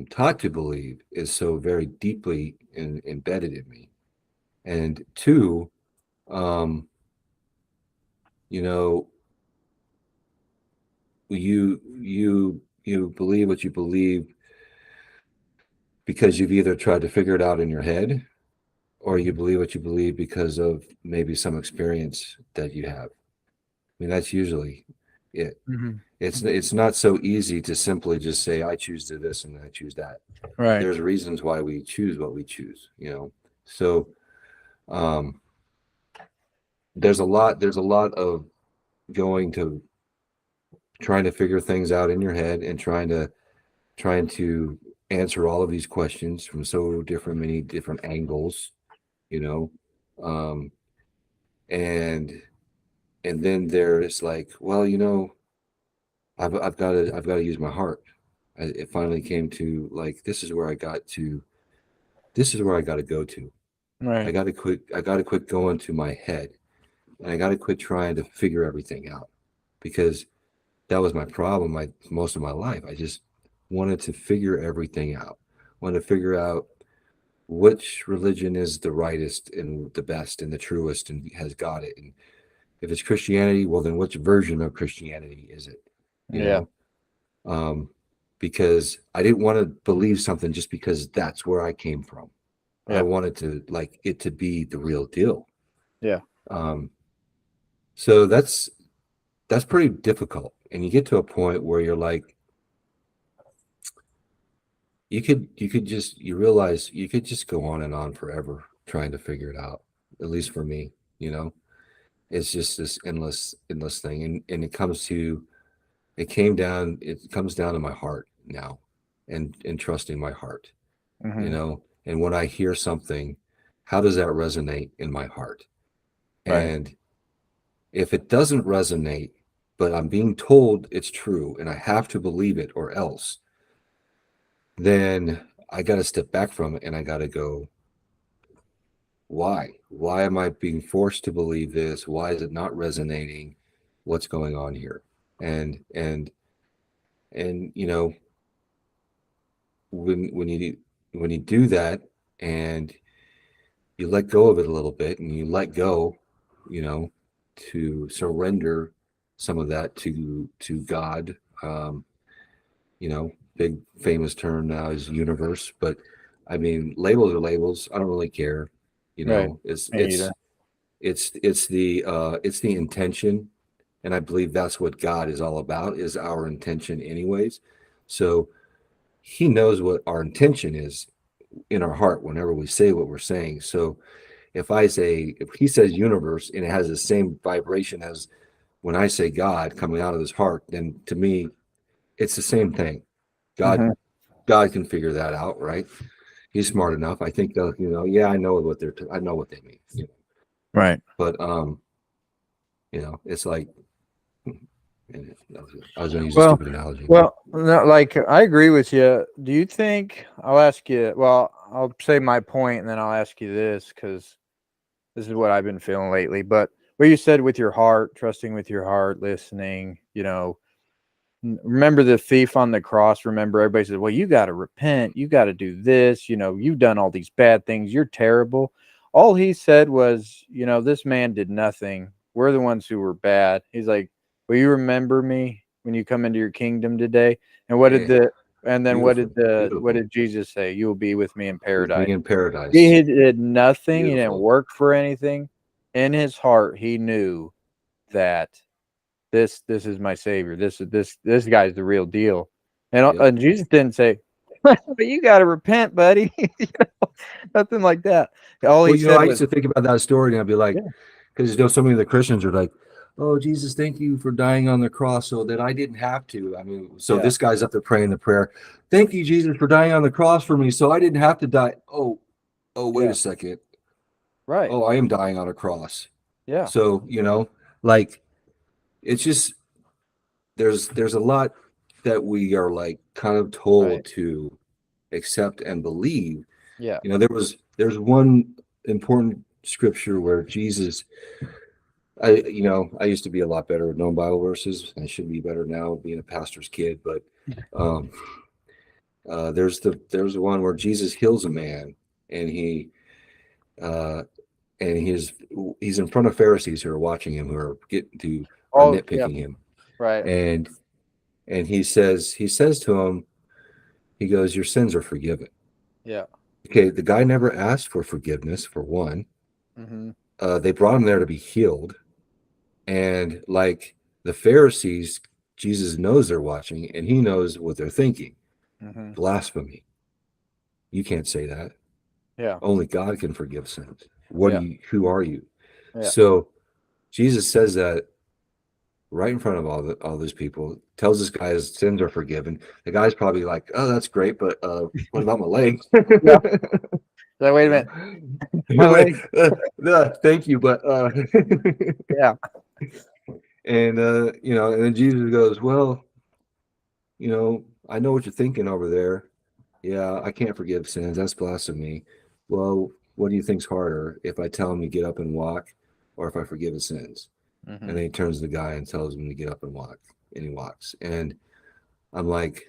taught to believe is so very deeply embedded in me. And two, um, you know, you believe what you believe because you've either tried to figure it out in your head, or you believe what you believe because of maybe some experience that you have. I mean, that's usually it. Hmm. It's not so easy to simply just say I choose to this and I choose that. Right. There's reasons why we choose what we choose. So um, there's a lot of going to trying to figure things out in your head and trying to answer all of these questions from so different many different angles, you know. Um, and and then there's like, well, I've got to use my heart. It finally came to like this is where I got to go to. Right. I got to quit going to my head, and I got to quit trying to figure everything out, because that was my problem. Most of my life, I just wanted to figure everything out. Wanted to figure out which religion is the rightest and the best and the truest and has got it. And if it's Christianity, well, then which version of Christianity is it? You Yeah. know, um, because I didn't want to believe something just because that's where I came from. I Yeah. wanted to like it to be the real deal. Yeah. Um, so that's pretty difficult. And you get to a point where you're like, you could just you realize you could just go on and on forever trying to figure it out. At least for me, you know, it's just this endless thing. And it comes down to my heart now, and trusting my heart, you Hmm. know. And when I hear something, how does that resonate in my heart? Right. And if it doesn't resonate, but I'm being told it's true and I have to believe it or else, then I got to step back from it and I got to go, why? Why am I being forced to believe this? Why is it not resonating? What's going on here? And you know, when you do that and you let go of it a little bit and you let go, you know, to surrender some of that to God. You know, big famous term now is universe, but I mean labels are labels. I don't really care. You Right. know, Me either. it's the intention, and I believe that's what God is all about, is our intention anyways. So he knows what our intention is in our heart whenever we say what we're saying. So if he says universe and it has the same vibration as when I say God coming out of his heart, then to me it's the same thing. God Hmm. God can figure that out, right? He's smart enough. I think you know, yeah, I know what they mean. You know? Right. But you know, it's like I was going to use a Well, stupid analogy, but well, no, like I agree with you. Do you think I'll ask you? Well, I'll say my point, and then I'll ask you this because this is what I've been feeling lately. But what you said with your heart, trusting with your heart, listening, remember the thief on the cross. Remember, everybody said, well, you got to repent. You got to do this. You've done all these bad things. You're terrible. All he said was, this man did nothing. We're the ones who were bad. He's like, will you remember me when you come into your kingdom today? And hey, then beautiful, what beautiful. did Jesus say? You will be with me in With me paradise. in paradise. He did nothing. He didn't Beautiful. work for anything. In his heart, he knew that this is my savior. This guy's the real deal. Yep. And Jesus didn't say, but you got to repent, buddy. Nothing like that. All Well, he you know, said I was, used to think about that story and I'd be like, yeah, because you know, so many of the Christians are like, "Oh, Jesus, thank you for dying on the cross so that I didn't have to." I mean, so yeah, this guy's up there praying the prayer, "Thank you, Jesus, for dying on the cross for me, so I didn't have to die." Oh, wait yeah, a second. right, Oh, I am dying on a cross. yeah, So you know, like it's just there's a lot that we are like kind of right, told to accept and believe. yeah, You know, there's one important scripture where Jesus, I used to be a lot better at knowing Bible verses. I should be better now being a pastor's kid, but um, there's one where Jesus heals a man, and uh, he's in front of Pharisees who are watching him, who are oh, yeah, nitpicking him, right, and he says to him, he goes, "Your sins are forgiven." yeah, Okay, the guy never asked for forgiveness for one. mm-hmm, They brought him there to be healed. And like the Pharisees, Jesus knows they're watching and he knows what they're thinking. mm-hmm, Blasphemy. You can't say that. yeah, Only God can forgive sins. yeah, Who are you? yeah, So Jesus says that right in front of all those people, tells this guy his sins are forgiven. The guy's probably like, "Oh, that's great, but what about my leg?" yeah. So wait a minute, my Wait, leg, thank you, but yeah, and you know, and then Jesus goes, "Well, I know what you're thinking over there. Yeah, I can't forgive sins. That's blasphemy. Well, what do you think's harder, if I tell him to get up and walk, or if I forgive his sins? And Mm-hmm. then he turns to the guy and tells him to get up and walk, and he walks. And I'm like,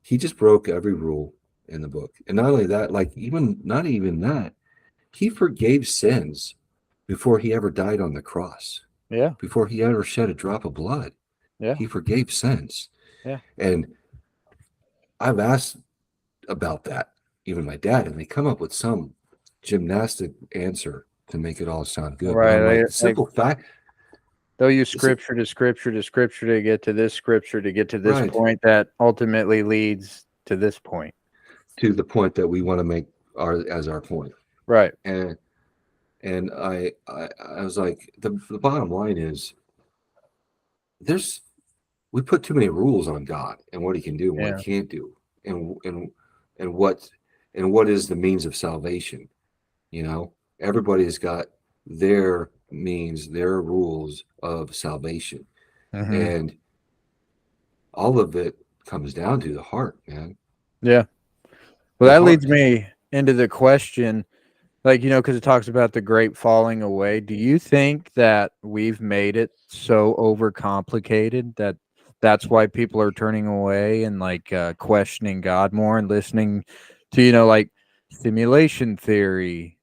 he just broke every rule in the book. And not only that, like, even not even that, he forgave sins before he ever died on the cross, Yeah. before he ever shed a drop of blood. Yeah. He forgave sins. Yeah. And I've asked about that, even my dad, and they come up with some gymnastic answer to make it all sound good. But I'm Right. like, the Like simple fact, they'll use is it scripture to scripture to scripture to get to this scripture to get to this right point that ultimately leads to this point. to the point that we want to make our point? Right. And I was like, the bottom line is, there's we put too many rules on God and what he can do and what he Yeah. can't do, and and what what is the means of salvation. Everybody's got their means, their rules of salvation, Mm-hmm. and all of it comes down to the heart, man. Yeah. Well, The that leads heart. me into the question, like, because it talks about the great falling away. Do you think that we've made it so overcomplicated that that's why people are turning away and like questioning God more and listening to, like simulation theory,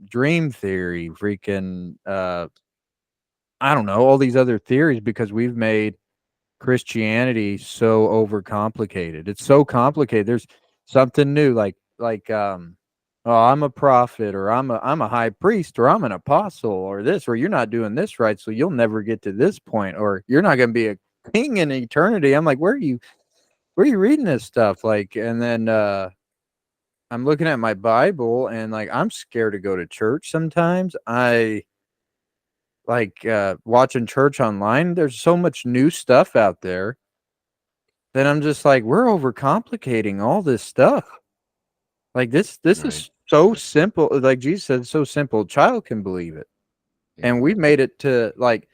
dream theory, freaking, I don't know, all these other theories because we've made Christianity so overcomplicated. It's so complicated. There's something new, oh, I'm a prophet, or I'm a high priest, or I'm an apostle, or this, or you're not doing this right, so you'll never get to this point, or you're not going to be a king in eternity. I'm like, where are you reading this stuff? Like, and then I'm looking at my Bible, and like I'm scared to go to church sometimes. I like watching church online. There's so much new stuff out there. Then I'm just like, we're overcomplicating all this stuff. Like this Right. is so simple. Like Jesus said, it's so simple. A child can believe it. Yeah. And we've made it to like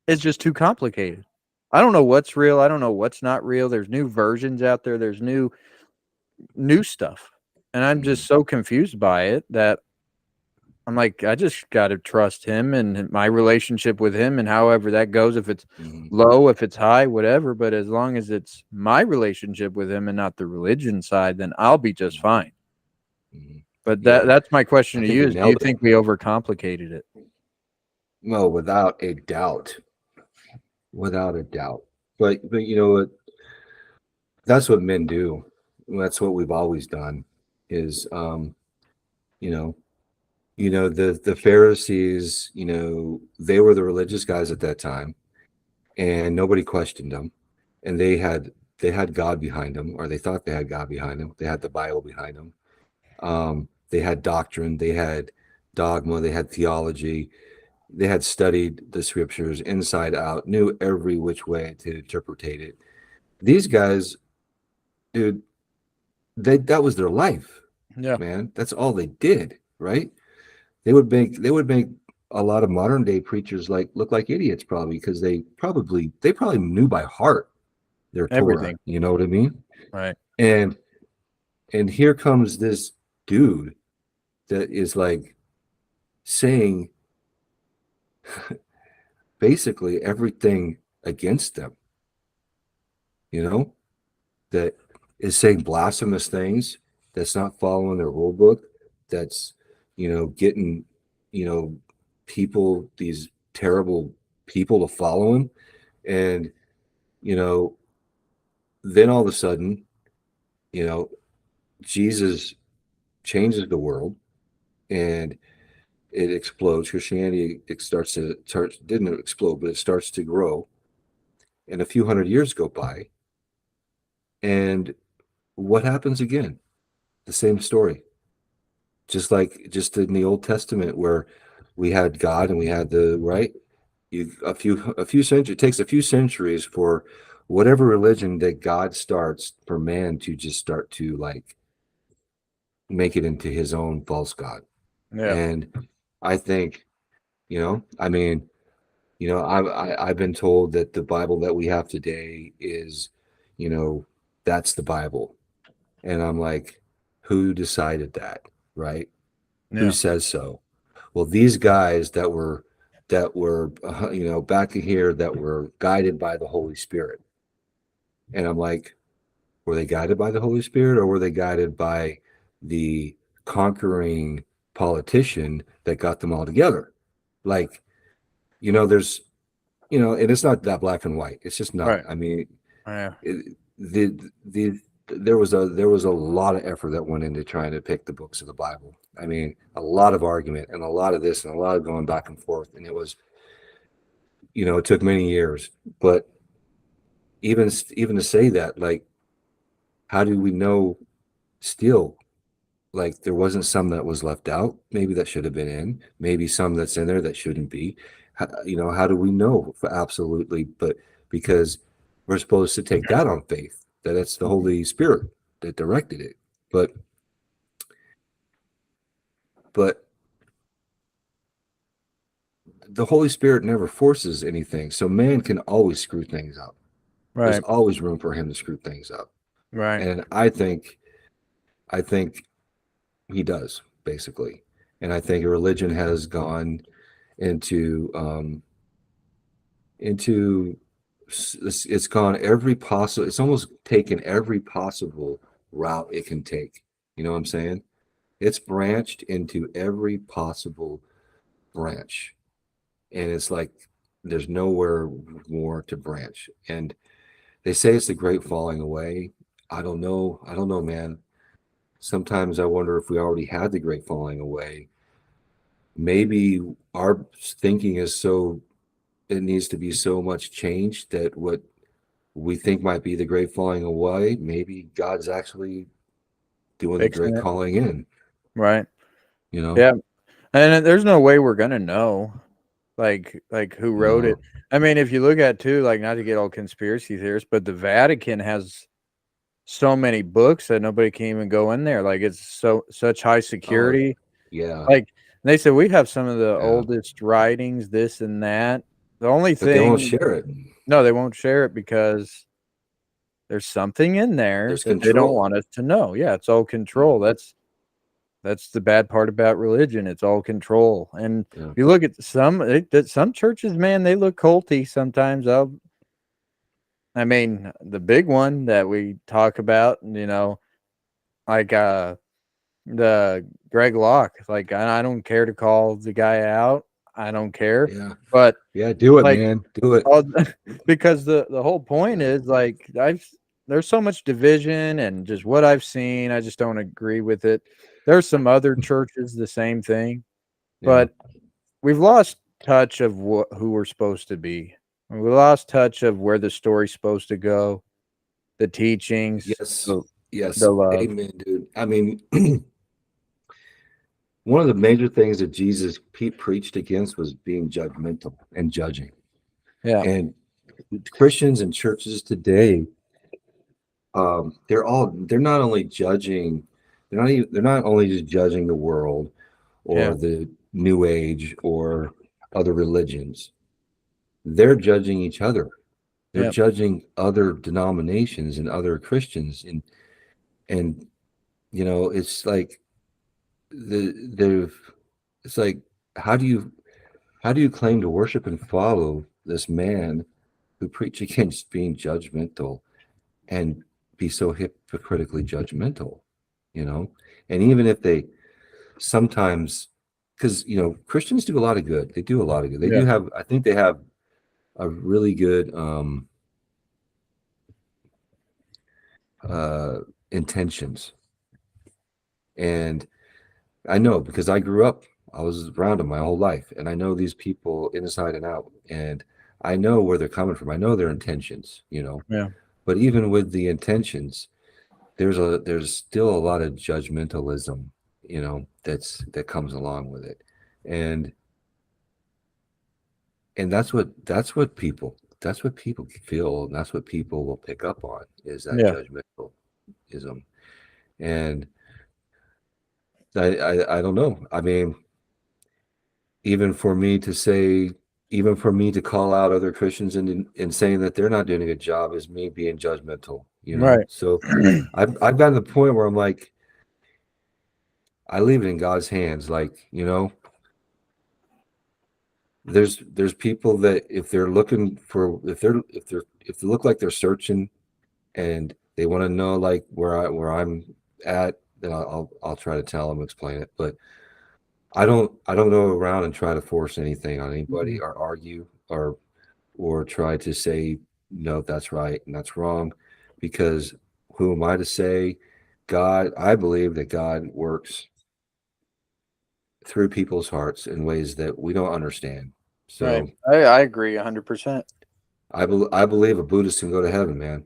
it's just too complicated. I don't know what's real. I don't know what's not real. There's new versions out there. There's new stuff. And I'm Hmm. just so confused by it that I'm like, I just got to trust him and my relationship with him, and however that goes, if it's Hmm. low, if it's high, whatever. But as long as it's my relationship with him and not the religion side, then I'll be just fine. Hmm. But Yeah, that's my question I to think you you is, do you nailed it. think we overcomplicated it? Well, without a doubt, without a doubt. But you know what? That's what men do. That's what we've always done. Is you know, the Pharisees. They were the religious guys at that time, and nobody questioned them, and they had God behind them, or they thought they had God behind them. They had the Bible behind them. They had doctrine. They had dogma. They had theology. They had studied the scriptures inside out, knew every which way to interpretate it. These guys, dude, that was their life, Yeah. man. That's all they did, right? They would make a lot of modern day preachers look like idiots, probably, because they probably knew by heart their Torah. Everything. You know what I mean? Right. And and here comes this dude that is like saying basically everything against them. You know, that is saying blasphemous things, that's not following their rule book, that's getting you know these terrible people to follow him. And you know then all of a sudden, you know Jesus changes the world, and it explodes. Christianity, it didn't explode, but it starts to grow, and a few hundred years go by, and what happens again? The same story, just in the Old Testament, where we had God and we had the right. A few centuries, it takes a few centuries for whatever religion that God starts, for man to just start to like make it into his own false god. Yeah. And I think, I mean, I've been told that the Bible that we have today is, you know, that's the Bible. And I'm like, who decided that, right? Who Yeah. says so? Well, these guys that were back in here that were guided by the Holy Spirit. And I'm like, were they guided by the Holy Spirit or were they guided by the conquering politician that got them all together? Like, there's, and it's not that black and white. It's just not. Right. I mean, Yeah. the there was a lot of effort that went into trying to pick the books of the Bible. I mean, a lot of argument and a lot of this and a lot of going back and forth, and it took many years. But even to say that, like, how do we know still? Like, there wasn't some that was left out, maybe that should have been in, maybe some that's in there that shouldn't be. How do we know for absolutely? But because we're supposed to take that on faith, that it's the Mhm. Holy Spirit that directed it. But the Holy Spirit never forces anything, so man can always screw things up. There's Right. always room for him to screw things up, Right. and I think he does, basically. And I think religion has gone into into it's gone every possible, it's almost taken every possible route it can take. You know what I'm saying? It's branched into every possible branch, and it's like there's nowhere more to branch. And they say it's the great falling away. I don't know, man. Sometimes I wonder if we already had the great falling away. Maybe our thinking is so, it needs to be so much changed that what we think might be the great falling away, maybe God's actually doing the Fixing great it. calling in, Right. you know? Yeah. And there's no way we're gonna know, like who wrote it. No. I mean, if you look at too, like not to get all conspiracy theorists, but the Vatican has so many books that nobody can even go in there. Like it's such high Oh, security. yeah. Like they said, we have some of the Yeah. oldest writings, this and that. The only But they won't thing, share it. no, they won't share it because there's something in there There's that they don't control. want us to know. Yeah, it's all Yeah. control. That's the bad part about religion. It's all control. And Yeah. you look at some churches, man, they look culty sometimes. I mean, the big one that we talk about, like the Greg Locke. Like I don't care to call the guy out. I don't care. Yeah. But Yeah. Do it, like man. Do it. all, because the whole point is like there's so much division and just what I've seen, I just don't agree with it. There's some other churches the same thing, Yeah. but we've lost touch of who we're supposed to be. We lost touch of where the story's supposed to go, the teachings, Yes. the Yes. love. Amen, dude. I mean, one of the major things that Jesus preached against was being judgmental and judging. Yeah, And Christians and churches today, they're not only judging, they're not only just judging the world yeah, or the New Age or other religions. They're judging each other. They're yeah, judging other denominations and other Christians, and it's like they've it's like, how do you claim to worship and follow this man who preach against being judgmental and be so hypocritically judgmental, you know? And even if they sometimes, because Christians do a lot of good. They do a lot of good. They yeah, do have, I think they have a really good uh intentions. And I know because I grew up, I was around them my whole life, and I know these people inside and out, and I know where they're coming from. I know their intentions. yeah, But even with the intentions, there's still a lot of judgmentalism, that comes along with it. And that's what people feel, and that's what people will pick up on, is that yeah, judgmentalism. And I don't know. I mean, even for me to say, even for me to call out other Christians and saying that they're not doing a good job is me being judgmental, you know? Right. So I've gotten to the point where I'm like, I leave it in God's hands. Like, you know, there's people that if they're looking for if they look like they're searching and they want to know like where I'm at, then I'll try to tell them, explain it. But I don't go around and try to force anything on anybody Mhm. or argue or try to say no, that's right and that's wrong, because who am I to say? God, I believe that God works through people's hearts in ways that we don't understand. Right. So I agree 100%. I believe a Buddhist can go to heaven, man,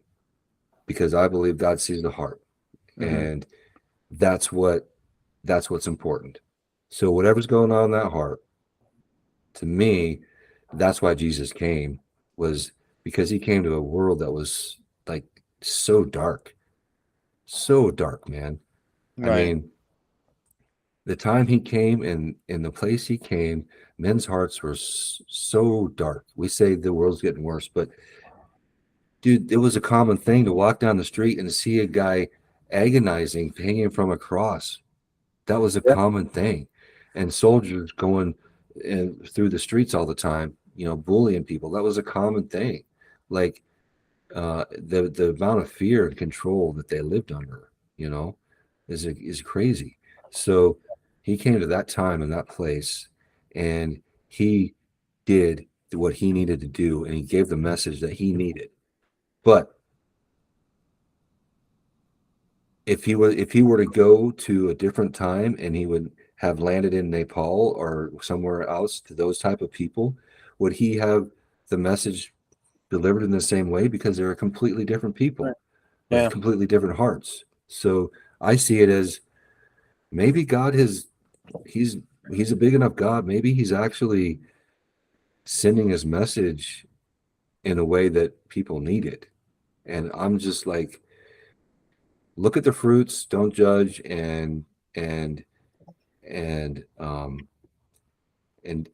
because I believe God sees the heart, Hmm. and that's what that's what's important. So whatever's going on in that heart, to me, that's why Jesus came, was because he came to a world that was like so dark, man. I Right. mean, the time he came and in the place he came, men's hearts were so dark. We say the world's getting worse, but dude, it was a common thing to walk down the street and see a guy agonizing, hanging from a cross. That was a Yeah. common thing. And soldiers going through the streets all the time, you know, bullying people. That was a common thing. Like the amount of fear and control that they lived under, you know, is crazy. So he came to that time and that place, and he did what he needed to do, and he gave the message that he needed. But if he were to go to a different time and he would have landed in Nepal or somewhere else to those type of people, would he have the message delivered in the same way? Because they're completely different Right. people with Yeah. completely different hearts. So I see it as maybe God has he's he's a big enough God. Maybe he's actually sending his message in a way that people need it. And I'm just like, look at the fruits, don't judge, and and um and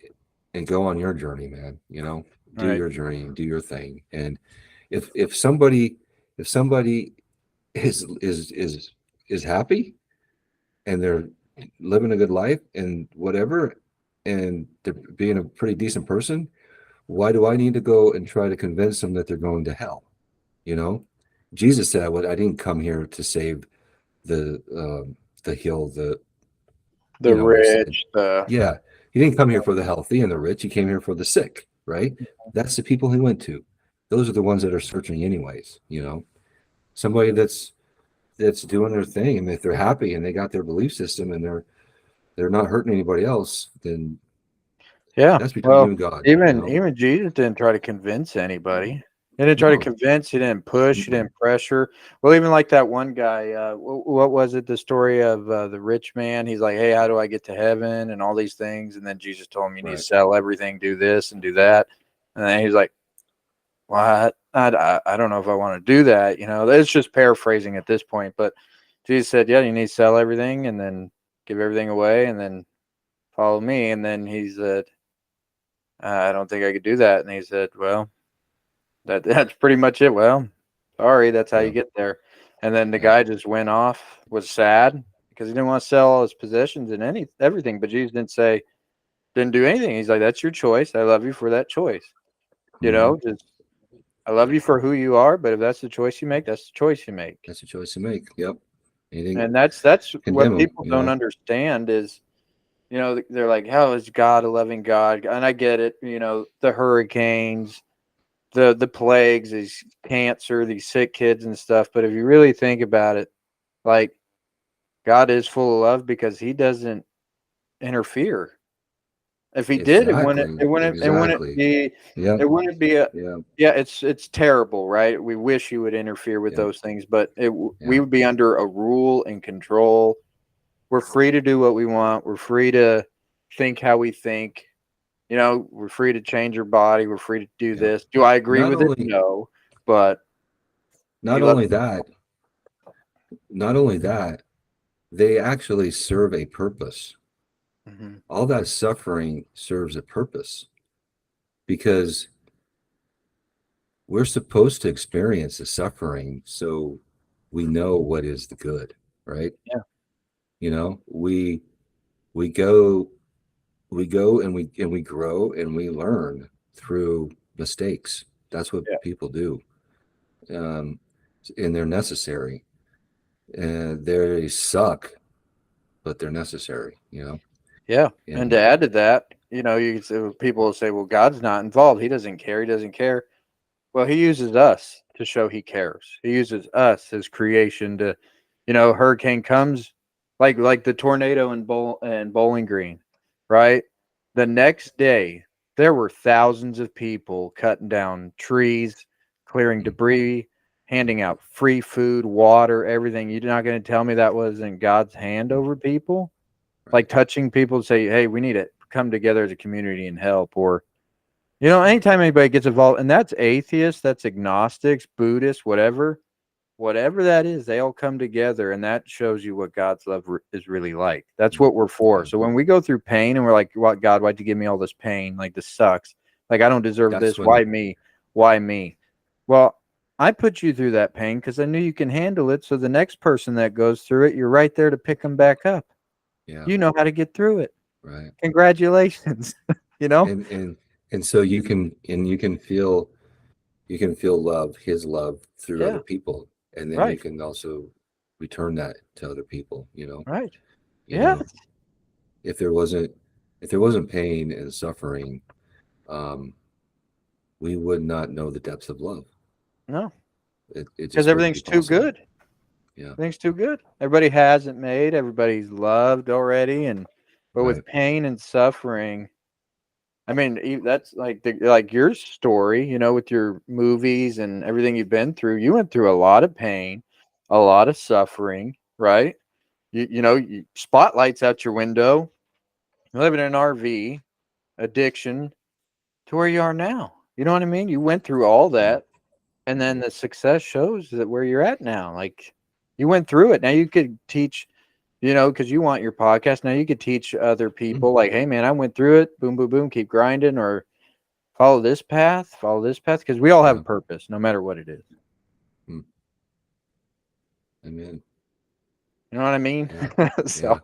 and go on your journey, man. You know, do Right. your journey, do your thing. And if somebody is happy and they're living a good life and whatever, and they're being a pretty decent person, why do I need to go and try to convince them that they're going to hell? You know, Jesus said, I didn't come here to save the hill, The what he said. rich, the Yeah, he didn't come here for the healthy and the rich. He came here for the sick, right? That's the people he went to. Those are the ones that are searching, anyways. You know, somebody that's doing their thing, and if they're happy and they got their belief system and they're not hurting anybody else, then yeah. that's between you Well, and God. You even know. even Jesus didn't try to convince anybody. He didn't try to No. convince. He didn't push. He Mm-mm. didn't pressure. Well, even like that one guy. What was it? The story of the rich man. He's like, "Hey, how do I get to heaven?" And all these things. And then Jesus told him, "You need to Right. sell everything, do this, and do that." And then he's like, "What? I don't know if I want to do that." You know, it's just paraphrasing at this point. But Jesus said, "Yeah, you need to sell everything and then give everything away, and then follow me." And then he said, I don't think I could do that. And he said, well, that's pretty much it. Well, sorry, that's how you Yeah. get there. And then the Yeah. guy just went off, was sad because he didn't want to sell all his possessions and everything. But Jesus didn't do anything. He's like, that's your choice. I love you for that choice. You Hmm. know, just I love you for who you are. But if that's the choice you make, that's the choice you make. That's a choice to make. Yep. You didn't And that's what condemn them. people You don't know. understand is, you know, they're like, how is God a loving God? And I get it. You know, the hurricanes, the plagues, these cancer, these sick kids and stuff. But if you really think about it, like God is full of love because He doesn't interfere. If He did, Exactly. it wouldn't Exactly. be Yep. it wouldn't be a Yeah. yeah. It's terrible, right? We wish He would interfere with Yep. those things, but Yeah. we would be under a rule and control. We're free to do what we want. We're free to think how we think. You know, we're free to change our body. We're free to do Yep. this. Do I agree Not with it? only No, but He not loves. only that, not only that, they actually serve a purpose. Mhm. All that suffering serves a purpose because we're supposed to experience the suffering so we know what is the good, right? Yeah. You know, we go we grow and we learn through mistakes. That's what Yeah. people do, um, and they're necessary. And they suck, but they're necessary. You know, Yeah. And to and add to that, people will say, well, God's not involved. He doesn't care. He doesn't care. Well, he uses us to show he cares. He uses us, his creation, to, hurricane comes, like the tornado in Bowling Green, right? The next day, there were thousands of people cutting down trees, clearing mm, debris, handing out free food, water, everything. You're not going to tell me that wasn't God's hand over people, like right, touching people to say, "Hey, we need to come together as a community and help," or anytime anybody gets involved, and that's atheists, that's agnostics, Buddhists, whatever that is, they all come together, and that shows you what God's love is really like. That's mm, what we're for. yeah, So when we go through pain and we're like, "What, God? Why'd you give me all this pain? Like, this sucks. Like, I don't deserve that's this. when Why me? Why me?" Well, I put you through that pain because I knew you can handle it. So the next person that goes through it, you're right there to pick them back up. yeah, You know how to get through it. right, Congratulations. you know? and and and so you can feel love, his love through other Yeah. people, and then you Right. can also return that to other people. Right. You Yeah. know, if there wasn't if there wasn't pain and suffering, um, we would not know the depths of love. No, It because just wouldn't be everything's too possible. good. Yeah, Everything's too good. Everybody has it made. Everybody's loved already, but right. with pain and suffering, I mean, that's like your story. With your movies and everything you've been through. You went through a lot of pain, a lot of suffering, right? Spotlights out your window, living in an RV, addiction, to where you are now. You know what I mean? You went through all Mm, that, and then the success shows that where you're at now. Like, you went through it. Now you could teach, because you want your podcast. Now you could teach other mm, people, like, hey man, I went through it. Boom, boom, boom. Keep grinding, or follow this path. Follow this path, because we all have a yeah. purpose, no matter what it is. Mm, amen. You know what I mean? Yeah, So yeah.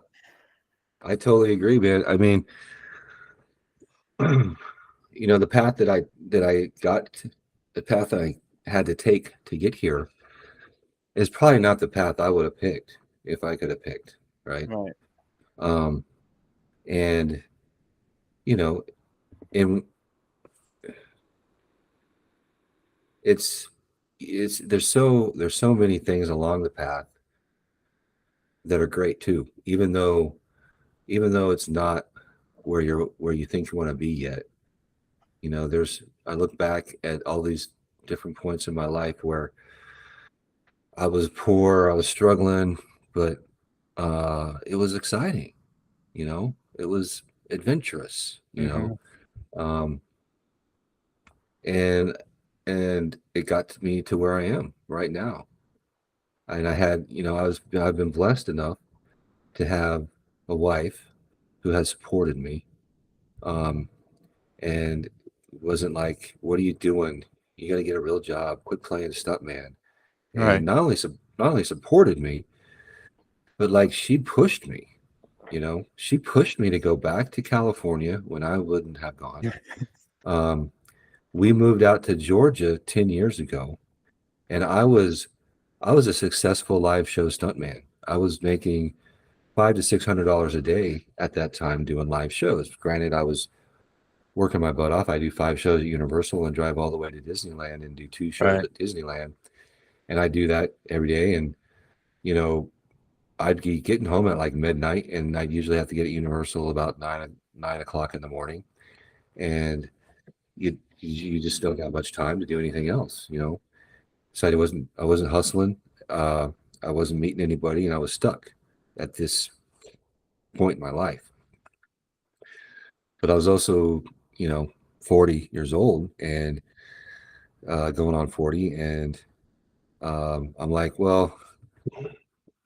I totally agree, man. I mean, the path that I got, the path I had to take to get here is probably not the path I would have picked if I could have picked, right? right. Um, and you know, and it's there's so many things along the path that are great too, even though it's not where you think you want to be yet. There's I look back at all these different points in my life where I was poor, I was struggling, but it was exciting. It was adventurous. Hmm. Um, and it got me to where I am right now. And I've been blessed enough to have a wife who has supported me, um, and it wasn't like, "What are you doing? You got to get a real job. Quit playing stuntman." And Right. not only supported me, but like she pushed me. She pushed me to go back to California when I wouldn't have gone. Um, we moved out to Georgia 10 years ago, and I was a successful live show stuntman. I was making $500 to $600 a day at that time doing live shows. Granted, I was working my butt off. I do 5 shows at Universal and drive all the way to Disneyland and do 2 shows Right. at Disneyland, and I do that every day. And you know, I'd be getting home at like midnight, and I'd usually have to get at Universal about 9 o'clock in the morning, and you just don't have much time to do anything else. So I wasn't hustling, uh, I wasn't meeting anybody, and I was stuck at this point in my life. But I was also, 40 years old and going on 40, and I'm like, well,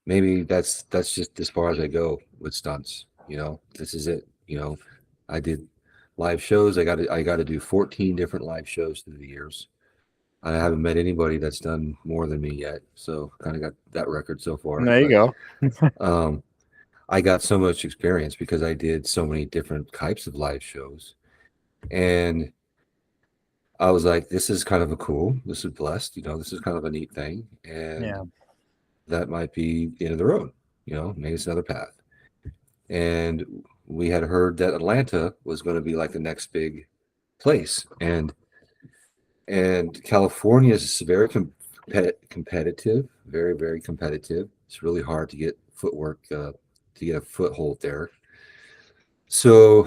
maybe that's just as far as I go with stunts. This is it. I did live shows. I got to do 14 different live shows through the years. I haven't met anybody that's done more than me yet, so kind of got that record so far. There you But go. um, I got so much experience because I did so many different types of live shows, and I was like, "This is kind of a cool. This is blessed. This is kind of a neat thing, and Yeah. that might be the end of the road. Maybe it's another path." And we had heard that Atlanta was going to be like the next big place, and California is very competitive, very very competitive. It's really hard to get footwork to get a foothold there. So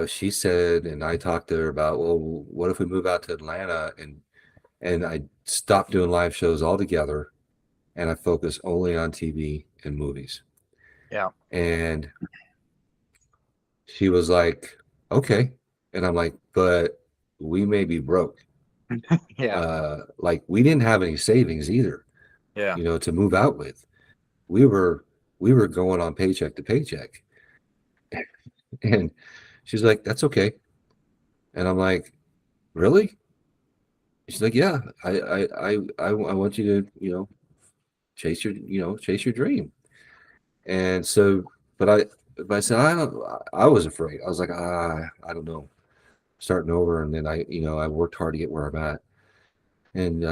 she said, and I talked to her about, well, what if we move out to Atlanta and I stop doing live shows altogether and I focus only on TV and movies. Yeah. And she was like, okay. And I'm like, but we may be broke. Yeah. Like we didn't have any savings either, Yeah. to move out with. We were we were going on paycheck to paycheck. And she's like, that's okay. And I'm like, really? She's like, yeah, I want you to, chase your dream. And so, but I said, I was afraid. I was like, I don't know, starting over. And then I worked hard to get where I'm at. And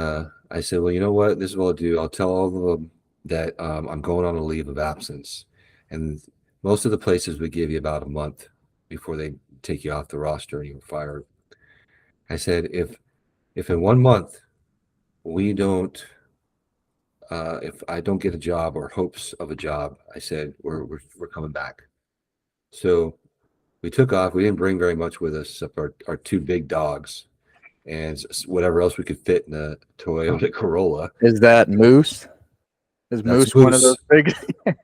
I said, well, you know what? This is what I'll do. I'll tell all of them that I'm going on a leave of absence. And most of the places would give you about a month before they take you off the roster and you're fired. I said, if in 1 month we don't, if I don't get a job or hopes of a job, I said, we're coming back. So we took off. We didn't bring very much with us except our two big dogs and whatever else we could fit in a Toyota Corolla. Is that Moose? Is That's Moose one of those Moose. big?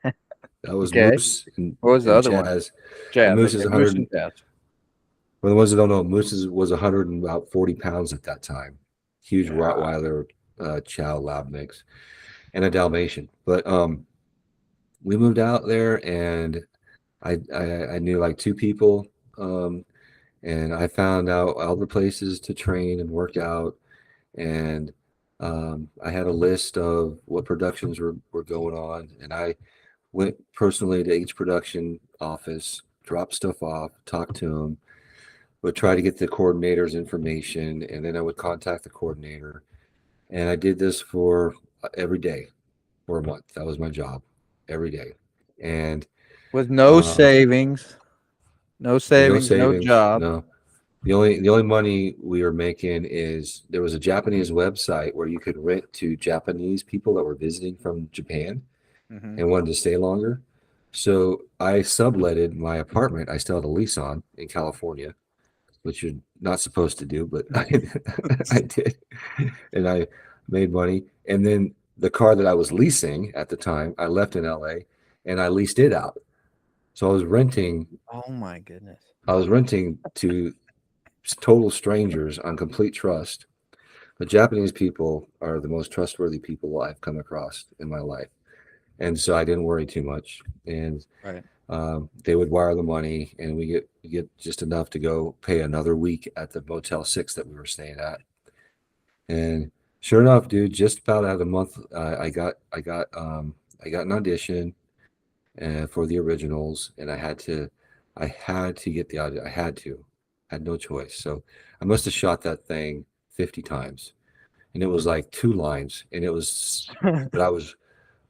That was Okay. Moose and, What was the and other one? Chaz. And Jazz. Moose Okay. is Moose 100. and Jazz. For the ones that don't know, was 140 pounds at that time. Huge Yeah. Rottweiler Chow Lab mix and a Dalmatian. But we moved out there and I knew like two people. And I found out all the places to train and work out. And I had a list of what productions were going on. And I went personally to each production office, dropped stuff off, talked to them, would try to get the coordinator's information, and then I would contact the coordinator. And I did this for every day for a month. That was my job every day. And With no um, savings, no with no savings, no savings, job. no. The only money we were making is there was a Japanese website where you could rent to Japanese people that were visiting from Japan Hmm. and wanted to stay longer. So I subletted my apartment. I still had a lease on in California, which you're not supposed to do, but I did, and I made money. And then the car that I was leasing at the time, I left in LA, and I leased it out. So Oh my goodness. I was renting to total strangers on complete trust. The Japanese people are the most trustworthy people I've come across in my life, and so I didn't worry too much. And Right. they would wire the money, and we get just enough to go pay another week at the Motel 6 that we were staying at. And sure enough, dude, just about at a month, I got an audition for the originals, and I had to get the audition. I had no choice. So I must have shot that thing 50 times, and it was like two lines, and it was, but I was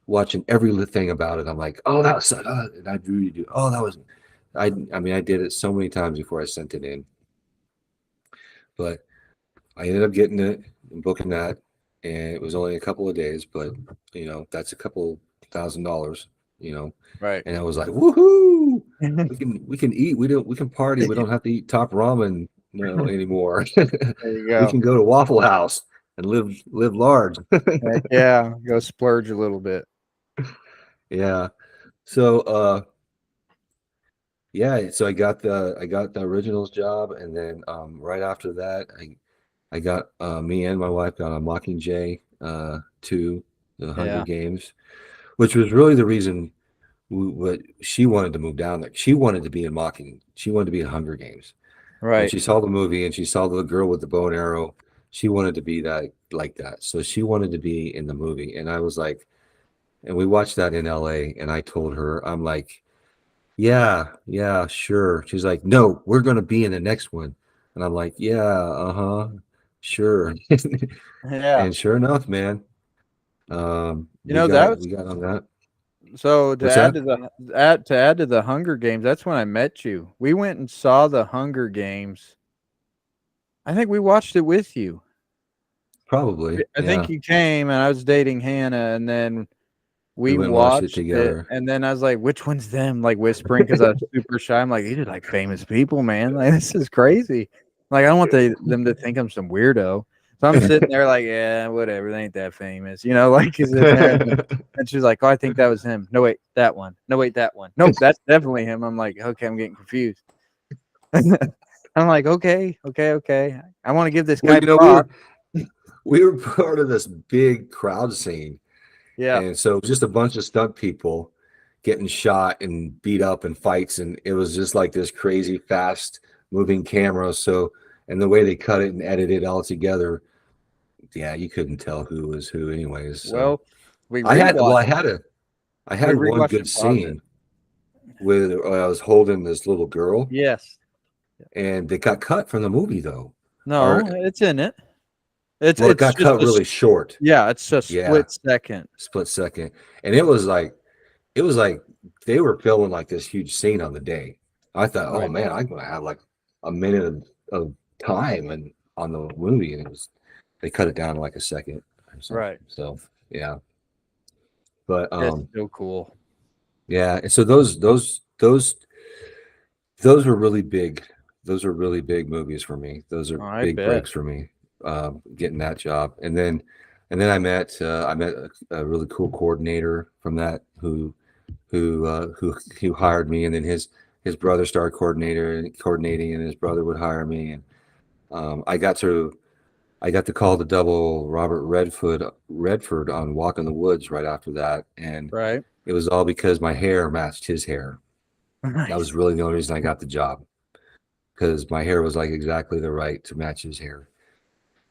watching every thing about it. I'm like, oh, that was, and I really do. Oh, that was, I mean, I did it so many times before I sent it in, but I ended up getting it and booking that, and it was only a couple of days, but that's a couple $1,000, you know, Right. and I was like, woohoo! There We can eat. We can party. We don't have to eat top ramen, anymore. you We go. can go to Waffle House and live large. Heck yeah. Go splurge a little bit. Yeah. So yeah, so I got the originals job, and then right after that, I got me and my wife got on Mockingjay 2, the Hunger Yeah. Games, which was really the reason what she wanted to move down there. She wanted to be in Mocking. She wanted to be in Hunger Games. When Right. she saw the movie and she saw the girl with the bow and arrow, she wanted to be that like that. So she wanted to be in the movie. And I was like, and we watched that in LA. And I told her, I'm like, yeah, yeah, sure. She's like, no, we're gonna be in the next one. And I'm like, yeah, uh-huh, sure. Yeah. And sure enough, man, You know, that was we got on that. so to What's add that? to the Hunger Games, that's when I met you. We went and saw the Hunger Games. I think we watched it with you. Probably, I think yeah. you came and I was dating Hannah, and then We we went and watched it watched it, together. and then I was like, "Which one's them?" Like whispering because I was super shy. I'm like, "These are like famous people, man. Like this is crazy. Like I don't want them to think I'm some weirdo." So I'm sitting there like, "Yeah, whatever. They ain't that famous, you know." Like he's in there, and she's like, "Oh, I think that was him. No, wait, that one. No, wait, that one. Nope, that's definitely him." I'm like, "Okay, I'm getting confused." I'm like, "Okay, okay, okay. I want to give this Well, guy you know, props." we were part of this big crowd scene. Yeah, And so just a bunch of stunt people getting shot and beat up in fights. And it was just like this crazy fast moving camera. So, and the way they cut it and edited it all together, yeah, you couldn't tell who was who anyways. So well, we rewatched. I We had one rewatched good and paused it. scene with I was holding this little girl Yes. and they got cut from the movie though. Or No, it's in it. It's well, it it's got just cut really short. yeah, it's a Yeah, split second. split second. And it was like they were filming like this huge scene on the day. I thought, oh Right. man, I'm gonna have like a minute of time and on the movie, and it was they cut it down to like a second or something. Right. So yeah, but That's so cool. yeah, and so those were really big. Those are really big movies for me. Those are I big bet. breaks for me. Getting that job, and then I met a really cool coordinator from that who hired me, and then his brother started coordinating, and his brother would hire me, and um, I got to I got to call the double Robert Redford on Walk in the Woods right after that, and Right. it was all because my hair matched his hair. That Nice. was really the only reason I got the job because my hair was like exactly the right to match his hair.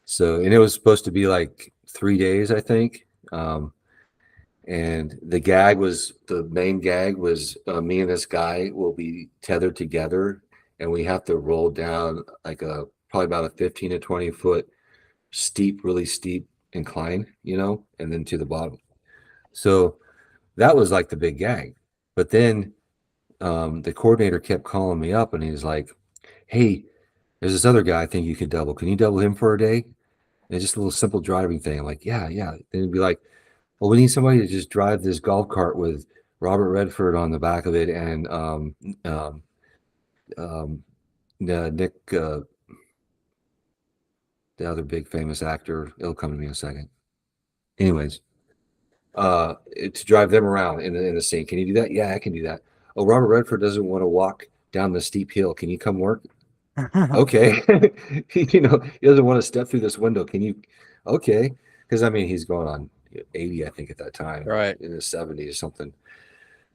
So, and it was supposed to be like 3 days, I think. And the main gag was me and this guy will be tethered together, and we have to roll down like a probably about a 15 to 20 foot really steep incline, and then to the bottom. So that was like the big gag. But then the coordinator kept calling me up, and he's like, "Hey, there's this other guy I think you could double. Can you double him for a day?" And it's just a little simple driving thing. I'm like, yeah, yeah. Then it'd be like, well, we need somebody to just drive this golf cart with Robert Redford on the back of it and um, um, Nick, the other big famous actor. It'll come to me in a second. Anyways, to drive them around in the scene. Can you do that? Yeah, I can do that. Oh, Robert Redford doesn't want to walk down the steep hill. Can you come work? Okay. He doesn't want to step through this window. Can you? Okay. Because I mean, he's going on 80, I think, at that time, Right. in his 70s or something.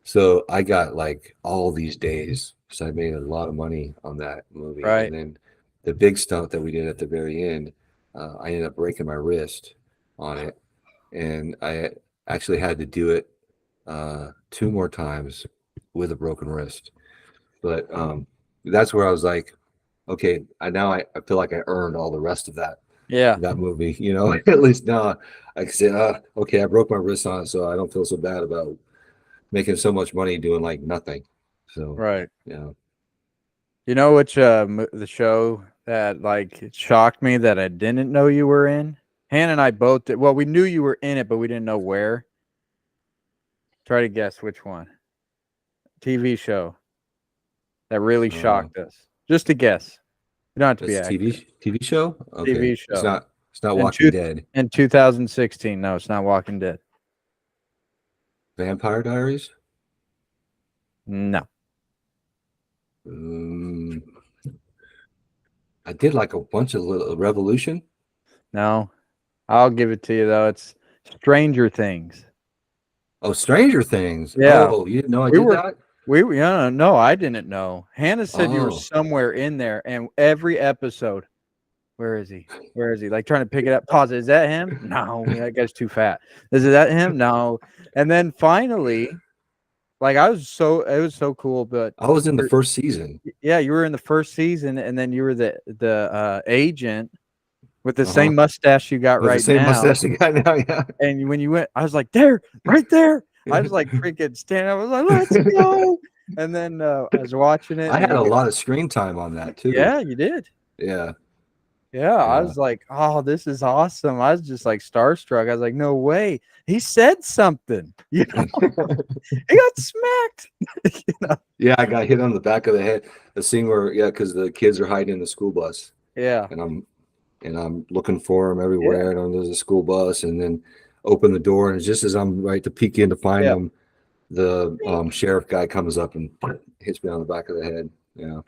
So I got like all these days. So I made a lot of money on that movie. And Right. then the big stunt that we did at the very end, I ended up breaking my wrist on it. And I actually had to do it two more times with a broken wrist. But that's where I was like, okay, I feel like I earned all the rest of Yeah. that movie. At least now I can say, okay, I broke my wrist on it, so I don't feel so bad about making so much money doing like nothing. So Right. yeah, You know which the show that like it shocked me that I didn't know you were in? Hannah and I both did. Well, we knew you were in it, but we didn't know where. Try to guess which one. TV show that really uh, shocked us. Just a guess. You don't have to be that's a accurate. TV show. Okay, TV show. it's not In Walking two, Dead. in 2016. No, it's not Walking Dead. Vampire Diaries. No. Um, I did like a bunch of little Revolution. No. I'll give it to you though. It's Stranger Things. Oh, Stranger Things. Yeah, Oh, you didn't know I we did were that? yeah, no, I didn't know. Hannah said you were Oh, somewhere in there, and every episode, where is he? Where is he? Like trying to pick it up. Pause. Is that him? No, that guy's too fat. Is it that him? No. And then finally, like it was so cool. But I was in the first season. yeah, you were in the first season, and then you were the agent with the Uh-huh. same mustache you got With the right same now. mustache you got now, yeah. And when you went, I was like, there, right there. I was like freaking standing. I was like, let's go. And then I was watching it, I and had then a lot of screen time on that too. yeah, you did. Yeah, Yeah, I yeah. was like, "Oh, this is awesome." I was just like starstruck. I was like, "No way." He said something. You know, he got smacked. You know? Yeah, I got hit on the back of the head. The scene where, yeah, because the kids are hiding in the school bus, Yeah. and I'm looking for them Yeah. everywhere. And there's a school bus, and then open the door, and just as I'm right to peek in to find Yeah. them, the sheriff guy comes up and hits me on the back of the head. Yeah,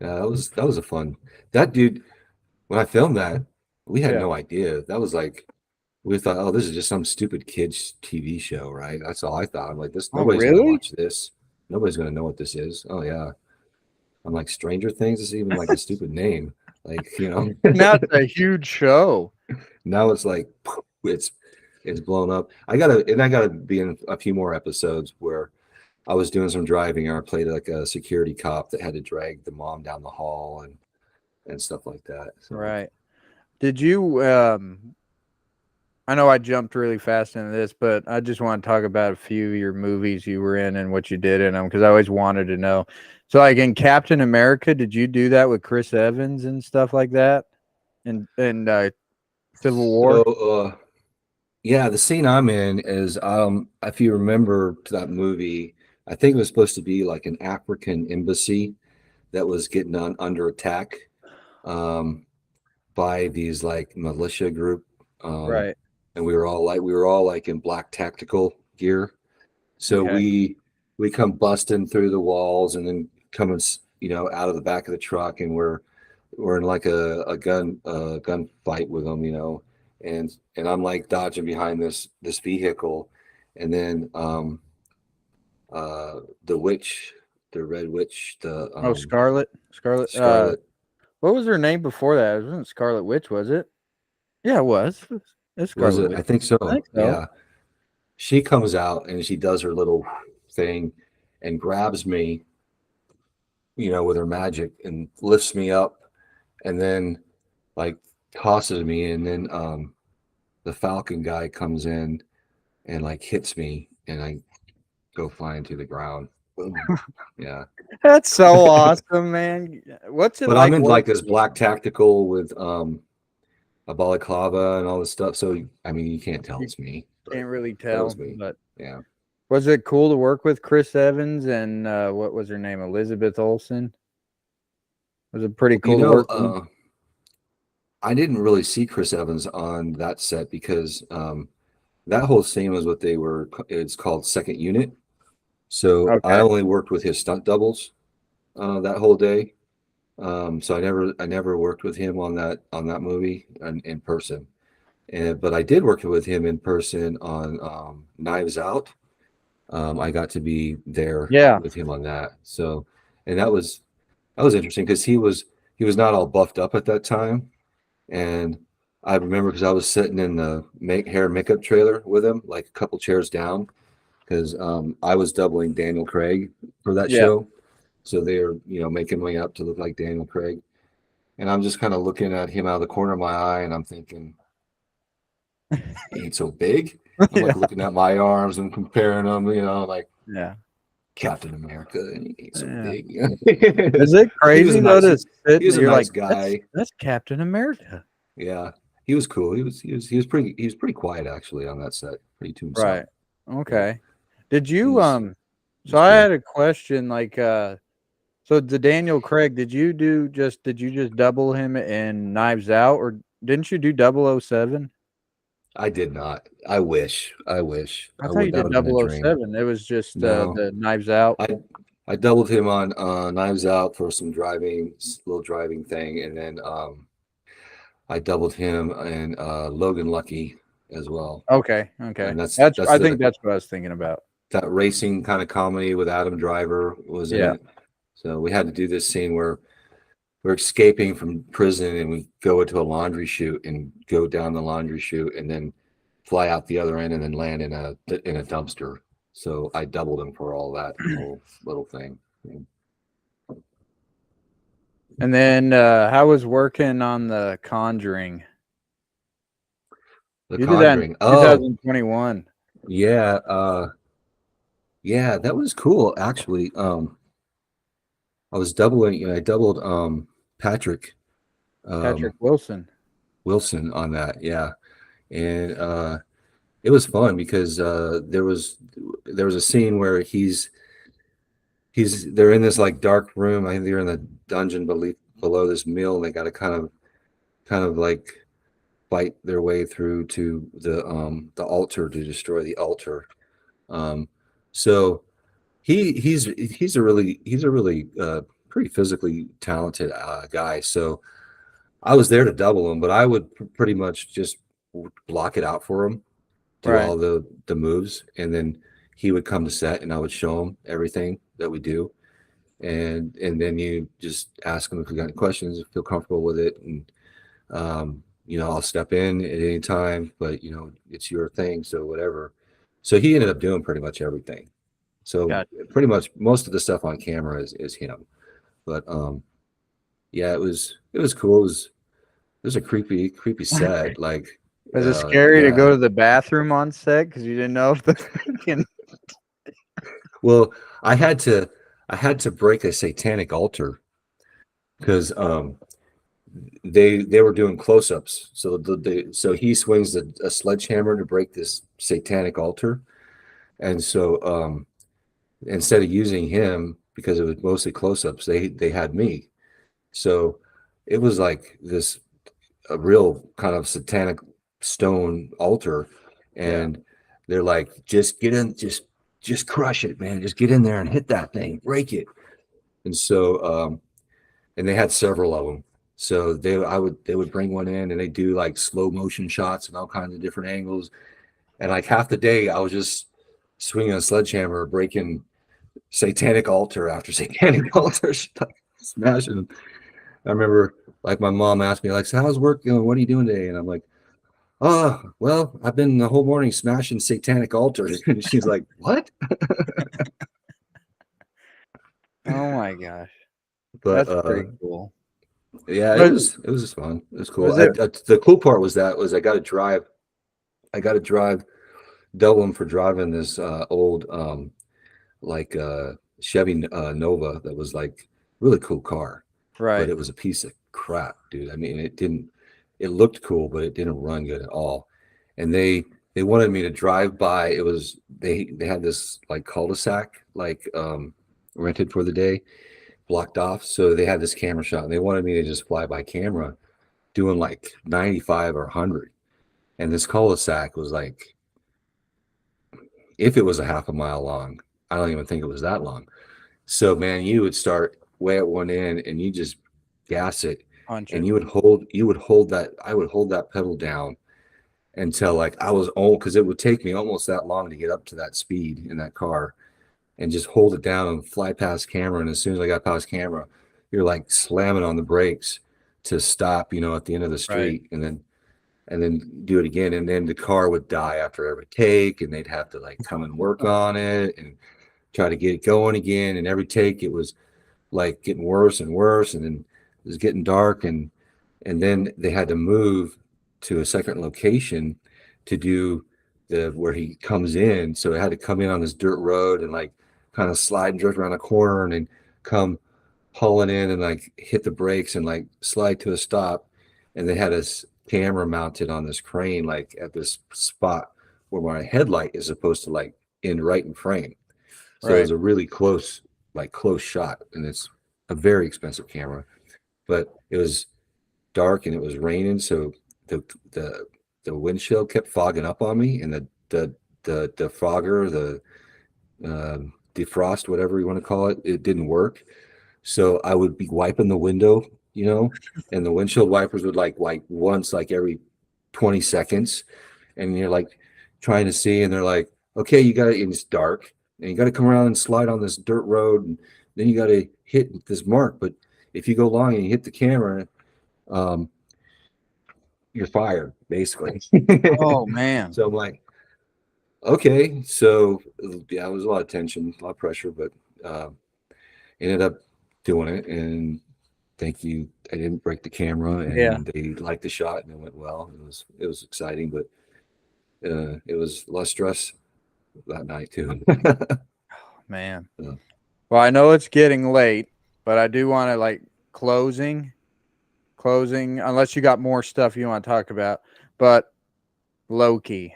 yeah, that was a fun. That dude, when I filmed that, we had Yeah. no idea. That was like we thought, oh, this is just some stupid kids TV show, right? That's all I thought. I'm like, this Oh, nobody's gonna really? watch this. Nobody's gonna know what this is. Oh yeah. I'm like Stranger Things is even like a stupid name. Like, Now it's a huge show. now it's like it's it's blown up. I gotta be in a few more episodes where I was doing some driving and I played like a security cop that had to drag the mom down the hall and stuff like that. So Right. Did you I know I jumped really fast into this, but I just want to talk about a few of your movies you were in and what you did in them because I always wanted to know. So, like in Captain America, did you do that with Chris Evans and stuff like that? And Civil so War? yeah, the scene I'm in is if you remember that movie, I think it was supposed to be like an African embassy that was getting under attack. Um, by these like militia group, um, Right. and we were all like in black tactical gear. So Okay. we come busting through the walls and then coming out of the back of the truck, and we're in like a gun fight with them, and I'm like dodging behind this vehicle, and then the witch, the red witch, the Oh, Scarlet. Scarlet. Scarlet. What was her name before that? It wasn't Scarlet Witch, was it? Yeah, it was. It's Was Scarlet it? Witch. I think so. I think so. Yeah. She comes out and she does her little thing and grabs me, with her magic and lifts me up and then like tosses me. And then the Falcon guy comes in and like hits me and I go flying to the ground. Boom. Yeah. That's so awesome, man. What's it But I'm like in like this working with black him? tactical with a balaclava and all this stuff. So, I mean, you can't tell You it's me, but can't really that was tell, me. but Yeah. was it cool to work with Chris Evans and what was her name? Elizabeth Olsen? Was it pretty You cool to know, work with them? I didn't really see Chris Evans on that set because that whole scene was it's called second unit. So I Okay. only worked with his stunt doubles that whole day. So I never worked with him on that movie in person. But I did work with him in person on Knives Out. I got to be there Yeah. with him on that. So, and that was interesting because he was not all buffed up at that time. And I remember because I was sitting in the hair and makeup trailer with him, like a couple chairs down, because I was doubling Daniel Craig for that Yeah. show. So they're, making me up to look like Daniel Craig. And I'm just kind of looking at him out of the corner of my eye and I'm thinking, he ain't so big. I'm Yeah. like looking at my arms and comparing them, like Yeah. Captain America, and he ain't so Yeah. big. Is it He was a crazy though nice, to sit he and was a you're like, nice guy. that's Captain America. Yeah, he was cool. He was pretty quiet actually on that set. Pretty to himself. Right. Yeah, Okay. Did he you was he so was I cool. had a question like so the Daniel Craig, did you just double him in Knives Out or didn't you do 007? I did not. I wish. I wish. I I thought would. you That did would have been a dream. 007. It was just No, the Knives Out. I I doubled him on Knives Out for some little driving thing, and then I doubled him in Logan Lucky. as well. Okay, okay. And That's that's I think the that's what I was thinking about. that racing kind of comedy with Adam Driver was in Yeah. it. So we had to do this scene where we're escaping from prison and we go into a laundry chute and go down the laundry chute and then fly out the other end and then land in a dumpster. So I doubled him for all that whole little thing. And then how was working on the Conjuring? The You did that in Conjuring. Oh, 2021. yeah, yeah, that was cool actually. I was doubling, I doubled Patrick Patrick um Wilson. Wilson on that. Yeah. And it was fun because there was a scene where they're in this like dark room. I think they're in the dungeon below this mill, and they got to kind of like fight their way through to the altar to destroy the altar. Um, so he's a really pretty physically talented guy. So I was there to double him, but I would pretty much just block it out for him, do Right. all the moves, and then he would come to set, and I would show him everything that we do, and then you just ask him if you got any questions, feel comfortable with it, and I'll step in at any time, but it's your thing, so whatever. So he ended up doing pretty much everything. So Got pretty much most of the stuff on camera is him. But yeah, it was cool. It was a creepy set. Like Was it scary to yeah. go to the bathroom on set because you didn't know if the freaking Well, I had to break a satanic altar because they were doing close-ups. So so he swings a sledgehammer to break this satanic altar, and so instead of using him because it was mostly close-ups, they had me. So it was like this a real kind of satanic stone altar, yeah, and they're like, just get in, just crush it, man, just get in there and hit that thing, break it. And so and they had several of them. So they would bring one in and they do like slow motion shots and all kinds of different angles. And like half the day, I was just swinging a sledgehammer, breaking satanic altar after satanic altar, smashing. I remember like my mom asked me like, "So how's work going? What are you doing today?" And I'm like, "Oh, well, I've been the whole morning smashing satanic altars." And she's like, "What?" oh my gosh, But that's pretty cool. yeah, it Was was it was just fun. It was cool. was it The cool part was I got to drive. I got to drive Dublin for driving this old like Chevy Nova that was like really cool car, but right? it was a piece of crap, dude. I mean, it looked cool, but it didn't run good at all. And they wanted me to drive by. It was they had this like cul-de-sac like rented for the day, blocked off. So they had this camera shot, and they wanted me to just fly by camera, doing like 95 or 100. And this cul-de-sac was like, if it was a half a mile long, I don't even think it was that long. So man, you would start way at one end and you just gas it, Punch and it, you would hold that I would hold that pedal down until like I was old, because it would take me almost that long to get up to that speed in that car, and just hold it down and fly past camera. And as soon as I got past camera, you're like slamming on the brakes to stop, at the end of the right? street, and then do it again. And then the car would die after every take, and they'd have to like come and work on it and try to get it going again. And every take it was like getting worse and worse, and then it was getting dark, and then they had to move to a second location to do the where he comes in. So it had to come in on this dirt road and like kind of slide and drift around a corner and then come pulling in and like hit the brakes and like slide to a stop. And they had this camera mounted on this crane like at this spot where my headlight is supposed to like end right in frame. So it Right. was a really close shot, and it's a very expensive camera. But it was dark and it was raining, so the the the windshield kept fogging up on me, and the defogger, the defrost, whatever you want to call it, it didn't work. So I would be wiping the window, and the windshield wipers would like wipe once like every 20 seconds, and you're like trying to see, and they're like, okay, you got to, and it's dark, and you got to come around and slide on this dirt road, and then you got to hit this mark. But if you go long and you hit the camera, um, you're fired, basically. Oh man. So I'm like, okay, so yeah, it was a lot of tension, a lot of pressure, but ended up doing it, and thank you. I didn't break the camera, Yeah. and they liked the shot, and it went well. It was exciting, but it was less stress that night too. Man. Uh, Well, I know it's getting late, but I do want to like closing, unless you got more stuff you want to talk about. But Loki.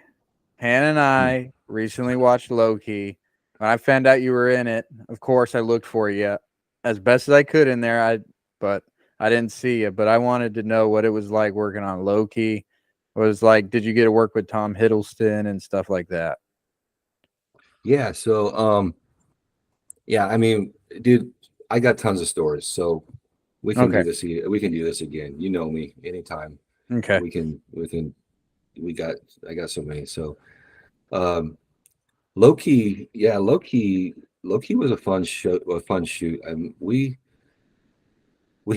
Hannah and hmm. I recently watched Loki. When I found out you were in it, of course I looked for you as best as I could in there. But I didn't see you. But I wanted to know what it was like working on Loki. What it was like, did you get to work with Tom Hiddleston and stuff like that? Yeah, so yeah, I mean, dude, I got tons of stories, so we can Okay. do this. We can do this again. You know me, anytime. Okay. We can. We got. I got so many. So um, Loki, yeah, Loki was a fun show, a fun shoot. We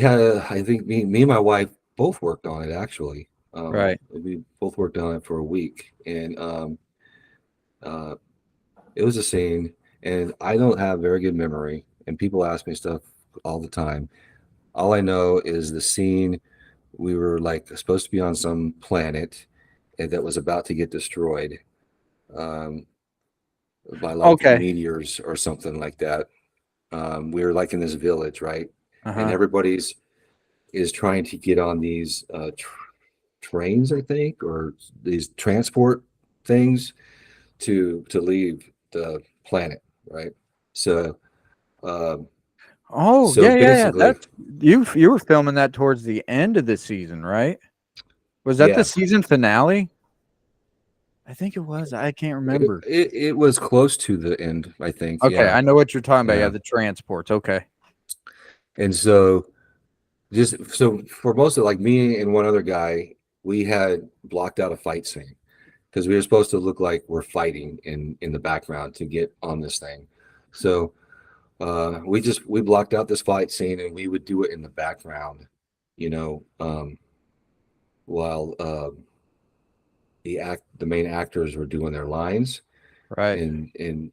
had, I think me and my wife both worked on it actually. Right. We both worked on it for a week, and uh, it was a scene. And I don't have very good memory, and people ask me stuff all the time. All I know is the scene. We were like supposed to be on some planet that was about to get destroyed. Um, by like Okay. meteors or something like that. We were like in this village, right? And Uh-huh. everybody's is trying to get on these trains, I think, or these transport things to leave the planet, right? So, um, Oh, so yeah, yeah, yeah. basically, That's you were filming that towards the end of the season, right? Was that the yeah, season finale? I think it was. I can't remember. it was close to the end, I think. Okay, Yeah, I know what you're talking about. Yeah, yeah. the transports. Okay. And so just so for most of like me and one other guy, we had blocked out a fight scene because we were supposed to look like we're fighting in the background to get on this thing. So we blocked out this fight scene and we would do it in the background, you know, while the main actors were doing their lines Right. and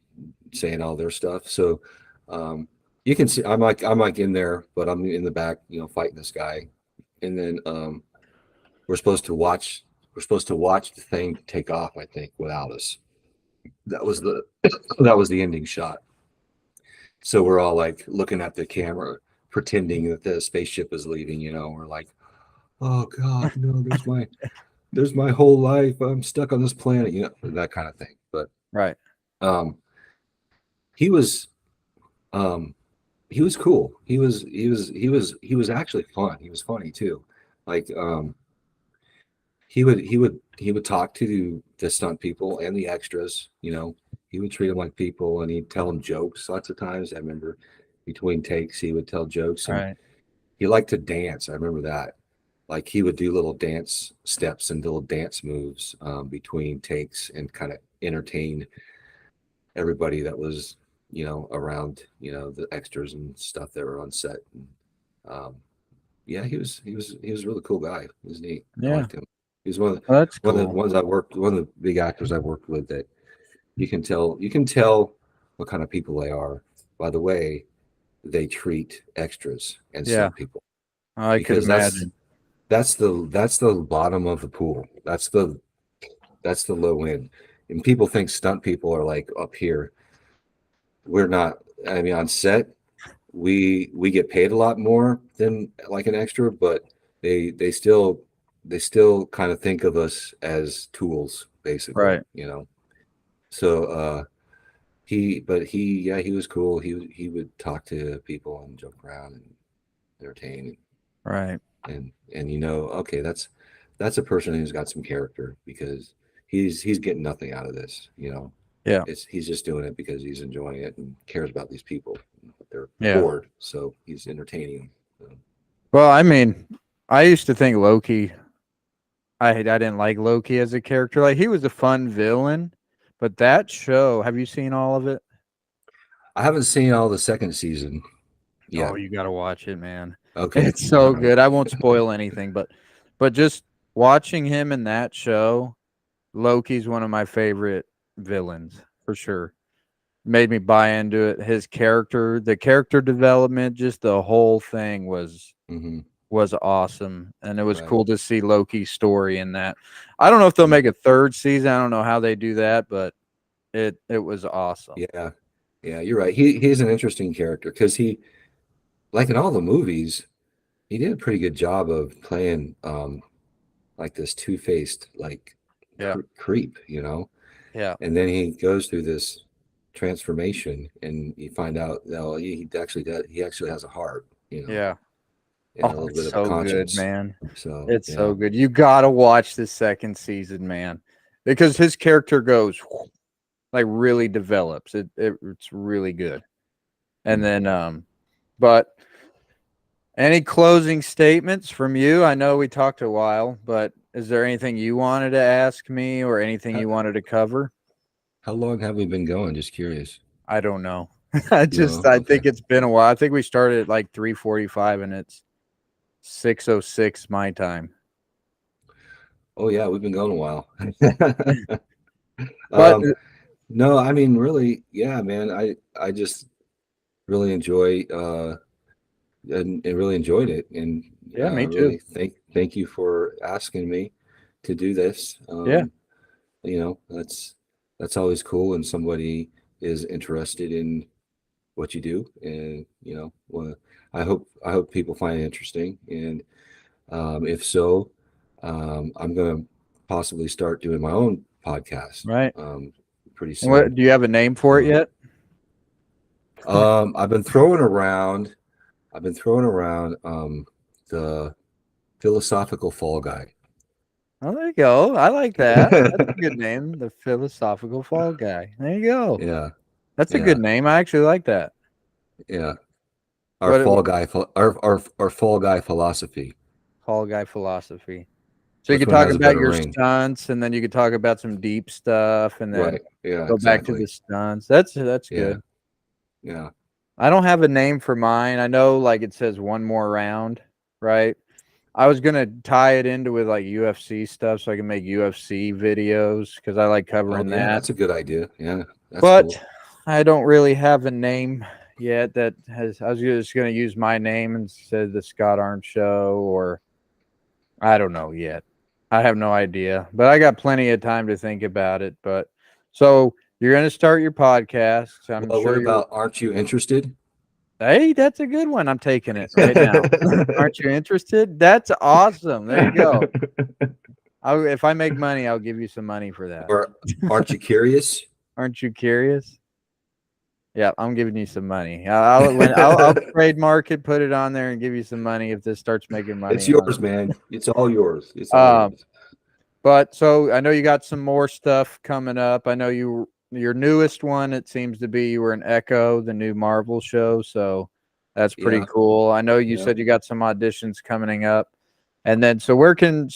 saying all their stuff. So um, you can see I'm like in there, but I'm in the back, fighting this guy, and then we're supposed to watch we're supposed to watch the thing take off, I think, without us. That was the that was the ending shot. So we're all like looking at the camera, pretending that the spaceship is leaving. We're like, oh God, no, there's my whole life. I'm stuck on this planet, that kind of thing. But Right. um, he was um, he was cool. He was actually fun. He was funny too. Like he would talk to the stunt people and the extras. He would treat them like people, and he'd tell them jokes lots of times. I remember between takes he would tell jokes, and Right. he liked to dance. I remember that. Like he would do little dance steps and little dance moves between takes and kind of entertain everybody that was around the extras and stuff that were on set. And, um, yeah, he was a really cool guy. He was neat. I Yeah. liked him. He was one of the Well, that's one of the cool. ones I worked one of the big actors I've worked with that you can tell what kind of people they are by the way they treat extras and Yeah. stunt people, I could because imagine. that's the bottom of the pool. That's the low end. And people think stunt people are like up here. We're not. I mean, on set, we get paid a lot more than like an extra, but they still kind of think of us as tools, basically. Right. So he was cool. He would talk to people and joke around and entertain, Right. and okay, that's a person who's got some character, because he's getting nothing out of this. Yeah. He's just doing it because he's enjoying it and cares about these people. They're Yeah. bored, so he's entertaining them. So, Well, I mean, I used to think Loki I didn't like Loki as a character. Like he was a fun villain, but that show, have you seen all of it? I haven't seen all the second season Oh, yet. you got to watch it, man. Okay. It's All so right. good. I won't spoil anything, but just watching him in that show, Loki's one of my favorite villains for sure. Made me buy into it. His character, the character development, just the whole thing Hmm. was awesome, and it was Right. cool to see Loki's story in that. I don't know if they'll Yeah. make a third season. I don't know how they do that, but it was awesome. Yeah. Yeah. You're right. He's an interesting character because he, like in all the movies, he did a pretty good job of playing like this two-faced like Yeah, creep, you know. yeah, And then he goes through this transformation, and you find out that he actually does. He actually has a heart, you know, yeah. and a Oh, little it's bit of a so good, conscience. man. So It's yeah. so good. You gotta watch the second season, man, because his character goes like really develops. It's really good. And Hmm. then, but any closing statements from you? I know we talked a while, but is there anything you wanted to ask me or anything How, you wanted to cover? how long have we been going? Just curious. I don't know. No. I Okay. think it's been a while. I think we started at like 3:45 and it's 6:06 my time. Oh yeah, we've been going a while. But um, no, I mean, really, yeah, man. I just really enjoy and really enjoyed it, and yeah, me too. really thank you for asking me to do this. Yeah, You know, that's always cool, and somebody is interested in what you do, and you know, well, I hope people find it interesting, and if so, I'm going to possibly start doing my own podcast right. pretty And soon. what do you have a name for it So, yet? I've been throwing around. I've been throwing around the philosophical fall guy. Oh, there you go. I like that. That's a good name. The philosophical fall guy. There you go. Yeah, That's a good yeah, name. I actually like that. yeah. Our What fall guy, our fall guy philosophy. fall guy philosophy. So you Which could one talk has a about better your ring? stunts, and then you could talk about some deep stuff, and then Right. Yeah. go back to Exactly. the stunts. That's Yeah. good. Yeah. I don't have a name for mine. I know like it says one more round, right? I was gonna tie it into with like UFC stuff so I can make UFC videos because I like Oh covering yeah, that. that's a good idea. Yeah, that's But cool. I don't really have a name yet that has. I was just gonna use my name instead of the Scott Arn Show, or I don't know yet. I have no idea, but I got plenty of time to think about it. But so you're gonna start your podcast. I'm Well, what sure you're. about aren't you interested? Hey, that's a good one. I'm taking it right now. Aren't you interested? That's awesome. There you go. If I make money, I'll give you some money for that. Or aren't you curious? Aren't you curious? Yeah, I'm giving you some money. I'll trademark it, put it on there, and give you some money if this starts making It's money on yours, man. It's all yours. It's it. all yours. But so I know you got some more stuff coming up. I know your newest one. It seems to be you were in Echo, the new Marvel show. So that's pretty Yeah. cool. I know you Yeah. said you got some auditions coming up. And then where can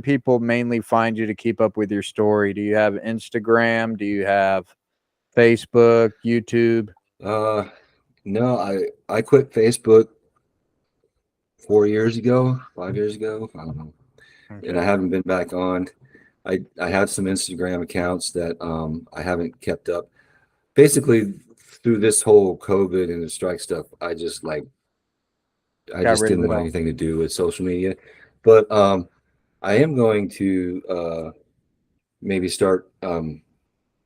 people mainly find you to keep up with your story? Do you have Instagram? Do you have Facebook, YouTube? Uh, no, I quit Facebook 4 years ago, 5 years ago. I don't know, and I Okay. haven't been back on. I have some Instagram accounts that I haven't kept up. Basically, through this whole COVID and the strike stuff, I Got just rid of didn't it want all. anything to do with social media. But I am going to maybe start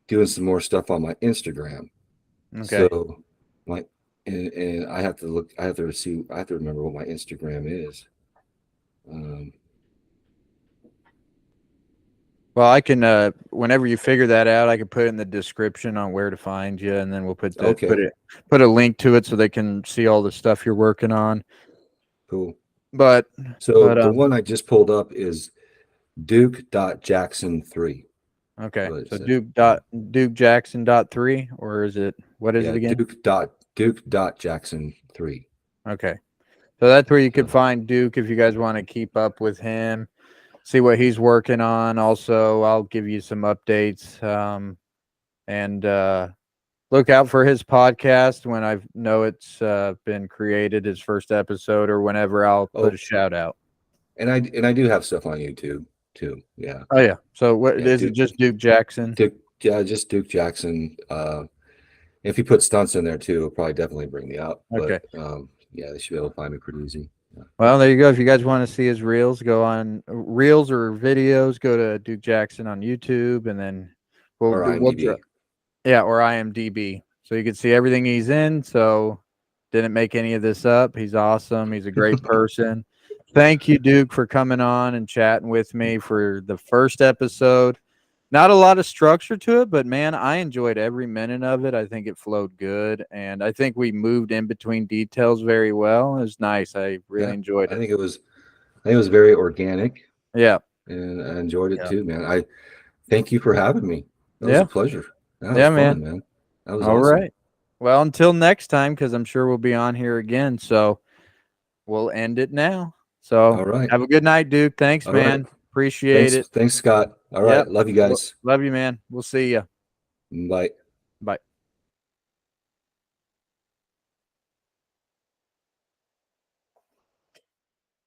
doing some more stuff on my Instagram. Okay. So my and I have to look. I have to remember what my Instagram is. Um, Well, I can whenever you figure that out, I can put it in the description on where to find you, and then we'll okay, put a link to it so they can see all the stuff you're working on. cool. But So but the one I just pulled up is Duke.Jackson 3. okay. What it So says. Yeah. Duke Jackson dot three, or is it what is it Yeah. again? Duke.Jackson 3. Okay. So that's where you could So find Duke if you guys want to keep up with him. see what he's working on. Also, I'll give you some updates. And look out for his podcast when I know it's been created, his first episode, or whenever I'll put Oh, a shout out. and I do have stuff on YouTube too. Yeah. Oh yeah. So what Yeah, is it? Just Duke Jackson? Duke, yeah, just Duke Jackson. If you put stunts in there too, it'll probably definitely bring me up. Okay. But yeah, they should be able to find me pretty easy. Yeah. Well, there you go. If you guys want to see his reels, go on reels or videos. Go to Duke Jackson on YouTube, and then Or IMDb. yeah, or IMDb, so you can see everything he's in. So didn't make any of this up. He's awesome. He's a great person. Thank you, Duke, for coming on and chatting with me for the first episode. Not a lot of structure to it, but man, I enjoyed every minute of it. I think it flowed good, and I think we moved in between details very well. It was nice. I really Yeah, enjoyed I it. think it was. I think it was very organic, Yeah, and I enjoyed it yeah, too, man. I thank you for having me. That was a yeah, pleasure. That was yeah, fun, man. man. That was All awesome. right. Well, until next time, because I'm sure we'll be on here again. So we'll end it now. So All right. have a good night, Duke. Thanks, All right. man. Appreciate it. Thanks, Scott. All right. Yep. Love you guys. Love you, man. We'll see you. Bye. Bye.